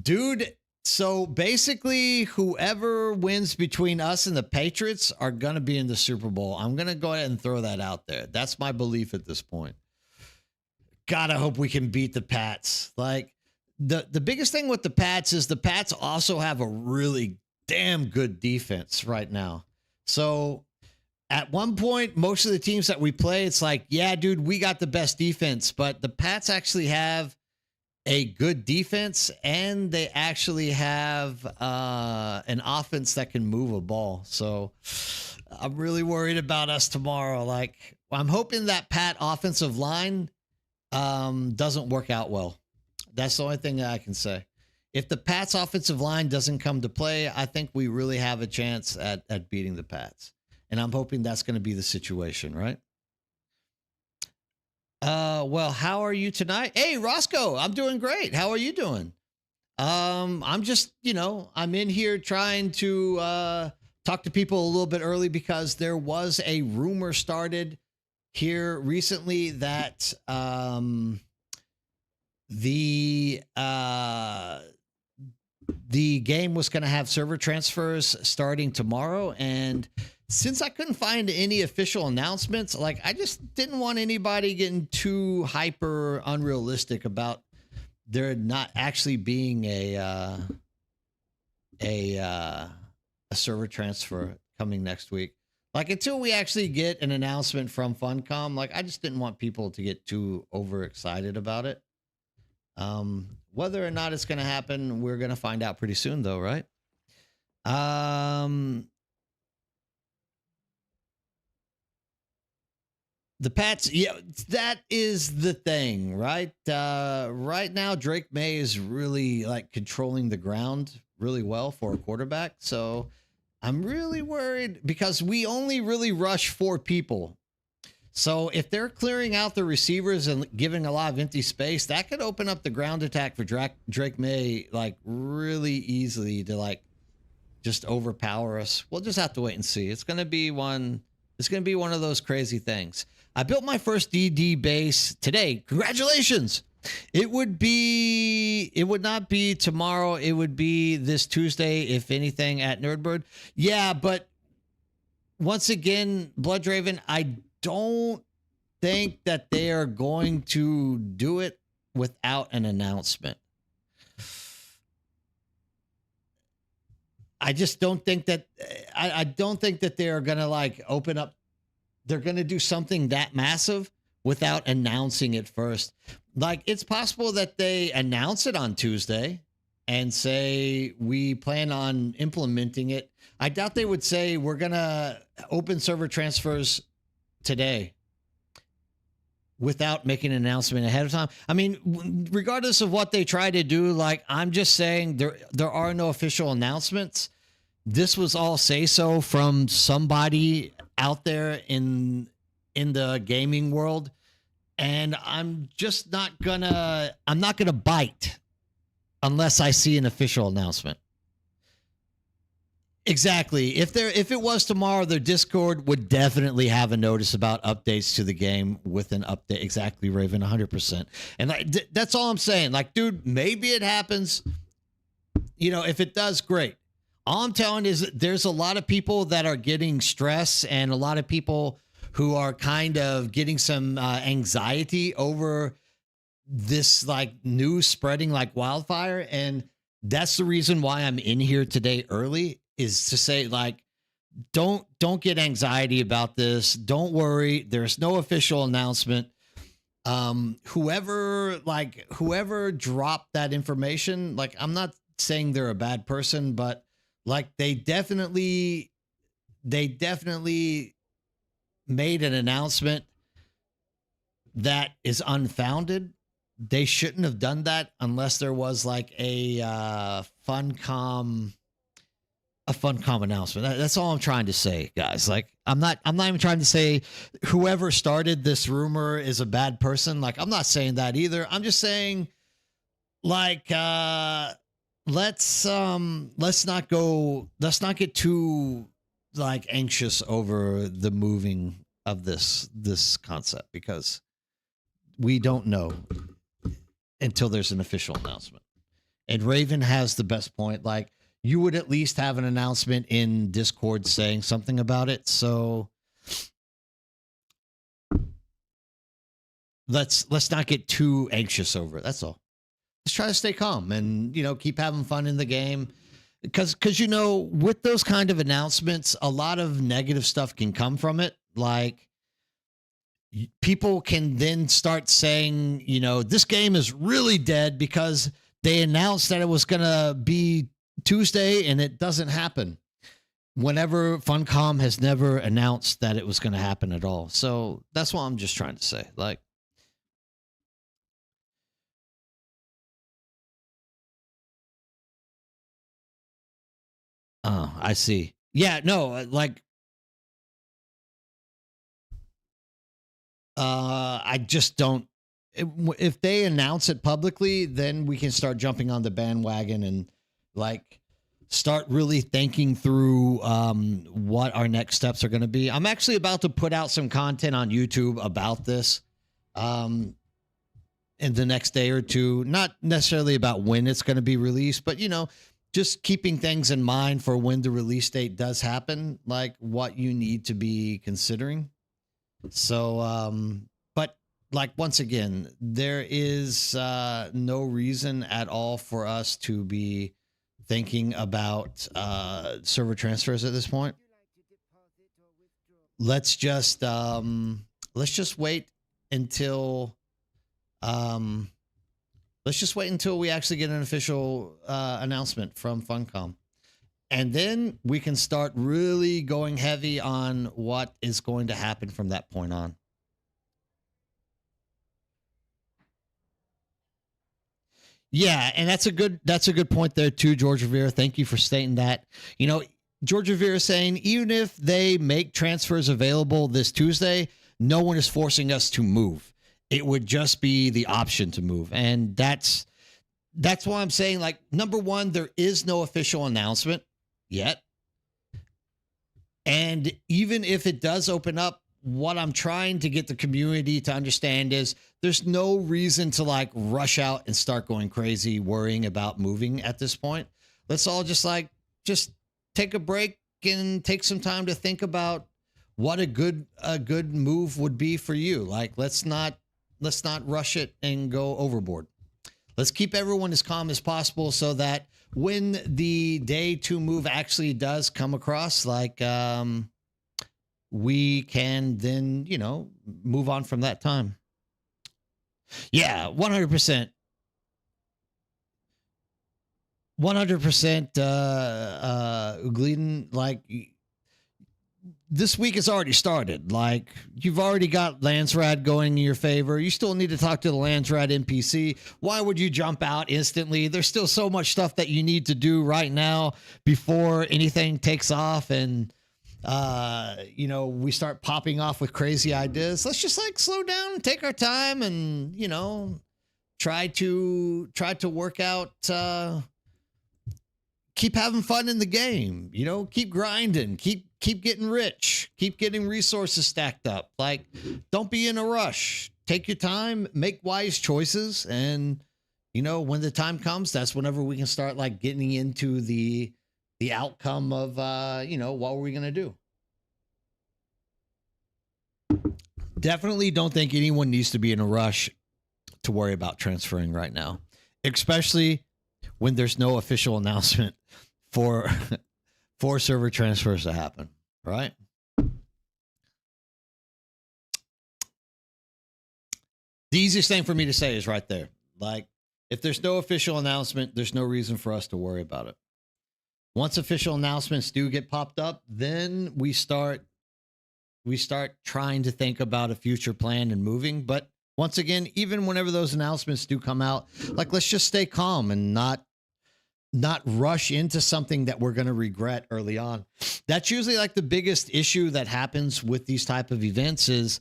dude. So basically whoever wins between us and the Patriots are going to be in the Super Bowl. I'm going to go ahead and throw that out there. That's my belief at this point. God, I hope we can beat the Pats. Like the biggest thing with the Pats is the Pats also have a really damn good defense right now. So at one point, most of the teams that we play, it's like, yeah, dude, we got the best defense, but the Pats actually have a good defense, and they actually have an offense that can move a ball. So I'm really worried about us tomorrow. Like, I'm hoping that Pat offensive line doesn't work out well. That's the only thing that I can say. If the Pats offensive line doesn't come to play, I think we really have a chance at beating the Pats. And I'm hoping that's going to be the situation, right? Well, how are you tonight? Hey, Roscoe, I'm doing great. How are you doing? I'm just, I'm in here trying to talk to people a little bit early because there was a rumor started here recently that the game was going to have server transfers starting tomorrow, and since I couldn't find any official announcements, like I just didn't want anybody getting too hyper unrealistic about there not actually being a server transfer coming next week. Like until we actually get an announcement from Funcom, like I just didn't want people to get too overexcited about it. Whether or not it's going to happen, we're going to find out pretty soon though, right? The Pats, yeah, that is the thing, right? Right now, Drake May is really like controlling the ground really well for a quarterback. So I'm really worried because we only really rush 4 people. So if they're clearing out the receivers and giving a lot of empty space, that could open up the ground attack for Drake May like really easily to like just overpower us. We'll just have to wait and see. It's going to be one of those crazy things. I built my first DD base today. Congratulations. It would not be tomorrow. It would be this Tuesday, if anything, at Nerdbird. Yeah, but once again, Bloodraven, I don't think that they are going to do it without an announcement. I just don't think that I don't think that they are going to like open up they're going to do something that massive without announcing it first. Like, it's possible that they announce it on Tuesday and say, we plan on implementing it. I doubt they would say, we're going to open server transfers today without making an announcement ahead of time. I mean, regardless of what they try to do, like, I'm just saying there are no official announcements. This was all say so from somebody out there in the gaming world. And I'm not gonna bite unless I see an official announcement. Exactly. If it was tomorrow, their Discord would definitely have a notice about updates to the game with an update. Exactly, Raven, 100%. And that's all I'm saying. Like, dude, maybe it happens. You know, if it does, great. All I'm telling is that there's a lot of people that are getting stress and a lot of people who are kind of getting some anxiety over this like news spreading like wildfire. And that's the reason why I'm in here today early, is to say, like, don't get anxiety about this. Don't worry. There's no official announcement. Whoever dropped that information, like, I'm not saying they're a bad person, but like, they definitely made an announcement that is unfounded. They shouldn't have done that unless there was like a Funcom announcement. That's all I'm trying to say, guys. Like, I'm not even trying to say whoever started this rumor is a bad person. Like, I'm not saying that either. I'm just saying, like, let's not get too like anxious over the moving of this concept, because we don't know until there's an official announcement. And Raven has the best point. Like, you would at least have an announcement in Discord saying something about it. So let's not get too anxious over it. That's all. Let's try to stay calm and, you know, keep having fun in the game. Because, you know, with those kind of announcements, a lot of negative stuff can come from it. Like, people can then start saying, you know, this game is really dead because they announced that it was going to be Tuesday and it doesn't happen. Whenever Funcom has never announced that it was going to happen at all. So that's what I'm just trying to say. Like, oh, I see. Yeah, no, like, I just don't. If they announce it publicly, then we can start jumping on the bandwagon and like start really thinking through what our next steps are going to be. I'm actually about to put out some content on YouTube about this in the next day or two. Not necessarily about when it's going to be released, but, you know, just keeping things in mind for when the release date does happen, like what you need to be considering. So, but like, once again, there is no reason at all for us to be thinking about server transfers at this point. Let's just wait until we actually get an official announcement from Funcom. And then we can start really going heavy on what is going to happen from that point on. Yeah, and that's a good point there too, George Rivera. Thank you for stating that. You know, George Rivera saying, even if they make transfers available this Tuesday, no one is forcing us to move. It would just be the option to move. And that's why I'm saying, like, number one, there is no official announcement yet. And even if it does open up, what I'm trying to get the community to understand is there's no reason to like rush out and start going crazy worrying about moving at this point. Let's all just take a break and take some time to think about what a good move would be for you. Like, let's not rush it and go overboard. Let's keep everyone as calm as possible so that when the day to move actually does come across, like, we can then, move on from that time. Yeah, 100%. 100% Ugleden, like this week has already started. Like you've already got Landsrad going in your favor. You still need to talk to the Landsrad NPC. Why would you jump out instantly? There's still so much stuff that you need to do right now before anything takes off and we start popping off with crazy ideas. Let's just like slow down, take our time, and try to work out. Keep having fun in the game. Keep grinding. Keep getting rich. Keep getting resources stacked up. Like, don't be in a rush. Take your time. Make wise choices, and when the time comes, that's whenever we can start like getting into the outcome of what we're gonna do. Definitely don't think anyone needs to be in a rush to worry about transferring right now, especially when there's no official announcement for server transfers to happen, right? The easiest thing for me to say is right there. Like, if there's no official announcement, there's no reason for us to worry about it. Once official announcements do get popped up, then we start trying to think about a future plan and moving. But once again, even whenever those announcements do come out, like, let's just stay calm and not rush into something that we're going to regret early on. That's usually like the biggest issue that happens with these type of events is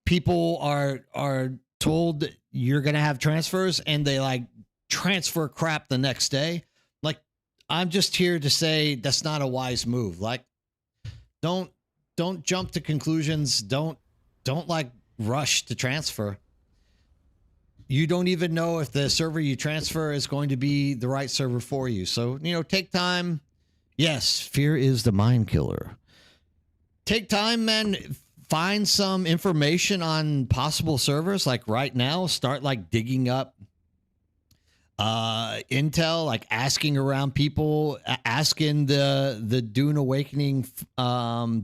people are told you're going to have transfers and they like transfer crap the next day. Like, I'm just here to say that's not a wise move. Like, don't jump to conclusions. Don't like rush to transfer. You don't even know if the server you transfer is going to be the right server for you. So, take time. Yes, fear is the mind killer. Take time, man. Find some information on possible servers. Like right now, start like digging up intel, like asking around people, asking the Dune Awakening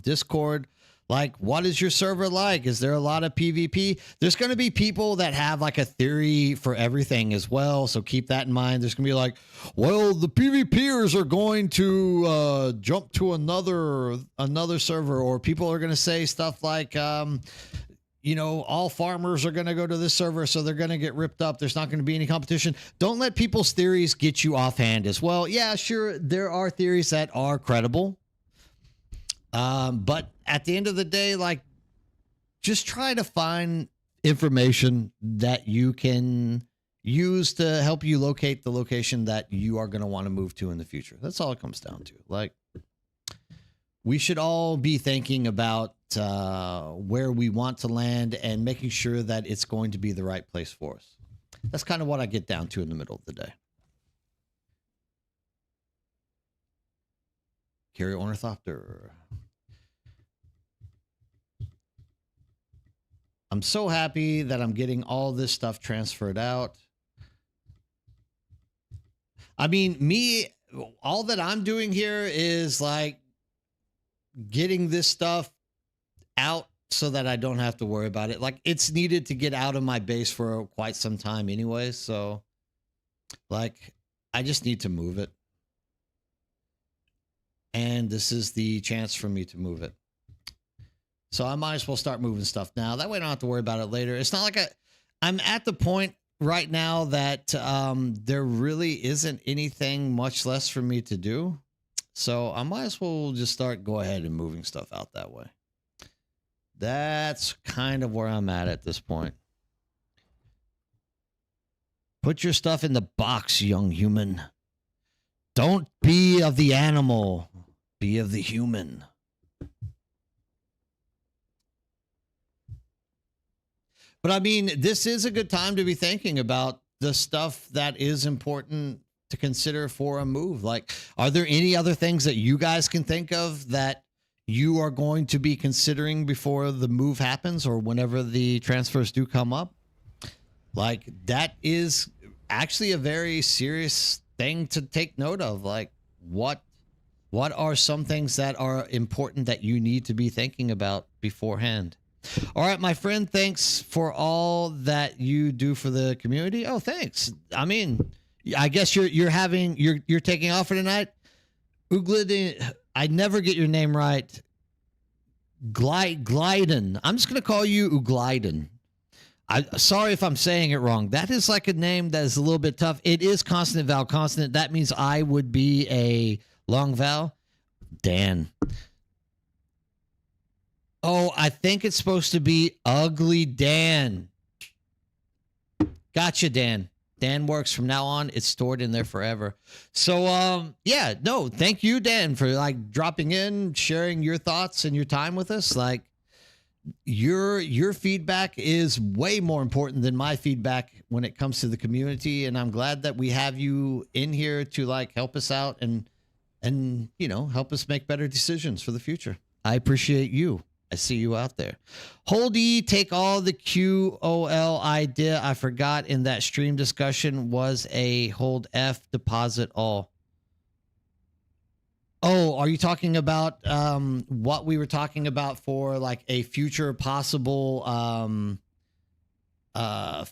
Discord. Like, what is your server like? Is there a lot of PvP? There's going to be people that have like a theory for everything as well. So keep that in mind. There's going to be like, well, the PvPers are going to jump to another server, or people are going to say stuff like, all farmers are going to go to this server, so they're going to get ripped up. There's not going to be any competition. Don't let people's theories get you offhand as well. Yeah, sure. There are theories that are credible. But at the end of the day, like, just try to find information that you can use to help you locate the location that you are going to want to move to in the future. That's all it comes down to. Like, we should all be thinking about where we want to land and making sure that it's going to be the right place for us. That's kind of what I get down to in the middle of the day. Carry Ornithopter. I'm so happy that I'm getting all this stuff transferred out. I mean, all that I'm doing here is like getting this stuff out so that I don't have to worry about it. Like, it's needed to get out of my base for quite some time anyway. So like, I just need to move it. And this is the chance for me to move it. So I might as well start moving stuff now. That way I don't have to worry about it later. It's not like I'm at the point right now that there really isn't anything much less for me to do. So I might as well just go ahead and moving stuff out that way. That's kind of where I'm at this point. Put your stuff in the box, young human. Don't be of the animal. Be of the human. But I mean, this is a good time to be thinking about the stuff that is important to consider for a move. Like, are there any other things that you guys can think of that you are going to be considering before the move happens or whenever the transfers do come up? Like, that is actually a very serious thing to take note of. Like, what What are some things that are important that you need to be thinking about beforehand? All right, my friend, thanks for all that you do for the community. Oh, thanks. I mean, I guess you're taking off for tonight. Uglid, I never get your name right. Glyden. I'm just gonna call you Ugliden. I sorry if I'm saying it wrong. That is like a name that is a little bit tough. It is consonant vowel consonant. That means I would be a long vowel. Dan. Oh, I think it's supposed to be Ugly Dan. Gotcha, Dan. Dan works from now on. It's stored in there forever. So, yeah, no, thank you, Dan, for like dropping in, sharing your thoughts and your time with us. Like, your feedback is way more important than my feedback when it comes to the community, and I'm glad that we have you in here to like help us out and help us make better decisions for the future. I appreciate you. I see you out there. Hold E, take all the QOL idea I forgot in that stream discussion was a hold F, deposit all. Oh, are you talking about what we were talking about for like a future possible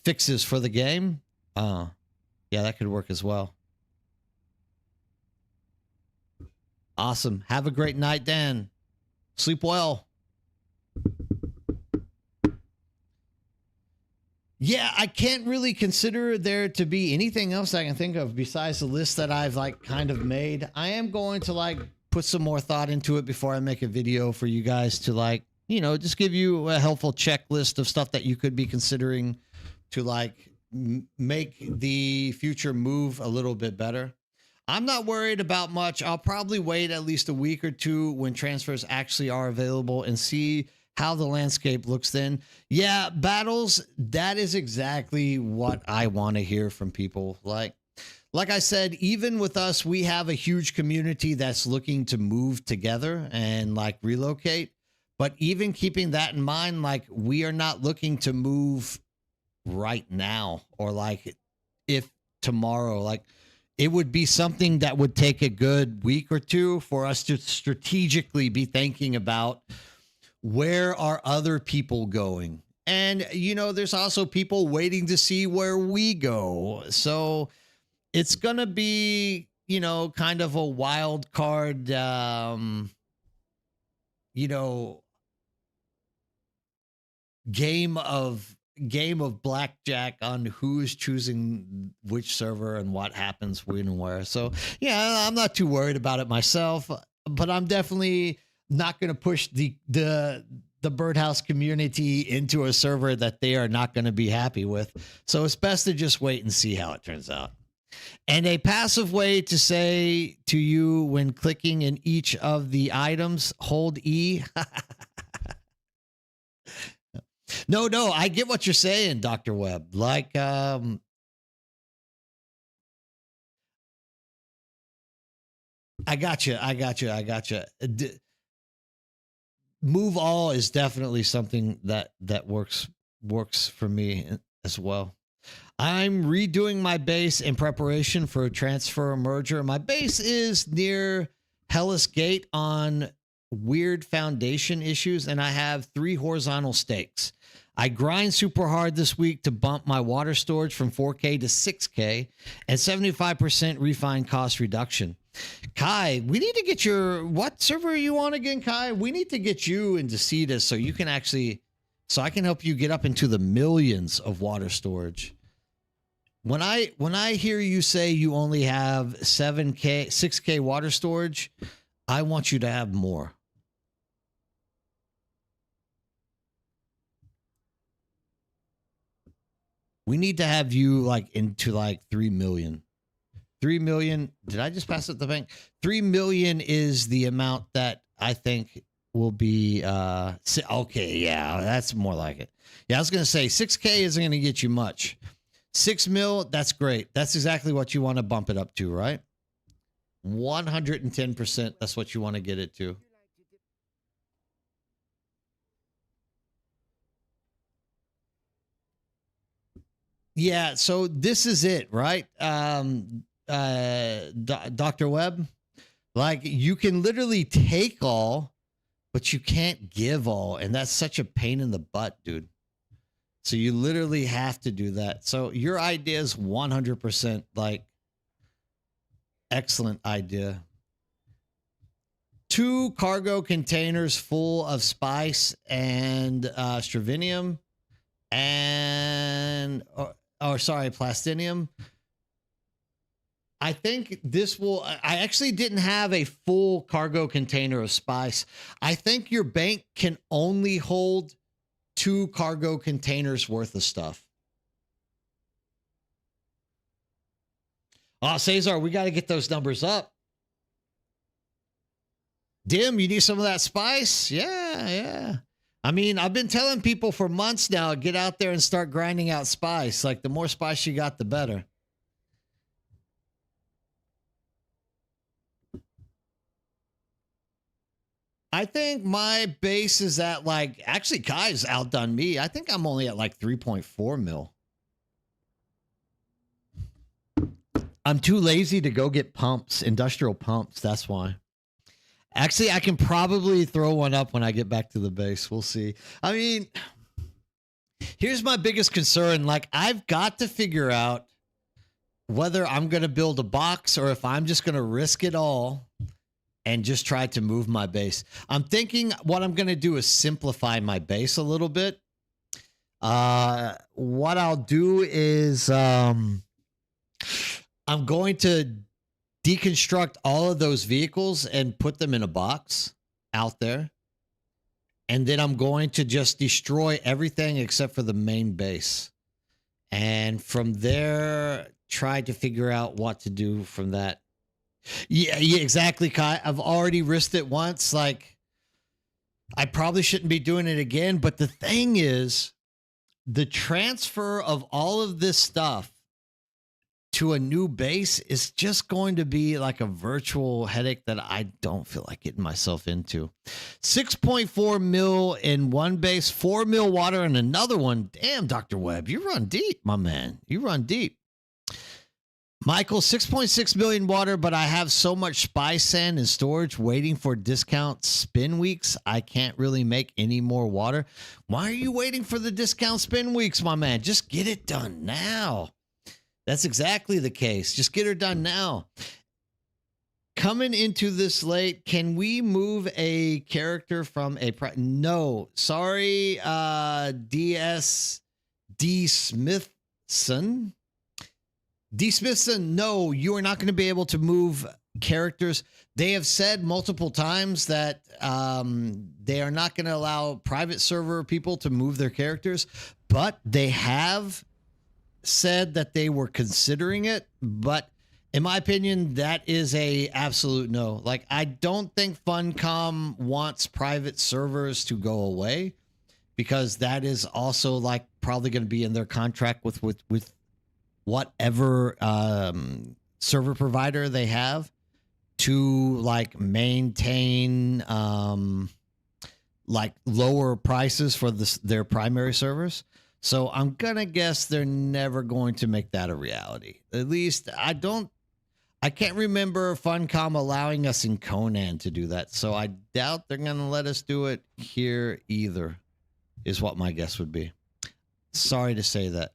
fixes for the game? Yeah, that could work as well. Awesome. Have a great night, Dan. Sleep well. Yeah, I can't really consider there to be anything else I can think of besides the list that I've like kind of made. I am going to like put some more thought into it before I make a video for you guys to like, just give you a helpful checklist of stuff that you could be considering to like make the future move a little bit better. I'm not worried about much. I'll probably wait at least a week or two when transfers actually are available and see how the landscape looks then. Yeah, battles, that is exactly what I want to hear from people. Like I said, even with us, we have a huge community that's looking to move together and like relocate. But even keeping that in mind, like we are not looking to move right now or like if tomorrow, like it would be something that would take a good week or two for us to strategically be thinking about where are other people going? And, there's also people waiting to see where we go. So it's going to be, kind of a wild card, game of blackjack on who's choosing which server and what happens when and where. So, yeah, I'm not too worried about it myself, but I'm definitely not going to push the birdhouse community into a server that they are not going to be happy with. So it's best to just wait and see how it turns out. And a passive way to say to you when clicking in each of the items, hold E. No, I get what you're saying, Dr. Webb. Like, I gotcha. Move all is definitely something that works for me as well. I'm redoing my base in preparation for a transfer merger. My base is near Hellas Gate on weird foundation issues, and I have 3 horizontal stakes. I grind super hard this week to bump my water storage from 4K to 6K and 75% refine cost reduction. Kai, we need to get what server are you on again, Kai? We need to get you into Cetus so you can so I can help you get up into the millions of water storage. When I hear you say you only have 6K water storage, I want you to have more. We need to have you like into like 3 million. 3 million. Did I just pass it the bank? 3 million is the amount that I think will be okay, yeah, that's more like it. Yeah, I was gonna say 6K isn't gonna get you much. 6 mil, that's great. That's exactly what you want to bump it up to, right? 110%, that's what you want to get it to. Yeah, so this is it, right? Dr. Webb? Like you can literally take all, but you can't give all. And that's such a pain in the butt, dude. So you literally have to do that. So your idea is 100% like excellent idea. 2 cargo containers full of spice and stravinium and sorry, plastinium. I think this will, I actually didn't have a full cargo container of spice. I think your bank can only hold 2 cargo containers worth of stuff. Oh, Cesar, we got to get those numbers up. Dim, you need some of that spice? Yeah. I mean, I've been telling people for months now, get out there and start grinding out spice. Like the more spice you got, the better. I think my base is at like, actually Kai's outdone me. I think I'm only at like 3.4 mil. I'm too lazy to go get pumps, industrial pumps. That's why. Actually, I can probably throw one up when I get back to the base. We'll see. I mean, here's my biggest concern. Like, I've got to figure out whether I'm going to build a box or if I'm just going to risk it all and just try to move my base. I'm thinking what I'm going to do is simplify my base a little bit. What I'll do is I'm going to deconstruct all of those vehicles and put them in a box out there. And then I'm going to just destroy everything except for the main base. And from there, try to figure out what to do from that. Yeah, exactly, Kai. I've already risked it once. Like, I probably shouldn't be doing it again. But the thing is, the transfer of all of this stuff to a new base is just going to be like a virtual headache that I don't feel like getting myself into. 6.4 mil in one base, 4 mil water in another one. Damn, Dr. Webb, you run deep, my man. You run deep. Michael, 6.6 million water, but I have so much spice sand in storage waiting for discount spin weeks. I can't really make any more water. Why are you waiting for the discount spin weeks, my man? Just get it done now. That's exactly the case. Just get her done now. Coming into this late, can we move a character from a... No. Sorry, D. Smithson. D. Smithson, no, you are not going to be able to move characters. They have said multiple times that they are not going to allow private server people to move their characters, but they have said that they were considering it. But in my opinion, that is a absolute no. Like, I don't think Funcom wants private servers to go away, because that is also like probably going to be in their contract with whatever server provider they have to like maintain like lower prices for their primary servers. So I'm gonna guess they're never going to make that a reality. At least I can't remember Funcom allowing us in Conan to do that. So I doubt they're gonna let us do it here either, is what my guess would be. Sorry to say that.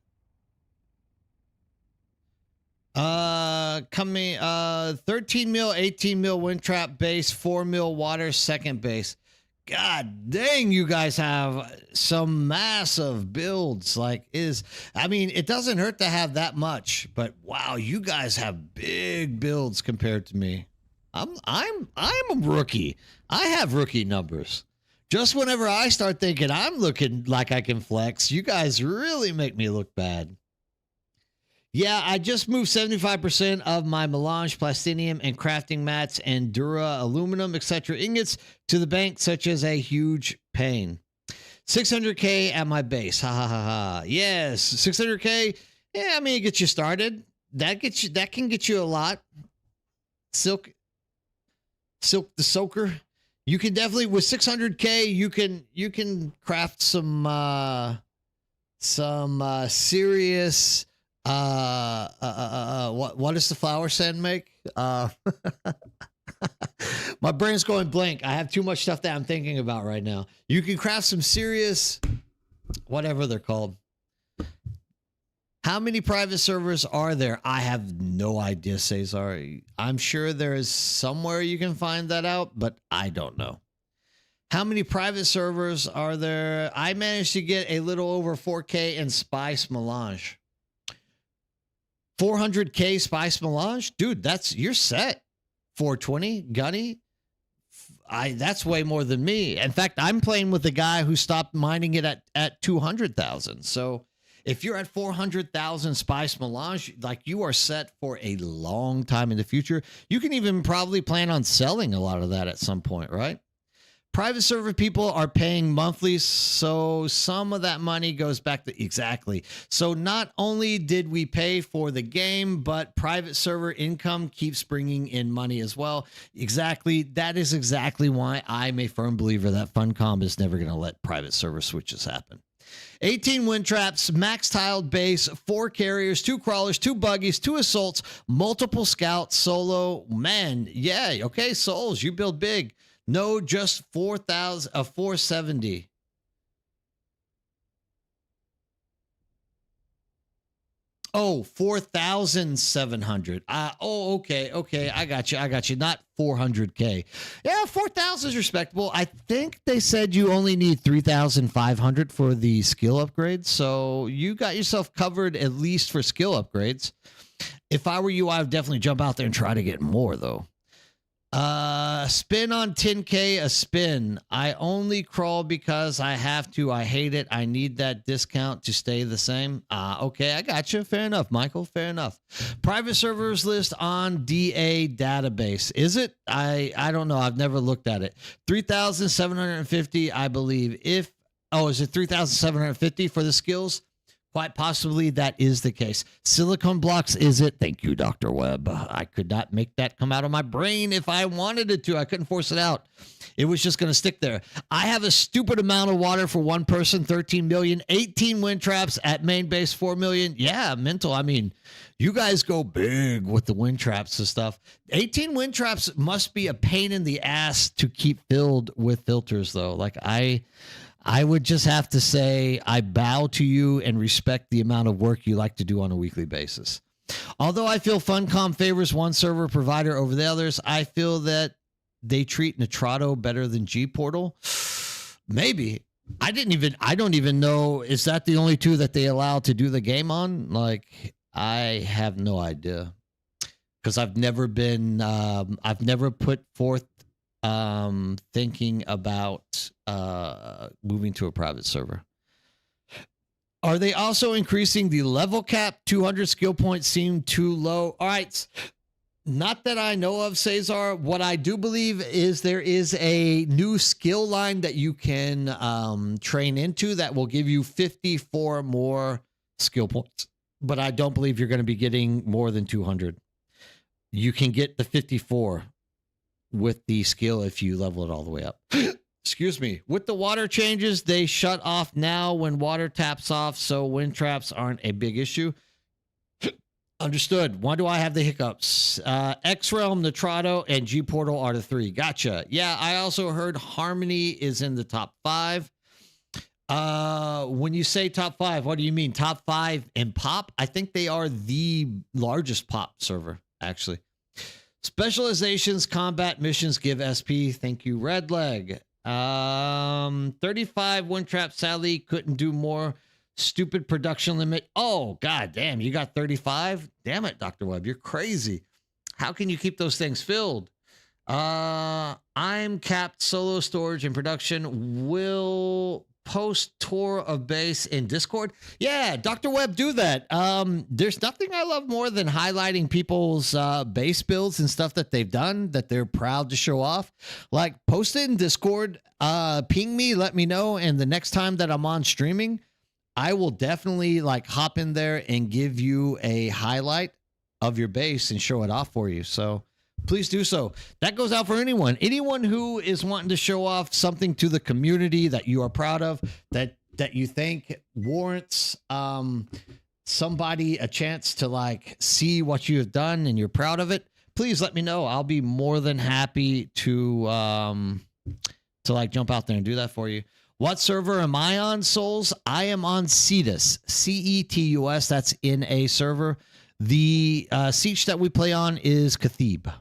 13 mil, 18 mil wind trap base, 4 mil water second base. God dang, you guys have some massive builds. Like, I mean, it doesn't hurt to have that much, but wow, you guys have big builds compared to me. I'm a rookie. I have rookie numbers. Just whenever I start thinking I'm looking like I can flex, you guys really make me look bad. Yeah, I just moved 75% of my melange, plastinium, and crafting mats and Dura aluminum, etc. ingots to the bank, such as a huge pain. 600K at my base. Ha ha ha ha. Yes, 600K. Yeah, I mean, it gets you started. That can get you a lot. Silk the soaker. You can definitely, with 600K, you can craft some serious. What does the flower sand make? My brain's going blank. I have too much stuff that I'm thinking about right now. You can craft some serious, whatever they're called. How many private servers are there? I have no idea, Cesar. I'm sure there is somewhere you can find that out, but I don't know. How many private servers are there? I managed to get a little over 4K in Spice Melange. 400K Spice Melange? Dude, you're set. 420, Gunny. That's way more than me. In fact, I'm playing with a guy who stopped mining it at 200,000. So if you're at 400,000 Spice Melange, like you are set for a long time in the future. You can even probably plan on selling a lot of that at some point, right? Private server people are paying monthly, so some of that money goes back to exactly. So not only did we pay for the game, but private server income keeps bringing in money as well. Exactly. That is exactly why I'm a firm believer that Funcom is never going to let private server switches happen. 18 wind traps, max tiled base, 4 carriers, 2 crawlers, 2 buggies, 2 assaults, multiple scouts, solo. Man, yeah, okay, Souls, you build big. No, just 470. Oh, 4,700. Okay. I got you. Not 400K. Yeah, 4,000 is respectable. I think they said you only need 3,500 for the skill upgrades. So you got yourself covered at least for skill upgrades. If I were you, I would definitely jump out there and try to get more though. Spin on 10K a spin. I only crawl because I have to. I hate it. I need that discount to stay the same. Okay, I got you. Fair enough, Michael. Fair enough. Private servers list on DA database. Is it? I don't know. I've never looked at it. 3,750, I believe. Is it 3,750 for the skills? Quite possibly that is the case. Silicon blocks, is it? Thank you, Dr. Webb. I could not make that come out of my brain if I wanted it to. I couldn't force it out. It was just going to stick there. I have a stupid amount of water for one person, 13 million, 18 wind traps at main base, 4 million. Yeah, mental. I mean, you guys go big with the wind traps and stuff. 18 wind traps must be a pain in the ass to keep filled with filters, though. Like I would just have to say I bow to you and respect the amount of work you like to do on a weekly basis. Although I feel Funcom favors one server provider over the others, I feel that they treat Nitrado better than G-Portal. Maybe. I don't even know. Is that the only two that they allow to do the game on? Like, I have no idea. Because I've never put forth thinking about moving to a private server. Are they also increasing the level cap? 200 skill points seem too low. All right. Not that I know of, Cesar. What I do believe is there is a new skill line that you can train into that will give you 54 more skill points. But I don't believe you're going to be getting more than 200. You can get the 54 with the skill if you level it all the way up. Excuse me. With the water changes, they shut off now when water taps off, so wind traps aren't a big issue. Understood. Why do I have the hiccups? X-Realm, Nitrado, and G-Portal are the 3. Gotcha. Yeah, I also heard Harmony is in the top 5. When you say top 5, what do you mean? Top 5 in pop? I think they are the largest pop server, actually. Specializations, combat missions give SP. Thank you, Redleg. 35 wind trap. Sadly, couldn't do more. Stupid production limit. Oh, god damn. You got 35? Damn it, Dr. Webb. You're crazy. How can you keep those things filled? I'm capped solo storage and production. Will post tour of base in Discord. Yeah, Dr. Webb, do that. There's nothing I love more than highlighting people's base builds and stuff that they've done that they're proud to show off. Like, post it in Discord, ping me, let me know, and the next time that I'm on streaming, I will definitely like hop in there and give you a highlight of your base and show it off for you. So please do so. That goes out for anyone who is wanting to show off something to the community that you are proud of, that you think warrants somebody a chance to like see what you have done and you're proud of it. please let me know. I'll be more than happy to like jump out there and do that for you. What server am I on, Souls? I am on Cetus, Cetus. That's in a server. The siege that we play on is Cathib.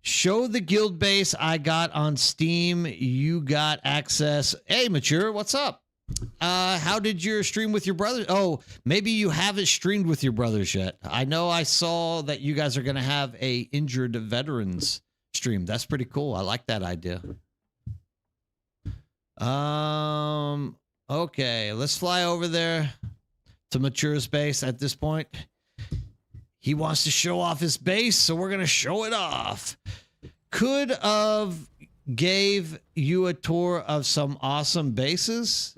Show the guild base I got on Steam. You got access. Hey, Mature, what's up? How did your stream with your brothers? Oh, maybe you haven't streamed with your brothers yet. I know I saw that you guys are going to have a injured veterans stream. That's pretty cool. I like that idea. Okay, let's fly over there to Mature's base at this point. He wants to show off his base, so we're going to show it off. Could have gave you a tour of some awesome bases.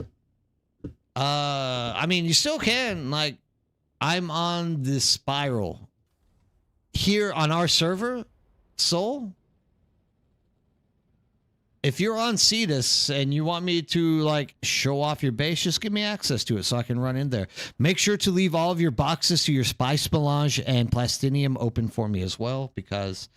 I mean, you still can. Like, I'm on the spiral here on our server, Soul. If you're on Cetus and you want me to like show off your base, just give me access to it so I can run in there. Make sure to leave all of your boxes to your Spice Melange and Plastinium open for me as well, because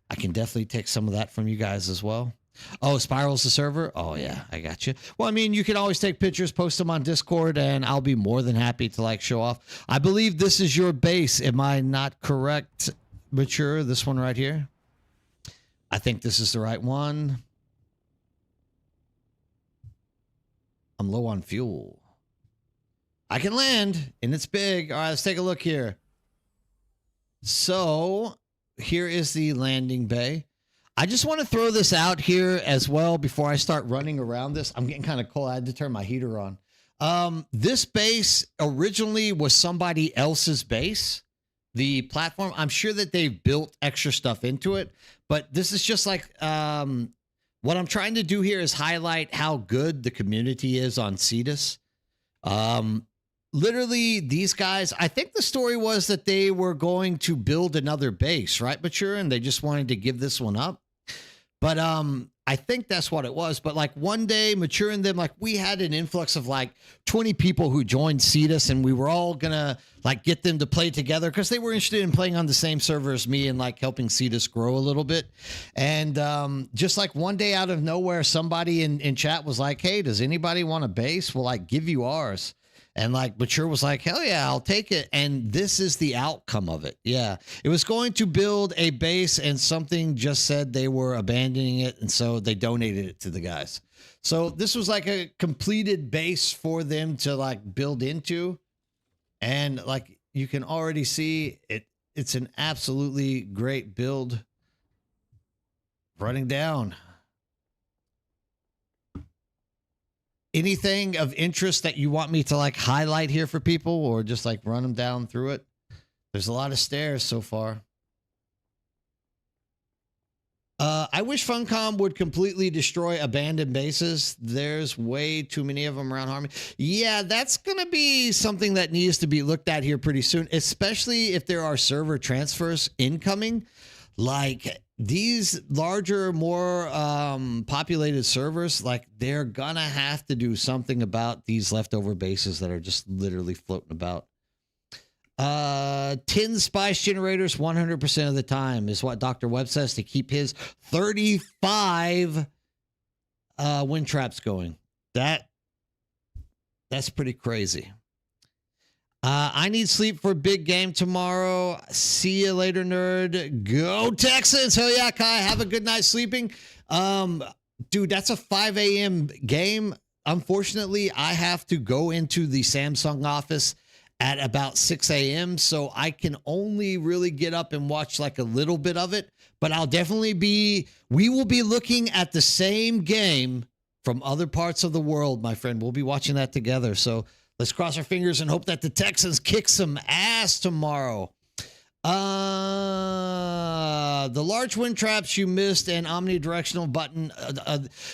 I can definitely take some of that from you guys as well. Oh, Spiral's the server? Oh, yeah, I got you. Well, I mean, you can always take pictures, post them on Discord, and I'll be more than happy to like show off. I believe this is your base. Am I not correct, Mature? This one right here? I think this is the right one. I'm low on fuel. I can land, and it's big. All right, let's take a look here. So here is the landing bay. I just want to throw this out here as well before I start running around this. I'm getting kind of cold. I had to turn my heater on. This base originally was somebody else's base. The platform, I'm sure that they've built extra stuff into it, but this is just like... what I'm trying to do here is highlight how good the community is on Cetus. Literally, these guys, I think the story was that they were going to build another base, right, Mature? And they just wanted to give this one up. But I think that's what it was. But like one day, Mature and them, like we had an influx of like 20 people who joined Cetus, and we were all gonna like get them to play together because they were interested in playing on the same server as me and like helping Cetus grow a little bit. And just like one day out of nowhere, somebody in chat was like, hey, does anybody want a base? We'll like give you ours. And like Mature was like, hell yeah, I'll take it. And this is the outcome of it. Yeah. It was going to build a base and something just said they were abandoning it. And so they donated it to the guys. So this was like a completed base for them to like build into. And like you can already see it, it's an absolutely great build running down. Anything of interest that you want me to like highlight here for people or just like run them down through it? There's a lot of stairs so far. I wish Funcom would completely destroy abandoned bases. There's way too many of them around Harmony. Yeah, that's going to be something that needs to be looked at here pretty soon, especially if there are server transfers incoming. Like these larger, more populated servers, like they're gonna have to do something about these leftover bases that are just literally floating about. 10 spice generators 100% of the time is what Dr. Webb says to keep his 35 wind traps going. That's pretty crazy. I need sleep for big game tomorrow. See you later, nerd. Go Texans. Hell yeah, Kai. Have a good night sleeping. Dude, that's a 5 a.m. game. Unfortunately, I have to go into the Samsung office at about 6 a.m. So I can only really get up and watch like a little bit of it. But I'll definitely we will be looking at the same game from other parts of the world, my friend. We'll be watching that together. So let's cross our fingers and hope that the Texans kick some ass tomorrow. The large wind traps you missed and omnidirectional button.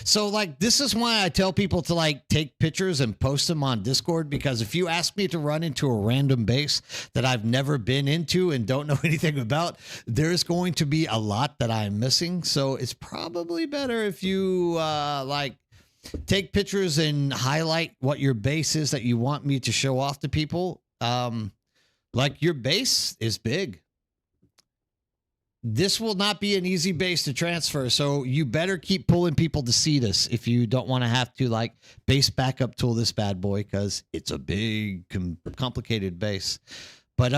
So like, this is why I tell people to like take pictures and post them on Discord, because if you ask me to run into a random base that I've never been into and don't know anything about, there's going to be a lot that I'm missing. So it's probably better if you like take pictures and highlight what your base is that you want me to show off to people. Like your base is big. this will not be an easy base to transfer. So you better keep pulling people to see this if you don't want to have to like base backup tool this bad boy, because it's a big, complicated base. But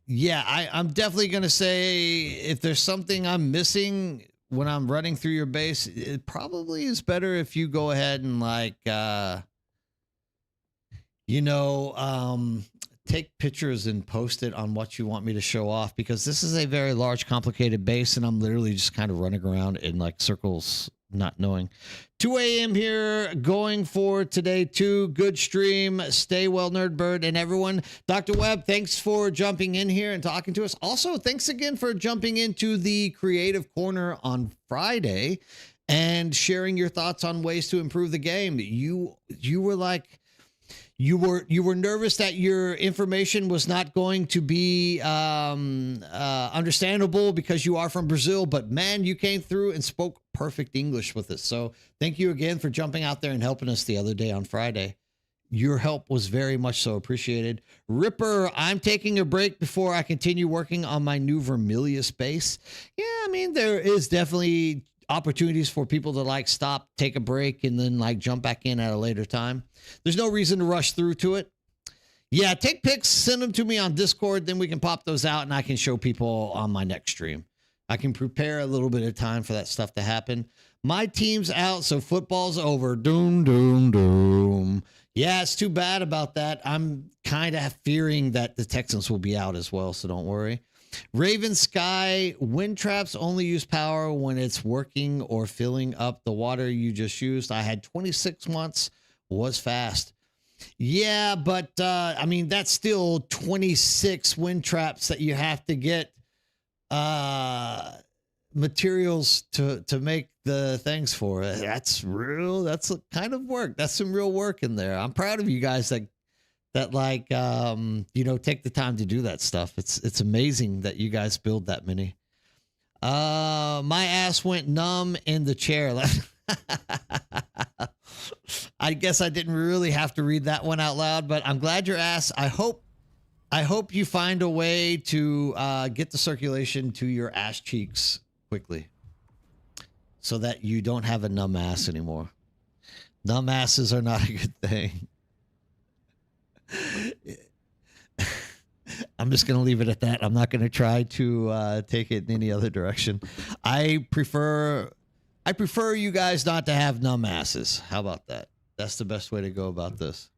yeah, I'm definitely going to say if there's something I'm missing when I'm running through your base, it probably is better if you go ahead and like, take pictures and post it on what you want me to show off, because this is a very large, complicated base, and I'm literally just kind of running around in like circles, not knowing. 2 a.m. here, going for today too. Good stream. Stay well, Nerdbird, and everyone. Dr. Webb, thanks for jumping in here and talking to us. Also, thanks again for jumping into the Creative Corner on Friday and sharing your thoughts on ways to improve the game. You were like, you were nervous that your information was not going to be understandable because you are from Brazil, but man, you came through and spoke perfect English with us. So thank you again for jumping out there and helping us the other day on Friday. Your help was very much so appreciated. Ripper, I'm taking a break before I continue working on my new Vermilius base. Yeah, I mean, there is definitely opportunities for people to like stop, take a break, and then like jump back in at a later time. There's no reason to rush through to it. Yeah, take pics, send them to me on Discord, then we can pop those out and I can show people on my next stream. I can prepare a little bit of time for that stuff to happen. My team's out, so football's over. Doom, doom, doom. Yeah, it's too bad about that. I'm kind of fearing that the Texans will be out as well, so don't worry. Raven Sky, wind traps only use power when it's working or filling up the water you just used. I had 26 months, was fast. Yeah, but I mean, that's still 26 wind traps that you have to get materials to make the things for. That's real. That's a kind of work. That's some real work in there. I'm proud of you guys that like, take the time to do that stuff. It's amazing that you guys build that many. My ass went numb in the chair. I guess I didn't really have to read that one out loud, but I'm glad your ass. I hope you find a way to get the circulation to your ass cheeks quickly so that you don't have a numb ass anymore. Numb asses are not a good thing. I'm just going to leave it at that. I'm not going to try to take it in any other direction. I prefer you guys not to have numb asses. How about that? That's the best way to go about this.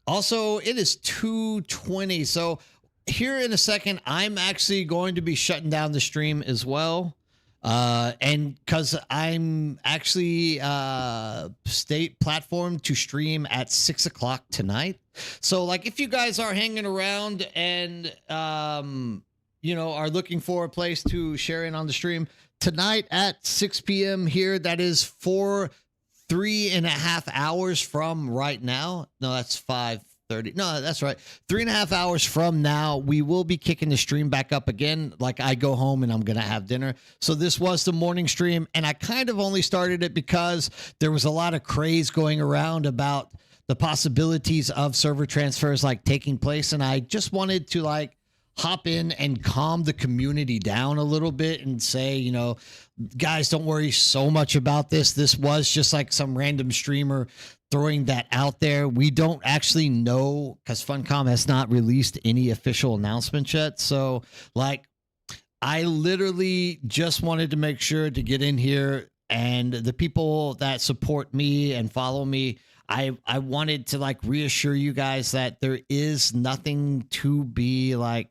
Also, it is 2:20. So here in a second, I'm actually going to be shutting down the stream as well. And because I'm actually state platform to stream at 6 o'clock tonight. So like if you guys are hanging around and are looking for a place to share in on the stream tonight at 6 p.m. here, that is 3.5 hours from right now. No, that's 5:30. No, that's right. 3.5 hours from now, we will be kicking the stream back up again. Like I go home and I'm going to have dinner. So this was the morning stream. And I kind of only started it because there was a lot of craze going around about the possibilities of server transfers like taking place. And I just wanted to like hop in and calm the community down a little bit and say, guys, don't worry so much about this. This was just like some random streamer throwing that out there. We don't actually know because Funcom has not released any official announcements yet. So like, I literally just wanted to make sure to get in here, and the people that support me and follow me, I wanted to like reassure you guys that there is nothing to be like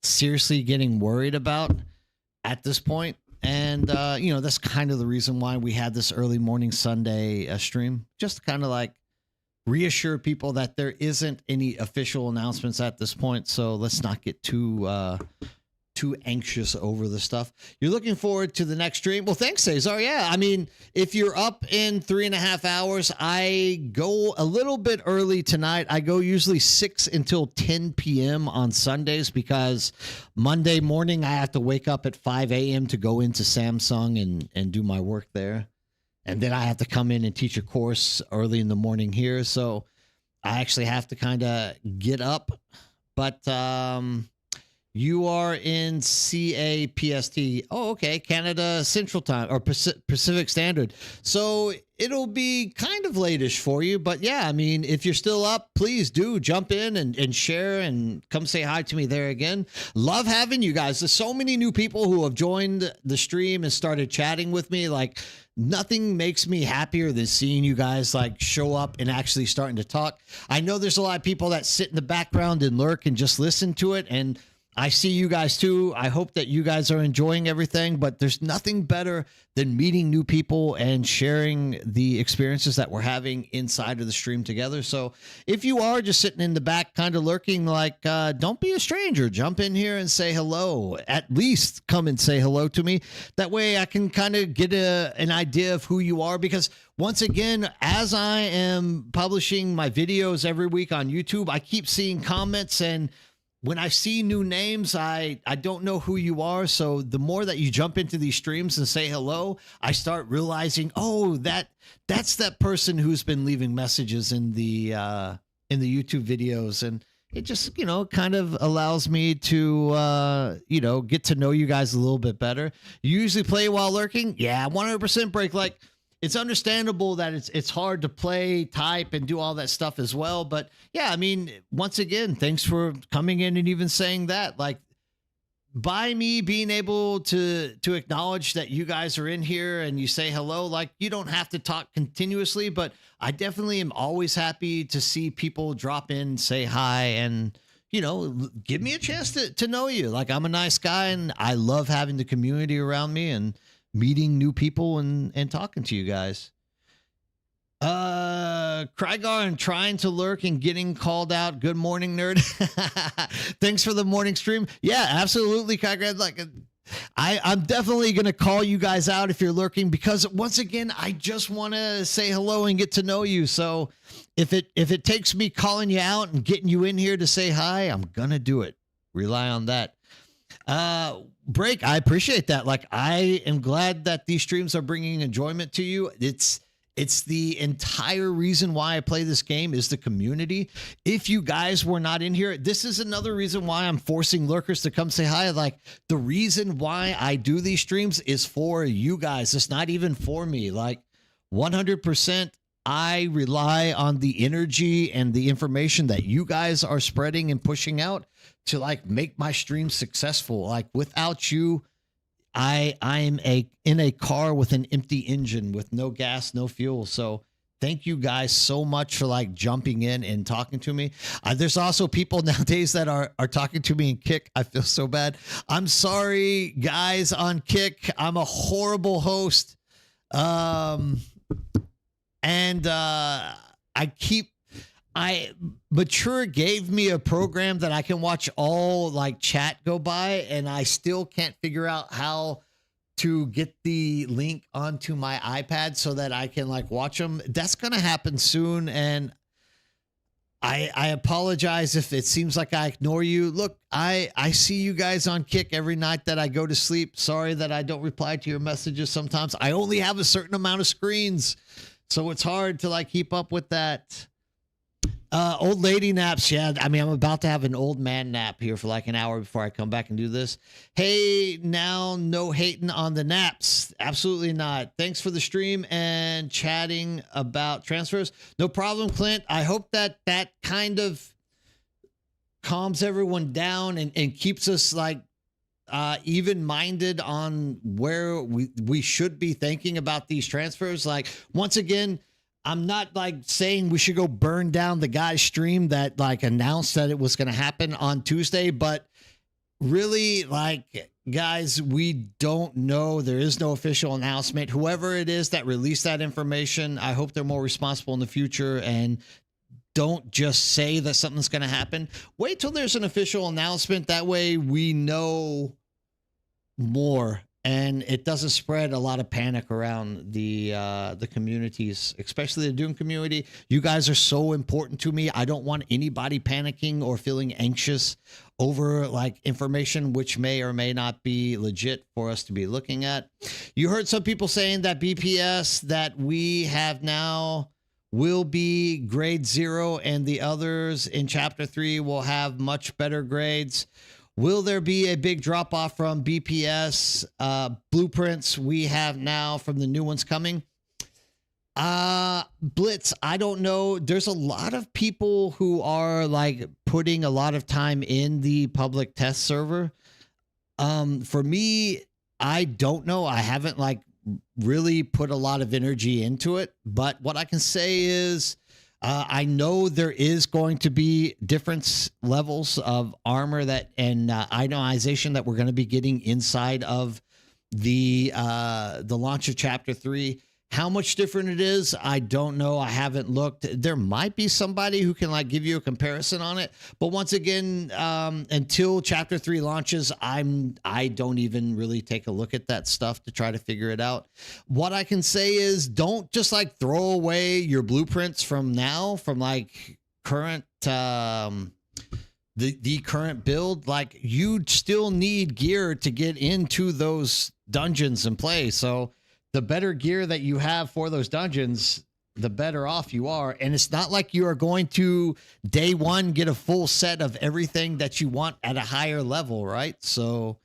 seriously getting worried about at this point. And, that's kind of the reason why we had this early morning Sunday stream, just to kind of like reassure people that there isn't any official announcements at this point. So let's not get too anxious over the stuff. You're looking forward to the next stream. Well, thanks, Cesar. Yeah. I mean, if you're up in 3.5 hours, I go a little bit early tonight. I go usually 6 until 10 p.m. on Sundays because Monday morning I have to wake up at 5 a.m. to go into Samsung and do my work there. And then I have to come in and teach a course early in the morning here. So I actually have to kind of get up, but you are in CAPST. Oh, okay. Canada Central Time or Pacific Standard. So it'll be kind of late-ish for you. But yeah, I mean, if you're still up, please do jump in and share and come say hi to me there again. Love having you guys. There's so many new people who have joined the stream and started chatting with me. Like, nothing makes me happier than seeing you guys like show up and actually starting to talk. I know there's a lot of people that sit in the background and lurk and just listen to it. And I see you guys too. I hope that you guys are enjoying everything, but there's nothing better than meeting new people and sharing the experiences that we're having inside of the stream together. So if you are just sitting in the back, kind of lurking, like, don't be a stranger. Jump in here and say hello. At least come and say hello to me. That way I can kind of get an idea of who you are, because once again, as I am publishing my videos every week on YouTube, I keep seeing comments, and when I see new names, I don't know who you are. So the more that you jump into these streams and say hello, I start realizing, oh, that's that person who's been leaving messages in the YouTube videos. And it just, kind of allows me to, get to know you guys a little bit better. You usually play while lurking? Yeah, 100% break. Like, it's understandable that it's hard to play, type, and do all that stuff as well. But yeah, I mean, once again, thanks for coming in and even saying that. Like, by me being able to acknowledge that you guys are in here and you say hello, like, you don't have to talk continuously, but I definitely am always happy to see people drop in, say hi, and give me a chance to know you. Like, I'm a nice guy and I love having the community around me and meeting new people and talking to you guys. Krygar and trying to lurk and getting called out. Good morning, nerd. Thanks for the morning stream. Yeah, absolutely, Krygar. Like, I'm definitely going to call you guys out if you're lurking, because once again, I just want to say hello and get to know you. So if it takes me calling you out and getting you in here to say hi, I'm going to do it. Rely on that. Break, I appreciate that. Like, I am glad that these streams are bringing enjoyment to you. It's the entire reason why I play this game is the community. If you guys were not in here, this is another reason why I'm forcing lurkers to come say hi. Like, the reason why I do these streams is for you guys. It's not even for me. Like, 100%. I rely on the energy and the information that you guys are spreading and pushing out to like make my stream successful. Like, without you, I'm in a car with an empty engine with no gas, no fuel. So thank you guys so much for like jumping in and talking to me. There's also people nowadays that are talking to me in Kick. I feel so bad. I'm sorry, guys, on Kick. I'm a horrible host. Mature gave me a program that I can watch all like chat go by, and I still can't figure out how to get the link onto my iPad so that I can like watch them. That's going to happen soon. And I apologize if it seems like I ignore you. Look, I see you guys on Kick every night that I go to sleep. Sorry that I don't reply to your messages sometimes. I only have a certain amount of screens, so it's hard to like keep up with that. Old lady naps. Yeah, I mean, I'm about to have an old man nap here for like an hour before I come back and do this. Hey, now no hating on the naps. Absolutely not. Thanks for the stream and chatting about transfers. No problem, Clint. I hope that kind of calms everyone down and keeps us like even-minded on where we should be thinking about these transfers. Like, once again, I'm not like saying we should go burn down the guy's stream that like announced that it was going to happen on Tuesday, but really, like, guys, we don't know. There is no official announcement. Whoever it is that released that information, I hope they're more responsible in the future and don't just say that something's going to happen. Wait till there's an official announcement. That way we know more. And it doesn't spread a lot of panic around the communities, especially the Dune community. You guys are so important to me. I don't want anybody panicking or feeling anxious over like information which may or may not be legit for us to be looking at. You heard some people saying that BPS that we have now will be grade 0, and the others in chapter 3 will have much better grades. Will there be a big drop off from BPS blueprints we have now from the new ones coming? Blitz, I don't know. There's a lot of people who are like putting a lot of time in the public test server. For me, I don't know. I haven't like really put a lot of energy into it, but what I can say is I know there is going to be different levels of armor that and itemization that we're going to be getting inside of the launch of chapter 3. How much different it is, I don't know. I haven't looked. There might be somebody who can like give you a comparison on it. But once again, until chapter 3 launches, I don't even really take a look at that stuff to try to figure it out. What I can say is don't just like throw away your blueprints from now, from like current the current build. Like you still need gear to get into those dungeons and play. So the better gear that you have for those dungeons, the better off you are. And it's not like you are going to day one get a full set of everything that you want at a higher level, right? So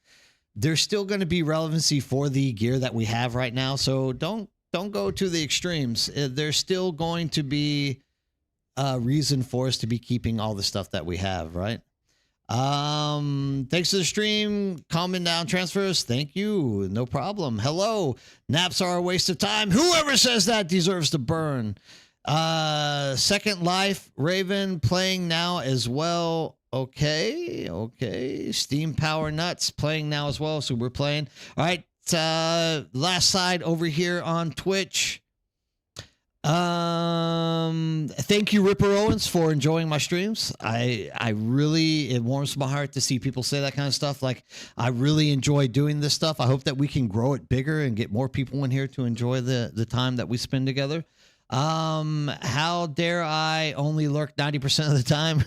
there's still going to be relevancy for the gear that we have right now. So don't go to the extremes. There's still going to be a reason for us to be keeping all the stuff that we have, right? Thanks to the stream, calming down transfers. Thank you. No problem. Hello. Naps are a waste of time. Whoever says that deserves to burn. Second Life, Raven playing now as well. Okay. Steam Power Nuts playing now as well. So we're playing. All right. Last side over here on Twitch. Thank you, Ripper Owens, for enjoying my streams. I really, it warms my heart to see people say that kind of stuff. Like, I really enjoy doing this stuff. I hope that we can grow it bigger and get more people in here to enjoy the time that we spend together. How dare I only lurk 90% of the time?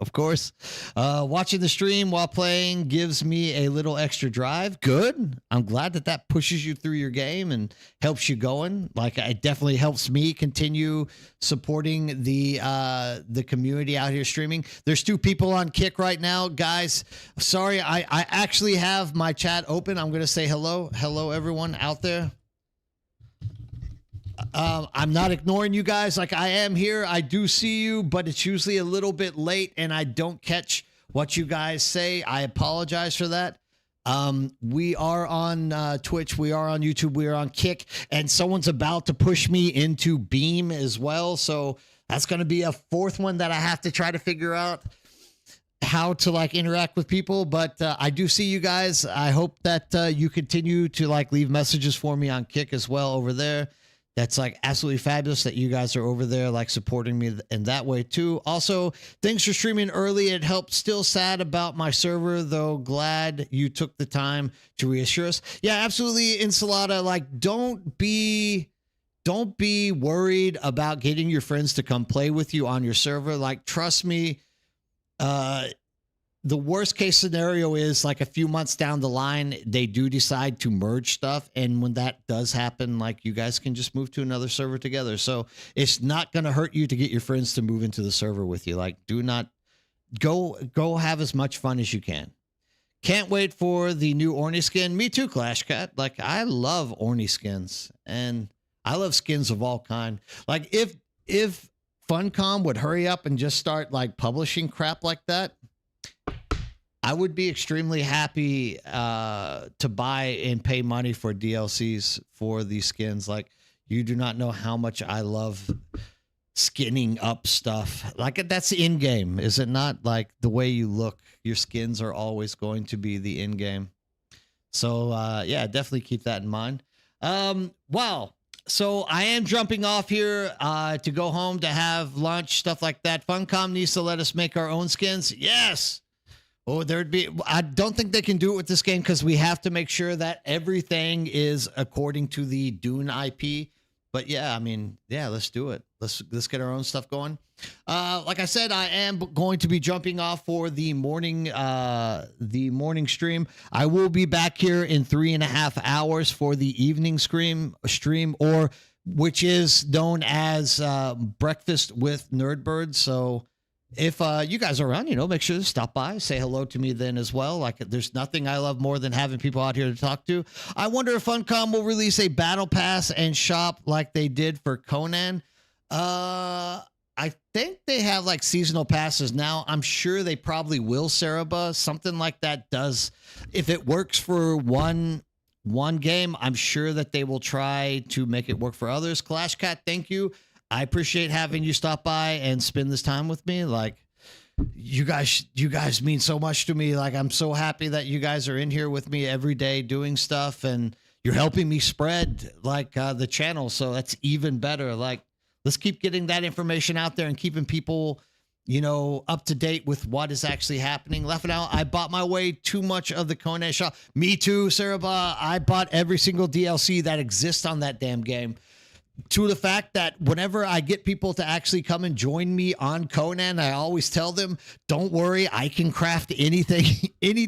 Of course. Watching the stream while playing gives me a little extra drive. Good. I'm glad that pushes you through your game and helps you going. Like, it definitely helps me continue supporting the community out here streaming. There's 2 people on Kick right now, guys. Sorry, I actually have my chat open. I'm going to say hello. Hello, everyone out there. I'm not ignoring you guys. Like, I am here. I do see you, but it's usually a little bit late and I don't catch what you guys say. I apologize for that. We are on Twitch. We are on YouTube. We are on Kick, and someone's about to push me into Beam as well. So that's going to be a 4th one that I have to try to figure out how to like interact with people. But I do see you guys. I hope that you continue to like leave messages for me on Kick as well over there. That's like absolutely fabulous that you guys are over there, like supporting me in that way too. Also, thanks for streaming early. It helped. Still sad about my server though. Glad you took the time to reassure us. Yeah, absolutely. Ensalada, like don't be worried about getting your friends to come play with you on your server. Like, trust me, the worst case scenario is like a few months down the line, they do decide to merge stuff. And when that does happen, like you guys can just move to another server together. So it's not going to hurt you to get your friends to move into the server with you. Like, do not go have as much fun as you can. Can't wait for the new Orny skin. Me too, Clash Cat. Like, I love Orny skins and I love skins of all kind. Like if Funcom would hurry up and just start like publishing crap like that, I would be extremely happy to buy and pay money for DLCs for these skins. Like, you do not know how much I love skinning up stuff. Like, that's in game, is it not? Like, the way you look, your skins are always going to be the in game. So yeah, definitely keep that in mind. Wow. So I am jumping off here to go home to have lunch, stuff like that. Funcom needs to let us make our own skins. Yes. Oh, I don't think they can do it with this game because we have to make sure that everything is according to the Dune IP. But yeah, I mean, yeah, let's do it. Let's get our own stuff going. Like I said, I am going to be jumping off for the morning stream. I will be back here in 3.5 hours for the evening stream, or which is known as Breakfast with Nerdbirds. So if you guys are around, make sure to stop by, say hello to me then as well. Like, there's nothing I love more than having people out here to talk to. I wonder if Funcom will release a battle pass and shop like they did for Conan. I think they have like seasonal passes now. I'm sure they probably will, Saraba. Something like that does. If it works for one game, I'm sure that they will try to make it work for others. Clash Cat, thank you. I appreciate having you stop by and spend this time with me. Like, you guys mean so much to me. Like, I'm so happy that you guys are in here with me every day doing stuff, and you're helping me spread like the channel. So that's even better. Like, let's keep getting that information out there and keeping people, up to date with what is actually happening. Laughing out, I bought my way too much of the Conan shop. Me too, Saraba. I bought every single DLC that exists on that damn game. To the fact that whenever I get people to actually come and join me on Conan, I always tell them, don't worry, I can craft anything, any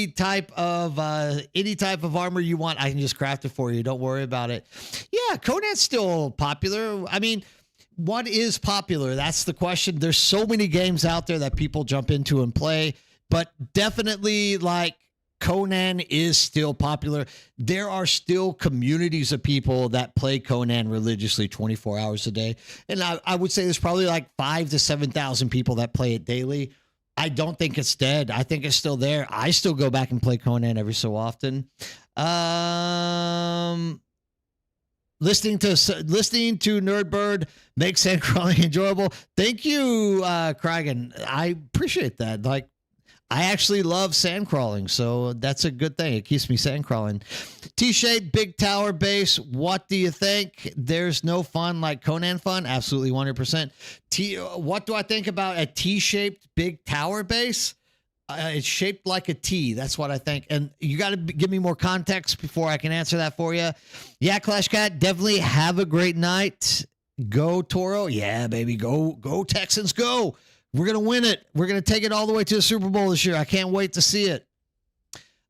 type of armor you want. I can just craft it for you. Don't worry about it. Yeah, Conan's still popular. I mean, what is popular? That's the question. There's so many games out there that people jump into and play, but definitely like Conan is still popular. There are still communities of people that play Conan religiously 24 hours a day. And I would say there's probably like 5,000 to 7,000 people that play it daily. I don't think it's dead. I think it's still there. I still go back and play Conan every so often. Listening to Nerdbird makes sand crawling enjoyable. Thank you, Kragan. I appreciate that. Like, I actually love sand crawling, so that's a good thing. It keeps me sand crawling. T-shaped big tower base. What do you think? There's no fun like Conan fun. Absolutely 100%. What do I think about a T-shaped big tower base? It's shaped like a T. That's what I think. And you got to give me more context before I can answer that for you. Yeah, Clash Cat, definitely have a great night. Go Toro. Yeah, baby. Go Texans. Go. We're going to win it. We're going to take it all the way to the Super Bowl this year. I can't wait to see it.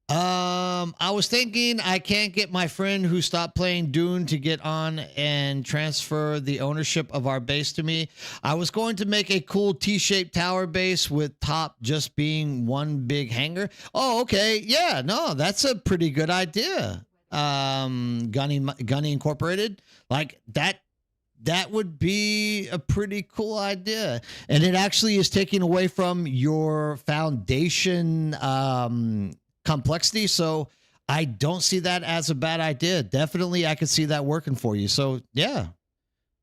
I was thinking I can't get my friend who stopped playing Dune to get on and transfer the ownership of our base to me. I was going to make a cool T-shaped tower base with top just being one big hangar. Oh, okay. Yeah, no, that's a pretty good idea. Gunny Incorporated. Like that would be a pretty cool idea. And it actually is taking away from your foundation complexity. So I don't see that as a bad idea. Definitely, I could see that working for you. So yeah.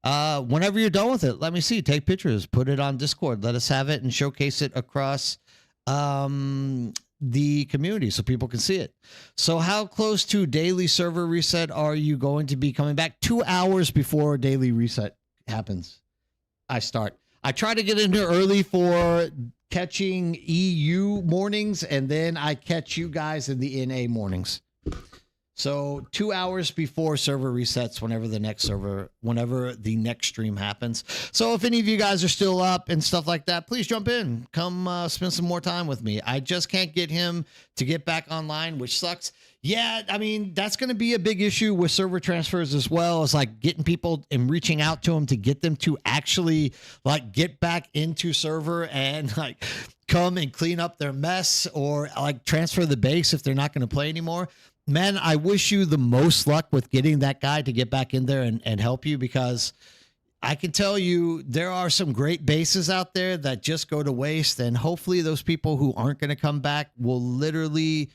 Whenever you're done with it, let me see. Take pictures, put it on Discord. Let us have it and showcase it across the community so people can see it. So how close to daily server reset are you going to be coming back? 2 hours before daily reset happens, I start. I try to get in here early for catching EU mornings, and then I catch you guys in the NA mornings. So 2 hours before server resets, whenever the next stream happens. So if any of you guys are still up and stuff like that, please jump in. Come spend some more time with me. I just can't get him to get back online, which sucks. Yeah, I mean, that's going to be a big issue with server transfers as well. It's like getting people and reaching out to them to get them to actually like get back into server and like come and clean up their mess or like transfer the base if they're not going to play anymore. Man, I wish you the most luck with getting that guy to get back in there and help you, because I can tell you there are some great bases out there that just go to waste. And hopefully those people who aren't going to come back will literally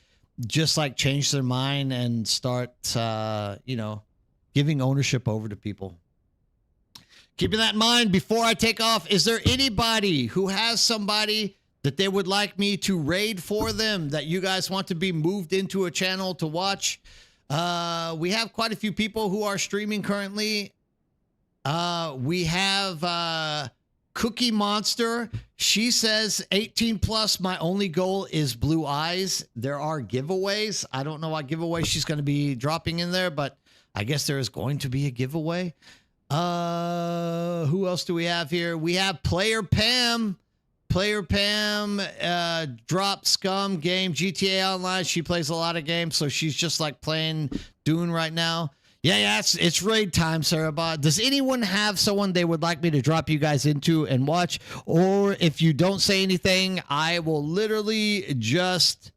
just like change their mind and start, giving ownership over to people. Keeping that in mind, before I take off, is there anybody who has somebody that they would like me to raid for them, that you guys want to be moved into a channel to watch? We have quite a few people who are streaming currently. We have Cookie Monster. She says 18 plus. My only goal is blue eyes. There are giveaways. I don't know what giveaway she's going to be dropping in there, but I guess there is going to be a giveaway. Who else do we have here? We have Player Pam. Player Pam dropped Scum game, GTA Online. She plays a lot of games, so she's just like playing Dune right now. Yeah, it's raid time, Sarah. Does anyone have someone they would like me to drop you guys into and watch? Or if you don't say anything, I will literally just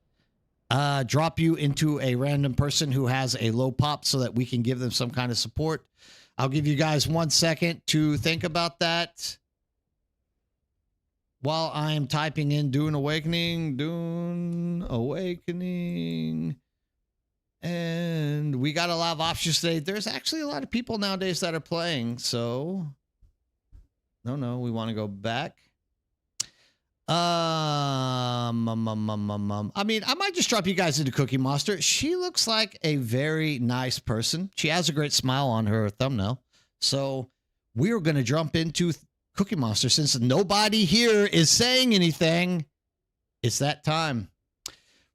drop you into a random person who has a low pop so that we can give them some kind of support. I'll give you guys 1 second to think about that while I'm typing in Dune Awakening. And we got a lot of options today. There's actually a lot of people nowadays that are playing. So, no, we want to go back. I mean, I might just drop you guys into Cookie Monster. She looks like a very nice person. She has a great smile on her thumbnail. So we are going to jump into Cookie Monster. Since nobody here is saying anything, it's that time.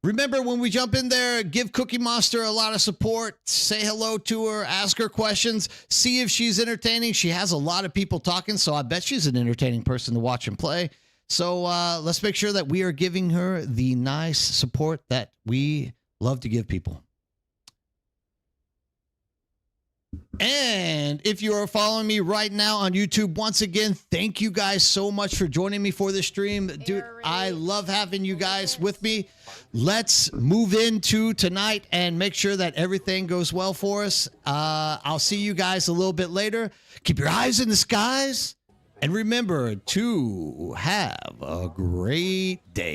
Remember, when we jump in there, give Cookie Monster a lot of support. Say hello to her. Ask her questions. See if she's entertaining. She has a lot of people talking, so I bet she's an entertaining person to watch and play. So let's make sure that we are giving her the nice support that we love to give people. And if you are following me right now on YouTube, once again, thank you guys so much for joining me for this stream. Dude, I love having you guys with me. Let's move into tonight and make sure that everything goes well for us. I'll see you guys a little bit later. Keep your eyes in the skies. And remember to have a great day.